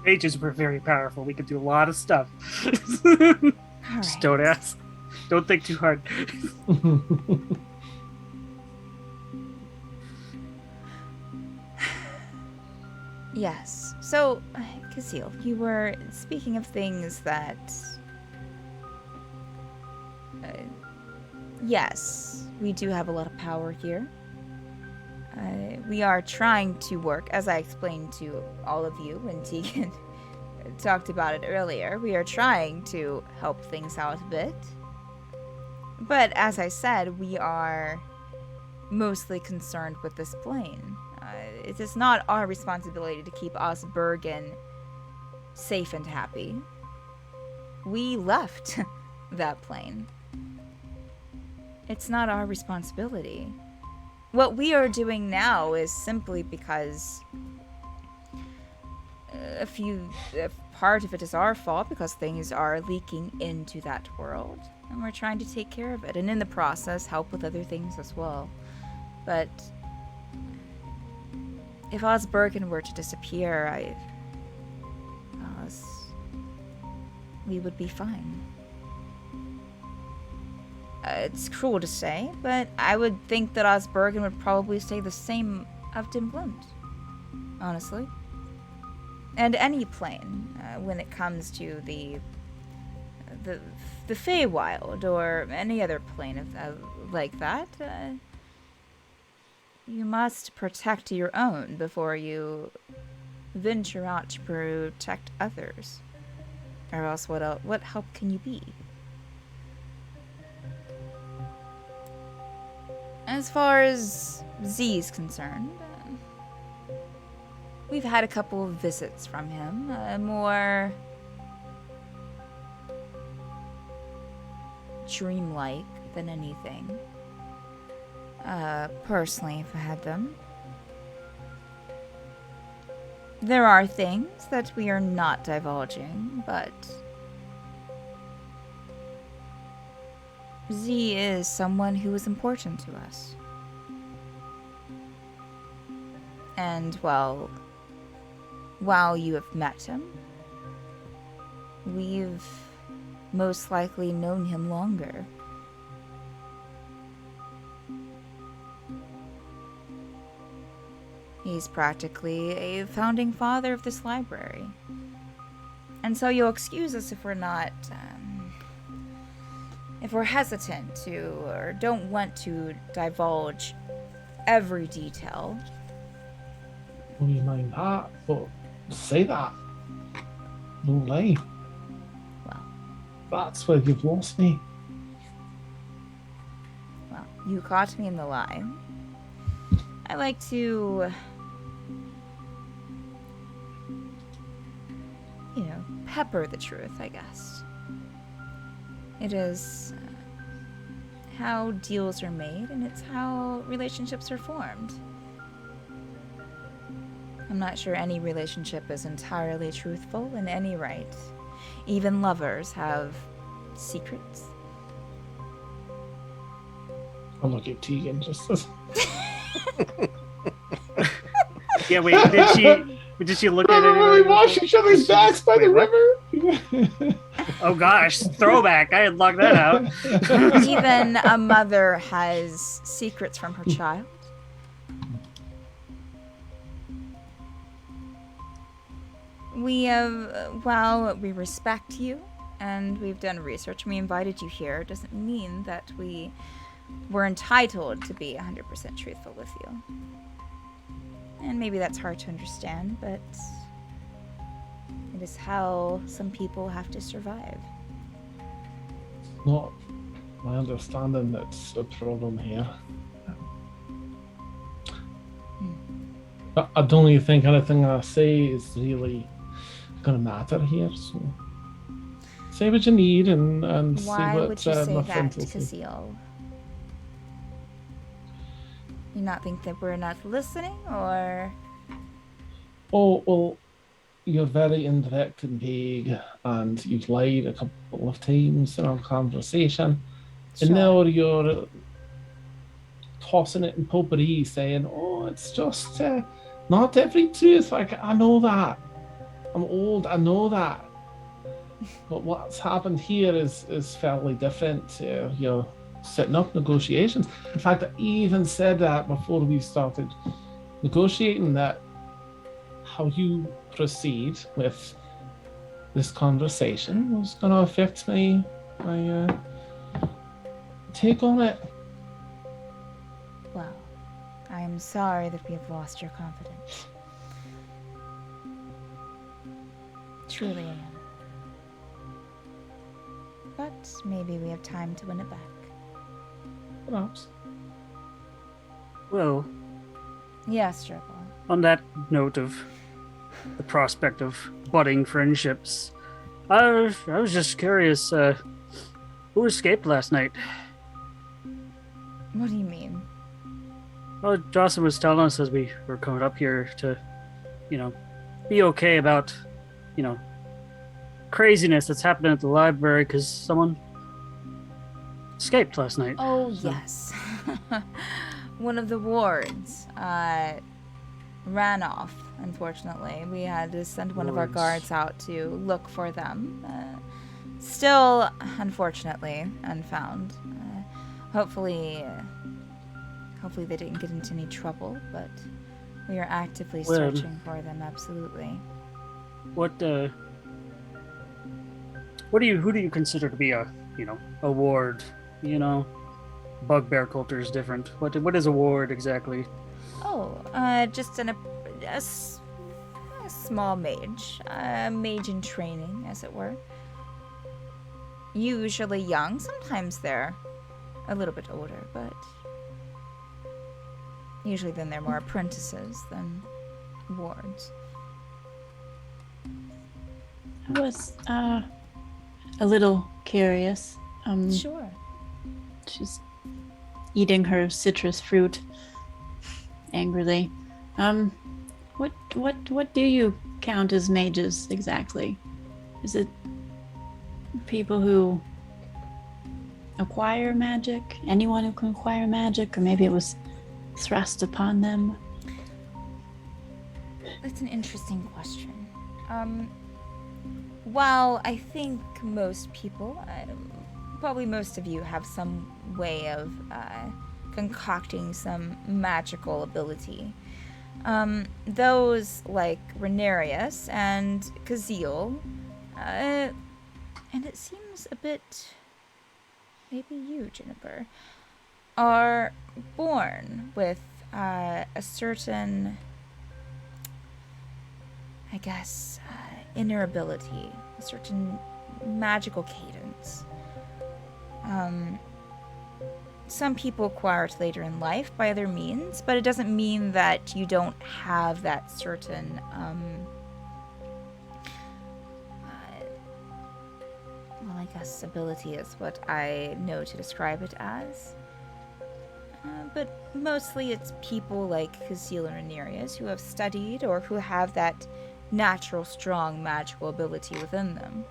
[SPEAKER 4] Mages were very powerful. We could do a lot of stuff.
[SPEAKER 1] All
[SPEAKER 4] Just
[SPEAKER 1] right.
[SPEAKER 4] don't ask. Don't think too hard.
[SPEAKER 1] Yes. So, Kazil, you were speaking of things that... yes, we do have a lot of power here. We are trying to work, as I explained to all of you when Tegan talked about it earlier, we are trying to help things out a bit. But as I said, we are mostly concerned with this plane. It is not our responsibility to keep Osbergen safe and happy. We left that plane. It's not our responsibility. What we are doing now is simply because part of it is our fault because things are leaking into that world, and we're trying to take care of it, and in the process help with other things as well. But if Osbergen were to disappear, we would be fine. It's cruel to say, but I would think that Osbergen would probably say the same of Dimblund, honestly. And any plane, when it comes to the Feywild or any other plane of like that, you must protect your own before you venture out to protect others. Or else what help can you be? As far as Z is concerned, we've had a couple of visits from him, more dreamlike than anything. Personally, if I had them. There are things that we are not divulging, but Z is someone who is important to us. And, well, while you have met him, we've most likely known him longer. He's practically a founding father of this library. And so you'll excuse us if we're not, if we're hesitant to, or don't want to divulge every detail.
[SPEAKER 8] Well, you mind that, but say that. No lie.
[SPEAKER 1] Well,
[SPEAKER 8] That's where you've lost me.
[SPEAKER 1] well, you caught me in the lie. I like to, pepper the truth, I guess. It is how deals are made, and it's how relationships are formed. I'm not sure any relationship is entirely truthful in any right. Even lovers have secrets.
[SPEAKER 8] I'll look at Tegan just as.
[SPEAKER 4] Yeah, wait, did she look at it?
[SPEAKER 8] We wash each other's backs by the river.
[SPEAKER 4] Oh gosh, throwback. I had locked that out.
[SPEAKER 1] Even a mother has secrets from her child. We we respect you, and we've done research. We invited you here. It doesn't mean that we were entitled to be 100% truthful with you. And maybe that's hard to understand, but it is how some people have to survive.
[SPEAKER 8] Not my understanding that's a problem here. But I don't really think anything I say is really gonna matter here, so say what you need and see
[SPEAKER 1] Why
[SPEAKER 8] what
[SPEAKER 1] would you say
[SPEAKER 8] my
[SPEAKER 1] that,
[SPEAKER 8] friends will say.
[SPEAKER 1] Kazeel? You not think that we're not listening, or?
[SPEAKER 8] Oh, well, you're very indirect and vague, and you've lied a couple of times in our conversation.
[SPEAKER 1] Sure.
[SPEAKER 8] And now you're tossing it in potpourri, saying, oh, it's just not every truth. Like, I know that. I'm old, I know that. But what's happened here is fairly different. You're setting up negotiations. In fact, I even said that before we started negotiating, that how you proceed with this conversation was going to affect my take on it.
[SPEAKER 1] Well, I am sorry that we have lost your confidence. Truly I am. But maybe we have time to win it back.
[SPEAKER 8] Perhaps.
[SPEAKER 4] Well,
[SPEAKER 1] Yes, Dribble.
[SPEAKER 4] on that note of the prospect of budding friendships, I was just curious, who escaped last night?
[SPEAKER 1] What do you mean?
[SPEAKER 4] Well, Jocelyn was telling us as we were coming up here to, be okay about, craziness that's happening at the library because someone escaped last night.
[SPEAKER 1] Oh,
[SPEAKER 4] So-
[SPEAKER 1] yes. One of the wards ran off, unfortunately. We had to send one of our
[SPEAKER 5] Wards.
[SPEAKER 1] guards out to look for them. Still, unfortunately, unfound. Hopefully they didn't get into any trouble, but we are actively
[SPEAKER 4] Well-
[SPEAKER 1] searching for them, absolutely.
[SPEAKER 4] Who do you consider to be a ward? Bugbear culture is different. What is a ward exactly?
[SPEAKER 1] Oh, just a small mage. A mage in training, as it were. Usually young, sometimes they're a little bit older, but usually then they're more apprentices than wards.
[SPEAKER 3] I was a little curious.
[SPEAKER 1] Sure.
[SPEAKER 3] She's eating her citrus fruit angrily. What do you count as mages exactly? Is it people who acquire magic? Anyone who can acquire magic? Or maybe it was thrust upon them?
[SPEAKER 1] That's an interesting question. Well, I think most people, probably most of you, have some way of concocting some magical ability. Those like Renarius and Kazil, and it seems a bit, maybe you, Juniper, are born with a certain, I guess, inner ability, a certain magical cadence. Some people acquire it later in life by other means, but it doesn't mean that you don't have that certain, well, I guess ability is what I know to describe it as. But mostly it's people like Kazil and Renarius who have studied or who have that natural, strong magical ability within them.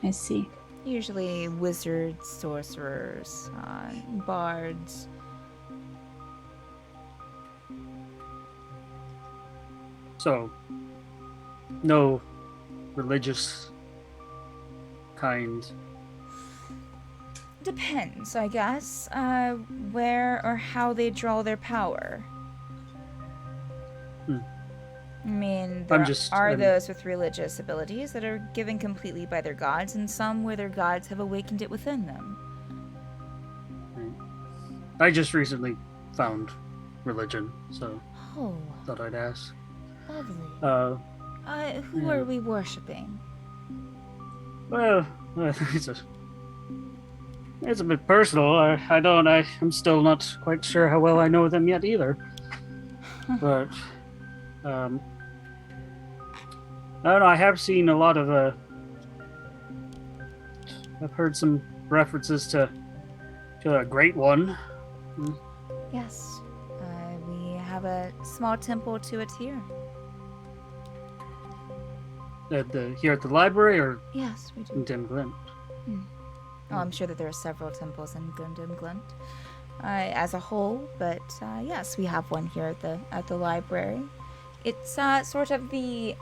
[SPEAKER 3] I see.
[SPEAKER 1] Usually wizards, sorcerers, bards.
[SPEAKER 4] So, no religious kind.
[SPEAKER 1] Depends, I guess, where or how they draw their power. I mean, there are those with religious abilities that are given completely by their gods, and some where their gods have awakened it within them.
[SPEAKER 4] I just recently found religion, so
[SPEAKER 1] Oh,
[SPEAKER 4] thought I'd ask.
[SPEAKER 1] lovely. Who are we worshipping?
[SPEAKER 4] Well, it's a bit personal. I'm still not quite sure how well I know them yet either. But, I don't know, I have seen a lot of, I've heard some references to a great one.
[SPEAKER 1] Yes, we have a small temple to it here.
[SPEAKER 4] Here at the library, or
[SPEAKER 1] Yes, we do.
[SPEAKER 4] in Dim Glint?
[SPEAKER 1] Oh, I'm sure that there are several temples in Gundam Glint as a whole, but yes, we have one here at the library. It's sort of the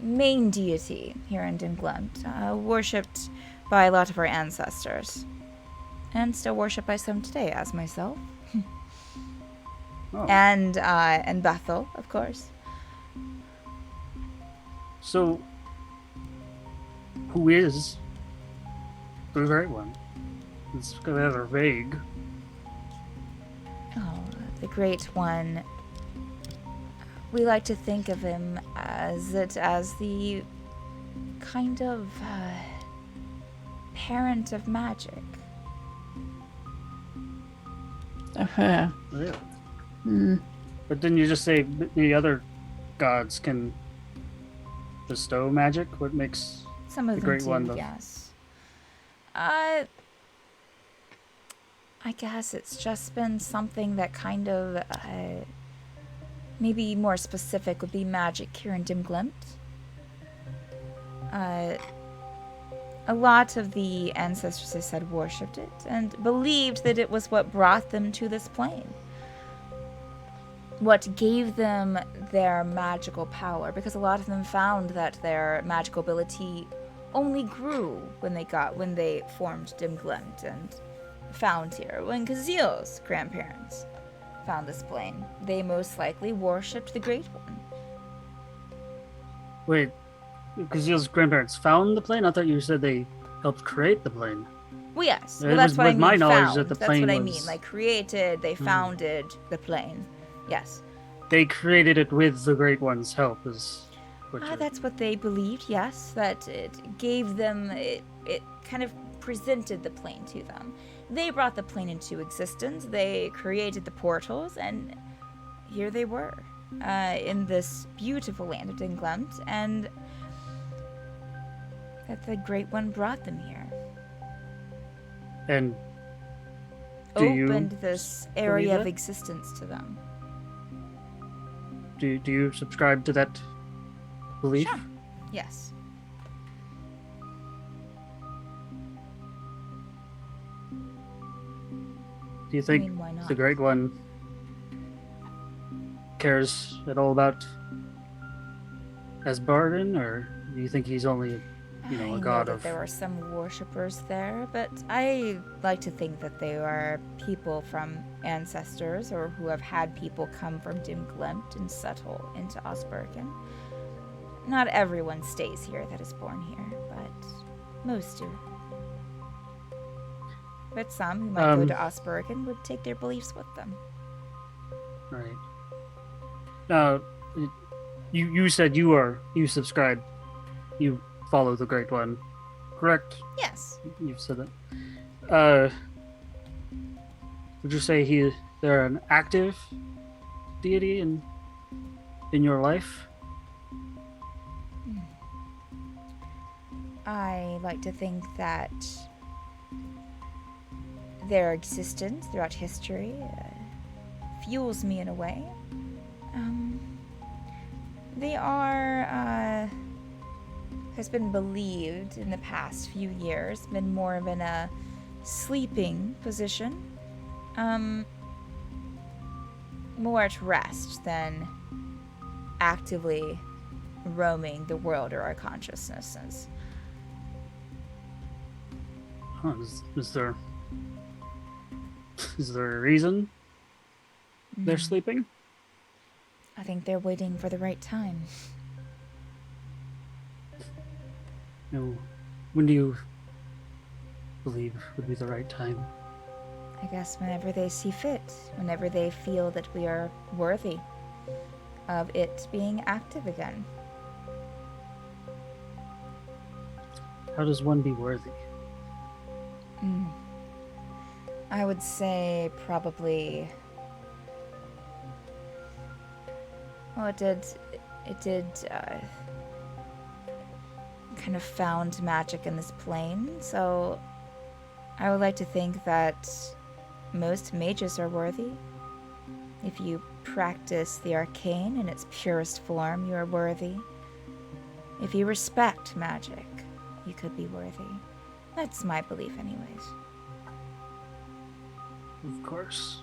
[SPEAKER 1] main deity here in Dim Glint, worshipped by a lot of our ancestors, and still worshipped by some today, as myself,
[SPEAKER 4] Oh.
[SPEAKER 1] and Bethel, of course.
[SPEAKER 4] So, who is the Great One? It's rather vague.
[SPEAKER 1] Oh, the Great One. We like to think of him as the kind of parent of magic.
[SPEAKER 3] Okay.
[SPEAKER 4] Really?
[SPEAKER 3] Mm.
[SPEAKER 4] But didn't you just say the other gods can bestow magic? What makes
[SPEAKER 1] Some of
[SPEAKER 4] The
[SPEAKER 1] them
[SPEAKER 4] Great
[SPEAKER 1] do,
[SPEAKER 4] One, though.
[SPEAKER 1] yes. I guess it's just been something that kind of maybe more specific would be magic here in Dim Glint. A lot of the ancestors, I said, worshipped it and believed that it was what brought them to this plane. What gave them their magical power, because a lot of them found that their magical ability only grew when they formed Dim Glint and found here. When Kazil's grandparents found this plane, they most likely worshipped the Great One.
[SPEAKER 4] Wait, Kazil's grandparents found the plane? I thought you said they helped create the plane.
[SPEAKER 1] Well, yes.
[SPEAKER 4] It
[SPEAKER 1] Well, that's
[SPEAKER 4] was
[SPEAKER 1] what I
[SPEAKER 4] with
[SPEAKER 1] mean.
[SPEAKER 4] my knowledge
[SPEAKER 1] Found.
[SPEAKER 4] that the
[SPEAKER 1] That's
[SPEAKER 4] plane
[SPEAKER 1] what I
[SPEAKER 4] was-
[SPEAKER 1] mean. Like created, they founded the plane. Yes.
[SPEAKER 4] They created it with the Great One's help, is what you're...
[SPEAKER 1] That's what they believed. Yes, that it gave them. It kind of presented the plane to them. They brought the plane into existence. They created the portals, and here they were, in this beautiful land of Dim Glint, and that the Great One brought them here.
[SPEAKER 4] And do
[SPEAKER 1] Opened
[SPEAKER 4] you
[SPEAKER 1] this area of
[SPEAKER 4] that?
[SPEAKER 1] existence to them.
[SPEAKER 4] do you subscribe to that belief?
[SPEAKER 1] Sure. Yes.
[SPEAKER 4] Do you think
[SPEAKER 1] I mean, why not?
[SPEAKER 4] the Great One cares at all about Asbardin, or do you think he's only you know,
[SPEAKER 1] I
[SPEAKER 4] a
[SPEAKER 1] know
[SPEAKER 4] god
[SPEAKER 1] that
[SPEAKER 4] of.
[SPEAKER 1] there are some worshippers there, but I like to think that they are people from ancestors or who have had people come from Dimglimt and settle into Osbergen. Not everyone stays here that is born here, but most do. But some who might go to Osbergen would take their beliefs with them.
[SPEAKER 4] Right. Now, you said you subscribe, you follow the Great One, correct?
[SPEAKER 1] Yes.
[SPEAKER 4] You've said that. Would you say they're an active deity in your life?
[SPEAKER 1] I like to think that their existence throughout history fuels me in a way. They are, has been believed in the past few years, been more of in a sleeping position. More at rest than actively roaming the world or our consciousnesses.
[SPEAKER 4] Huh, is there a reason they're sleeping?
[SPEAKER 1] I think they're waiting for the right time.
[SPEAKER 4] No. When do you believe would be the right time?
[SPEAKER 1] I guess whenever they see fit, whenever they feel that we are worthy of it being active again.
[SPEAKER 4] How does one be worthy?
[SPEAKER 1] I would say probably. Well, it did kind of found magic in this plane, so I would like to think that most mages are worthy. If you practice the arcane in its purest form, you are worthy. If you respect magic, you could be worthy. That's my belief anyways.
[SPEAKER 4] Of course.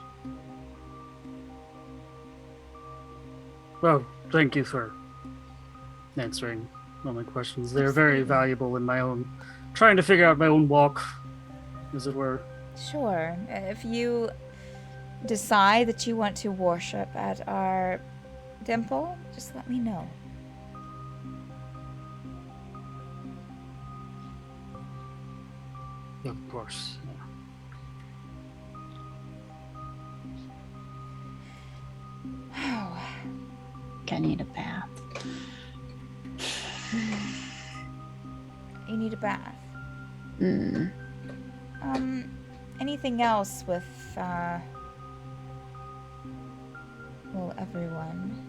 [SPEAKER 4] Well, thank you for answering all my questions. They're very valuable in my own trying to figure out my own walk, as it were.
[SPEAKER 1] Sure. If you decide that you want to worship at our temple, just let me know.
[SPEAKER 4] Of course.
[SPEAKER 3] I need a bath.
[SPEAKER 1] You need a bath.
[SPEAKER 3] Mm.
[SPEAKER 1] Anything else with, well, everyone?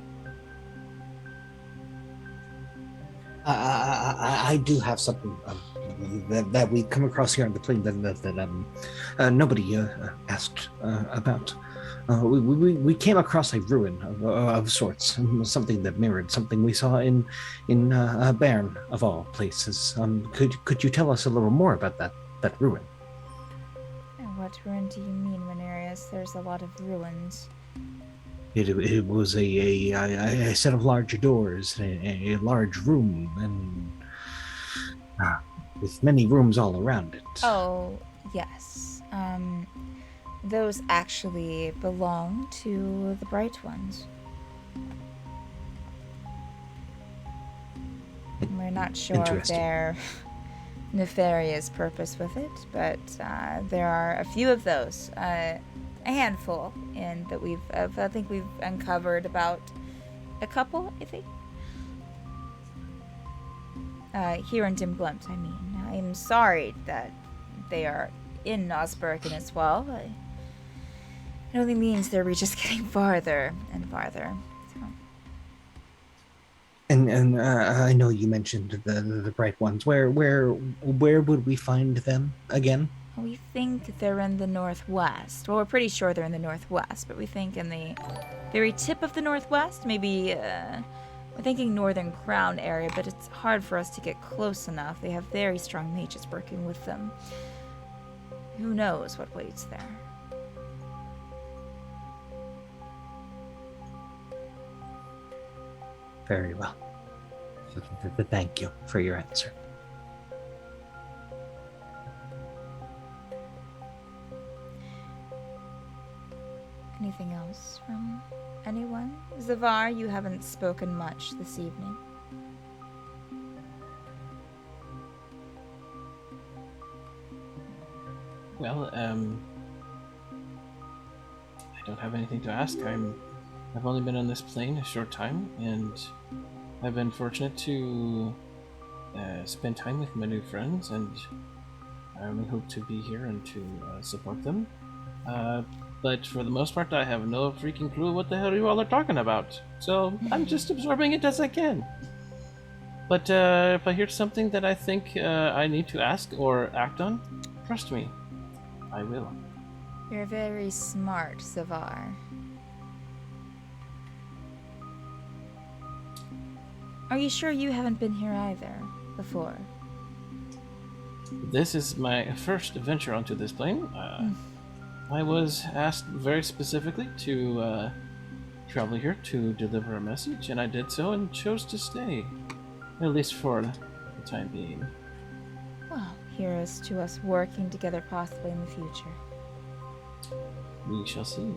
[SPEAKER 6] I do have something that we come across here on the plane that nobody asked about. We came across a ruin of sorts, something that mirrored something we saw in Bern, of all places. Could you tell us a little more about that ruin?
[SPEAKER 1] What ruin do you mean, Renarius? There's a lot of ruins.
[SPEAKER 6] It was a set of large doors, a large room, and with many rooms all around it.
[SPEAKER 1] Oh, yes. Those actually belong to the Bright Ones. We're not sure of their nefarious purpose with it, but there are a few of those, a handful, and that I think we've uncovered about a couple, I think. Here in Dimglimt, I mean. I'm sorry that they are in Osbergen as well. It only means their reach is getting farther and farther. So.
[SPEAKER 6] And I know you mentioned the Bright Ones. Where would we find them again?
[SPEAKER 1] We think they're in the northwest. Well, we're pretty sure they're in the northwest, but we think in the very tip of the northwest, maybe. We're thinking Northern Crown area, but it's hard for us to get close enough. They have very strong mages working with them. Who knows what waits there?
[SPEAKER 6] Very well. Thank you for your answer.
[SPEAKER 1] Anything else from anyone? Zavar, you haven't spoken much this evening.
[SPEAKER 5] Well, I don't have anything to ask. I've only been on this plane a short time, and I've been fortunate to spend time with my new friends, and I only hope to be here and to support them. But for the most part, I have no freaking clue what the hell you all are talking about. So I'm just absorbing it as I can. But if I hear something that I think I need to ask or act on, trust me, I will.
[SPEAKER 1] You're very smart, Zavar. Are you sure you haven't been here either before?
[SPEAKER 5] This is my first venture onto this plane. I was asked very specifically to travel here to deliver a message, and I did so and chose to stay, at least for the time being.
[SPEAKER 1] Well, here's to us working together possibly in the future.
[SPEAKER 5] We shall see.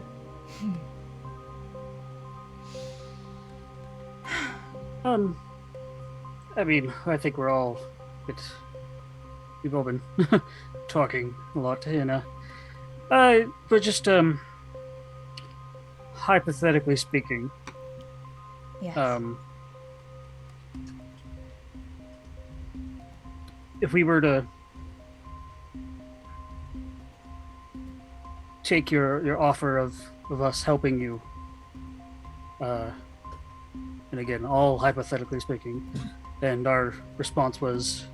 [SPEAKER 4] I mean, I think we've all been talking a lot, but just hypothetically speaking,
[SPEAKER 1] Yes.
[SPEAKER 4] If we were to take your offer of us helping you, and again, all hypothetically speaking, and our response was,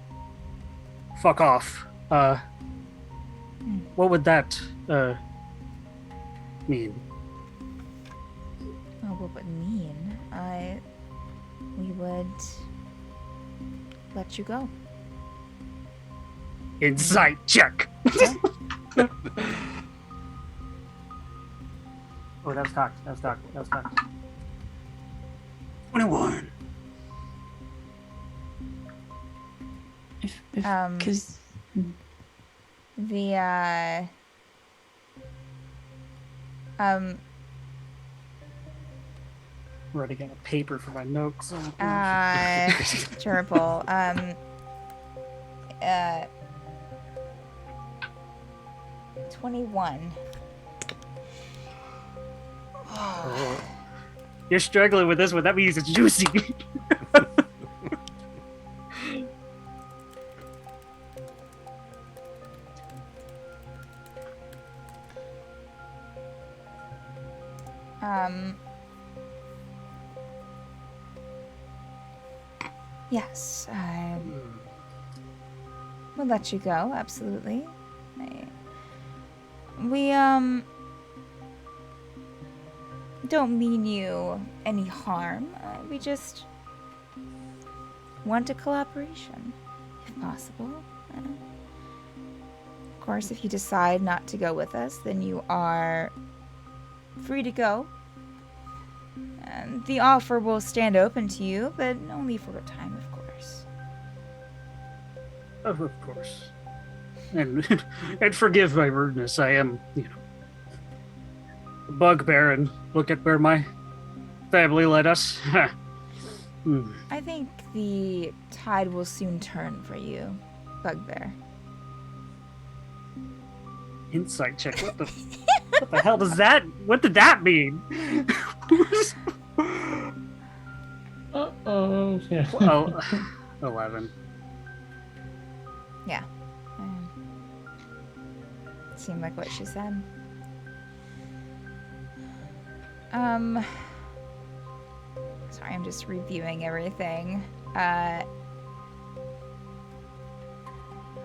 [SPEAKER 4] fuck off, what would that mean?
[SPEAKER 1] Oh, what would it mean? We would let you go.
[SPEAKER 4] Insight check. Oh, that was cocked. 21.
[SPEAKER 3] Because
[SPEAKER 1] The
[SPEAKER 4] Writing out a paper for my notes.
[SPEAKER 1] terrible. 21.
[SPEAKER 4] You're struggling with this one. That means it's juicy.
[SPEAKER 1] Yes, I will let you go, absolutely. We, don't mean you any harm. We just want a collaboration, if possible. Of course, if you decide not to go with us, then you are free to go. And the offer will stand open to you, but only for a time, of course.
[SPEAKER 4] Of course. And forgive my rudeness. I am, a bugbear, and look at where my family led us.
[SPEAKER 1] I think the tide will soon turn for you, Bugbear.
[SPEAKER 4] Insight check. What the hell does that? What did that mean?
[SPEAKER 8] Uh-oh. Yeah.
[SPEAKER 4] Well, 11.
[SPEAKER 1] Yeah. Seemed like what she said. Sorry, I'm just reviewing everything.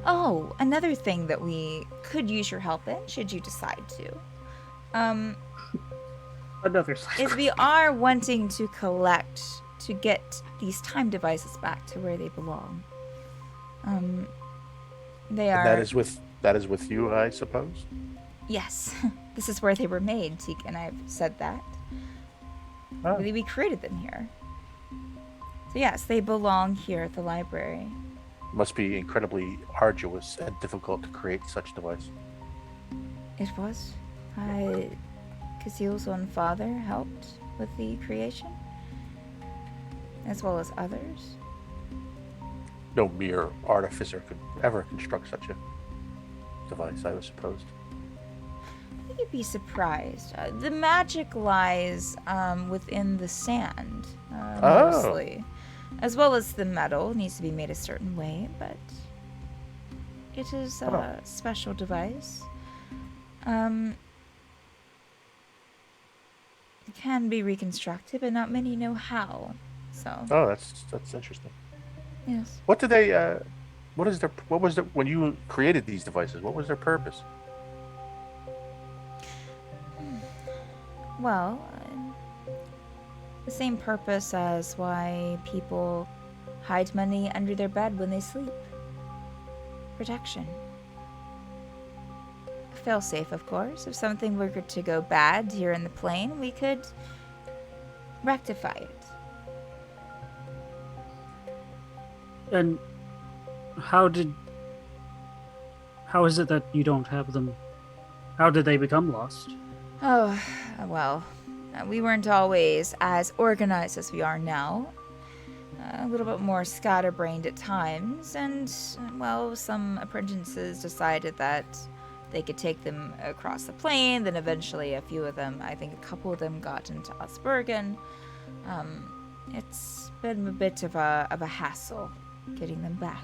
[SPEAKER 1] Oh, another thing that we could use your help in, should you decide to.
[SPEAKER 4] Another
[SPEAKER 1] Is we are wanting to get these time devices back to where they belong. They are.
[SPEAKER 7] That is with you, I suppose.
[SPEAKER 1] Yes, this is where they were made. Teak and I've said that.
[SPEAKER 4] Oh.
[SPEAKER 1] We created them here. So yes, they belong here at the library.
[SPEAKER 7] Must be incredibly arduous and difficult to create such device.
[SPEAKER 1] It was. I Casil's own father helped with the creation, as well as others.
[SPEAKER 7] No mere artificer could ever construct such a device, I suppose.
[SPEAKER 1] I think you'd be surprised. The magic lies within the sand, mostly. As well as the metal needs to be made a certain way, but it is a special device. It can be reconstructed, but not many know how. So.
[SPEAKER 7] Oh, that's interesting.
[SPEAKER 1] Yes.
[SPEAKER 7] What did they? What was the when you created these devices? What was their purpose?
[SPEAKER 1] Well, the same purpose as why people hide money under their bed when they sleep. Protection. Failsafe, of course. If something were to go bad here in the plane, we could rectify it.
[SPEAKER 4] And how is it that you don't have them? How did they become lost?
[SPEAKER 1] Oh, well, we weren't always as organized as we are now. A little bit more scatterbrained at times, and, well, some apprentices decided that they could take them across the plane, then eventually a few of them, I think a couple of them got into Osbergen. It's been a bit of a hassle getting them back.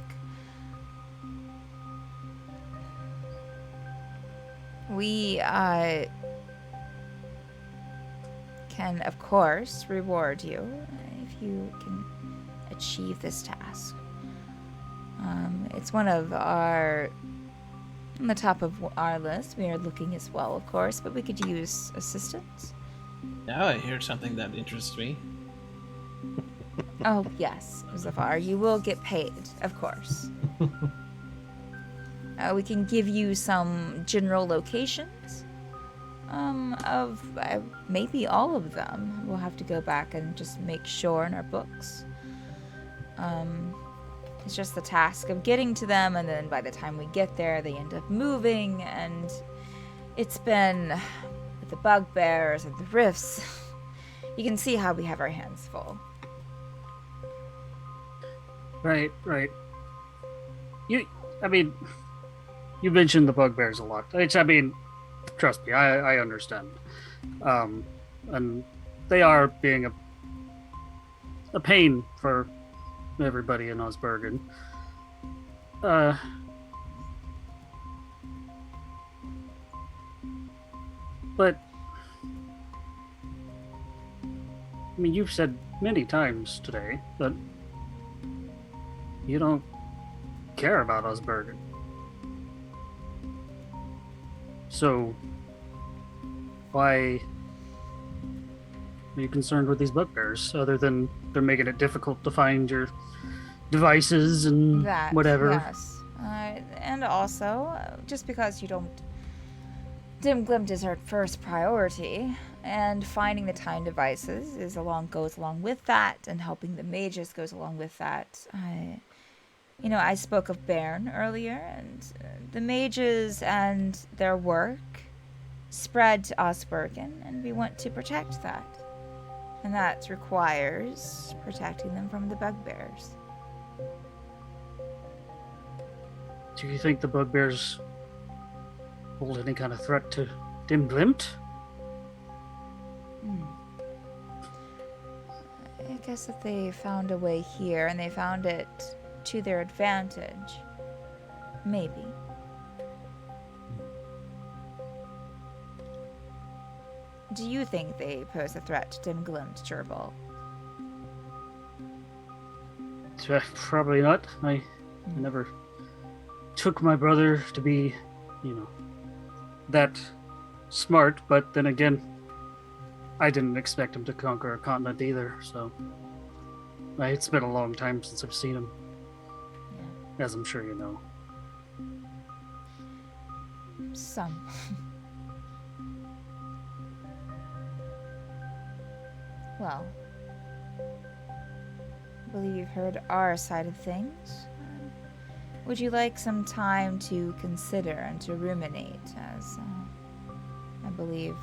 [SPEAKER 1] We, can, of course, reward you if you can achieve this task. It's one of on the top of our list. We are looking as well, of course, but we could use assistance.
[SPEAKER 5] Now I hear something that interests me.
[SPEAKER 1] Oh, yes, Zafar, you will get paid, of course. We can give you some general locations of maybe all of them. We'll have to go back and just make sure in our books. It's just the task of getting to them, and then by the time we get there, they end up moving, and it's been with the bugbears and the rifts. You can see how we have our hands full.
[SPEAKER 4] Right. You mentioned the bugbears a lot. Trust me, I understand. And they are being a pain for everybody in Osbergen. But you've said many times today that you don't care about Osbergen. So, why are you concerned with these bugbears, other than they're making it difficult to find your devices and
[SPEAKER 1] That,
[SPEAKER 4] whatever?
[SPEAKER 1] yes. And also, just because you don't... Dim Glimt is our first priority, and finding the time devices goes along with that, and helping the mages goes along with that. I spoke of Bairn earlier, and the mages and their work spread to Osbergen, and we want to protect that. And that requires protecting them from the bugbears.
[SPEAKER 4] Do you think the bugbears hold any kind of threat to Dim Glimt?
[SPEAKER 1] I guess if they found a way here, and they found it to their advantage, maybe. Do you think they pose a threat to Dim Glimt, Gerbil?
[SPEAKER 4] Probably not. I never took my brother to be, that smart, but then again, I didn't expect him to conquer a continent either, so it's been a long time since I've seen him, as I'm sure you know.
[SPEAKER 1] Some. Well, I believe you've heard our side of things. Would you like some time to consider and to ruminate, as I believe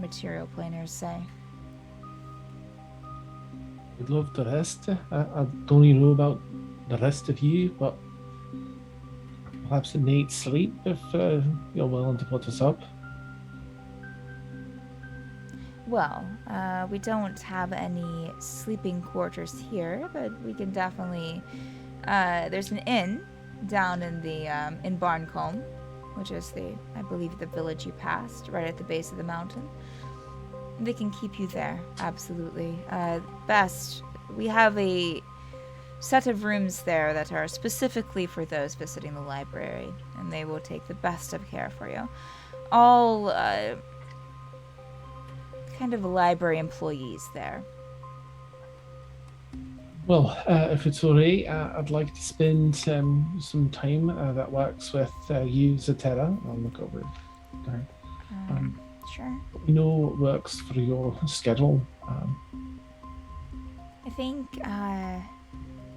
[SPEAKER 1] material planers say.
[SPEAKER 8] I'd love the rest. I don't even know about the rest of you, but perhaps a night's sleep if you're willing to put us up.
[SPEAKER 1] Well, we don't have any sleeping quarters here, but we can definitely. There's an inn down in the in Barncombe, which is I believe the village you passed, right at the base of the mountain. They can keep you there, absolutely. Best, we have a set of rooms there that are specifically for those visiting the library, and they will take the best of care for you. All kind of library employees there.
[SPEAKER 8] Well, if it's alright, I'd like to spend some time that works with you, Zatera. I'll look over there.
[SPEAKER 1] Sure.
[SPEAKER 8] You know what works for your schedule.
[SPEAKER 1] I think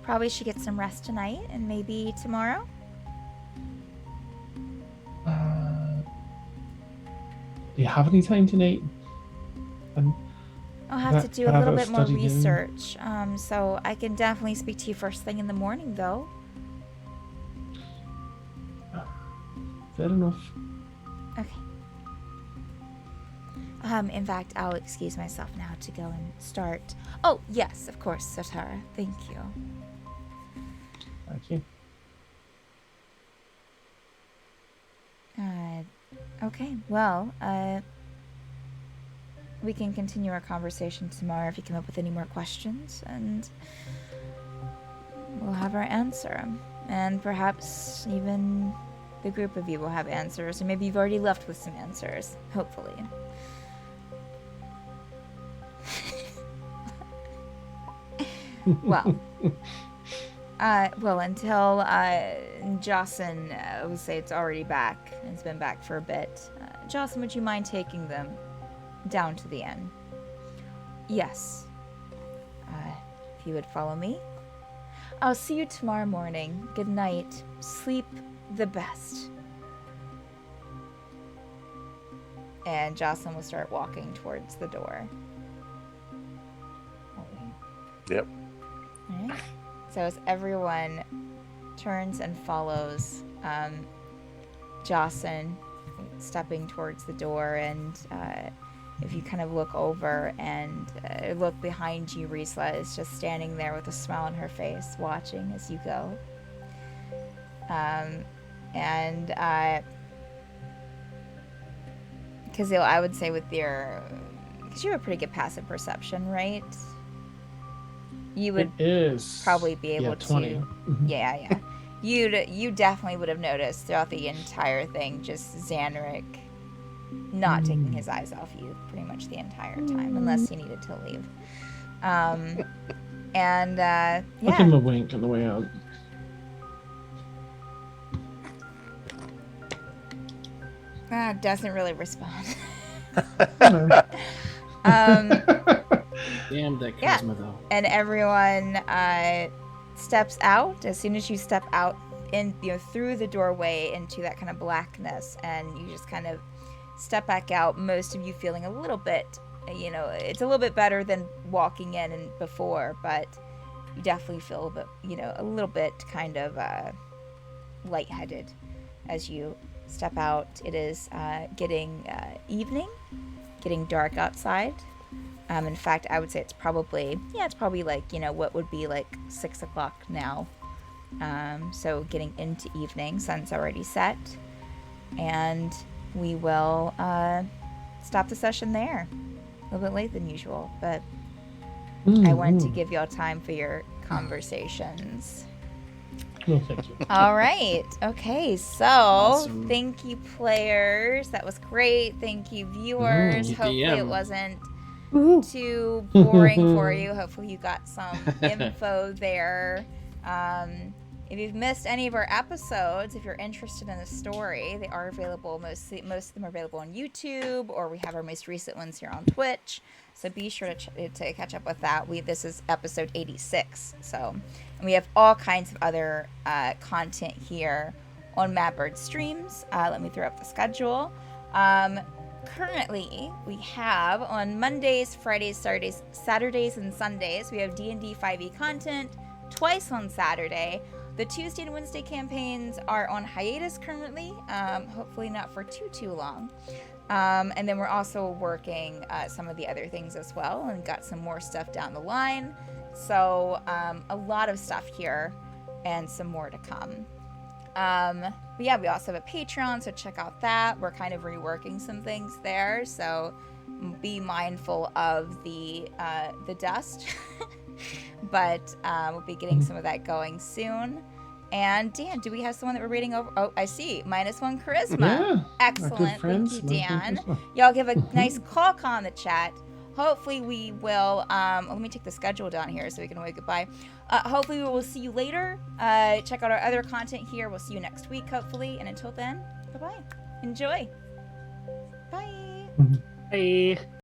[SPEAKER 1] probably should get some rest tonight and maybe tomorrow.
[SPEAKER 8] Do you have any time tonight?
[SPEAKER 1] I'll have to do a little bit more
[SPEAKER 8] study in.
[SPEAKER 1] research. So I can definitely speak to you first thing in the morning, though.
[SPEAKER 8] Fair enough.
[SPEAKER 1] Okay. In fact, I'll excuse myself now to go and start. Oh, yes, of course, Zatara. Thank you.
[SPEAKER 8] Thank you.
[SPEAKER 1] Okay, well, we can continue our conversation tomorrow if you come up with any more questions, and we'll have our answer. And perhaps even the group of you will have answers, or maybe you've already left with some answers, hopefully. Well, until Jocelyn, I would say it's already back. It's been back for a bit. Jocelyn, would you mind taking them down to the inn? Yes. If you would follow me. I'll see you tomorrow morning. Good night. Sleep the best. And Jocelyn will start walking towards the door.
[SPEAKER 7] Yep.
[SPEAKER 1] Alright. So as everyone turns and follows Jocelyn stepping towards the door, and if you kind of look over and look behind you, Riesla is just standing there with a smile on her face, watching as you go. Kazil, I would say with because you have a pretty good passive perception, right? You would
[SPEAKER 8] It is
[SPEAKER 1] probably be able
[SPEAKER 8] 20.
[SPEAKER 1] to.
[SPEAKER 8] Mhm.
[SPEAKER 1] Yeah. You definitely would have noticed throughout the entire thing, just Xanric not taking his eyes off you pretty much the entire time, unless you needed to leave.
[SPEAKER 8] I'll give him a wink on the way out.
[SPEAKER 1] Doesn't really respond.
[SPEAKER 5] Damn that
[SPEAKER 1] Yeah.
[SPEAKER 5] charisma, though.
[SPEAKER 1] And everyone steps out as soon as you step out through the doorway into that kind of blackness, and you just kind of step back out, most of you feeling a little bit, it's a little bit better than walking in and before, but you definitely feel a little bit kind of lightheaded as you step out. It is getting evening, getting dark outside. In fact, I would say it's probably like, what would be like 6 o'clock now. So getting into evening, sun's already set, and we will stop the session there. A little bit late than usual, but I wanted to give y'all time for your conversations.
[SPEAKER 8] No, thank you.
[SPEAKER 1] All right. Okay. So
[SPEAKER 5] Awesome.
[SPEAKER 1] thank you, players. That was great. Thank you, viewers.
[SPEAKER 5] you
[SPEAKER 1] Hopefully
[SPEAKER 5] DM.
[SPEAKER 1] it wasn't too boring for you. Hopefully you got some info there. If you've missed any of our episodes, if you're interested in the story, they are available. Most of them are available on YouTube, or we have our most recent ones here on Twitch. So be sure to catch up with that. This is episode 86. So, and we have all kinds of other content here on Mad Bird Streams. Let me throw up the schedule. currently we have on Mondays, Fridays, Saturdays, and Sundays, we have D&D 5e content twice on Saturday. The Tuesday and Wednesday campaigns are on hiatus currently, hopefully not for too long. And then we're also working some of the other things as well and got some more stuff down the line. So a lot of stuff here and some more to come. But yeah, we also have a Patreon, so check out that. We're kind of reworking some things there, so be mindful of the dust. But we'll be getting some of that going soon. And Dan, do we have someone that we're reading over? Oh, I see. -1 charisma.
[SPEAKER 8] Yeah,
[SPEAKER 1] Excellent.
[SPEAKER 8] friends,
[SPEAKER 1] Thank you,
[SPEAKER 8] my good
[SPEAKER 1] Dan.
[SPEAKER 8] charisma.
[SPEAKER 1] Y'all give a nice call on the chat. Hopefully we will, let me take the schedule down here so we can wave goodbye. Hopefully we will see you later. Check out our other content here. We'll see you next week, hopefully. And until then, bye-bye. Enjoy. Bye.
[SPEAKER 4] Bye.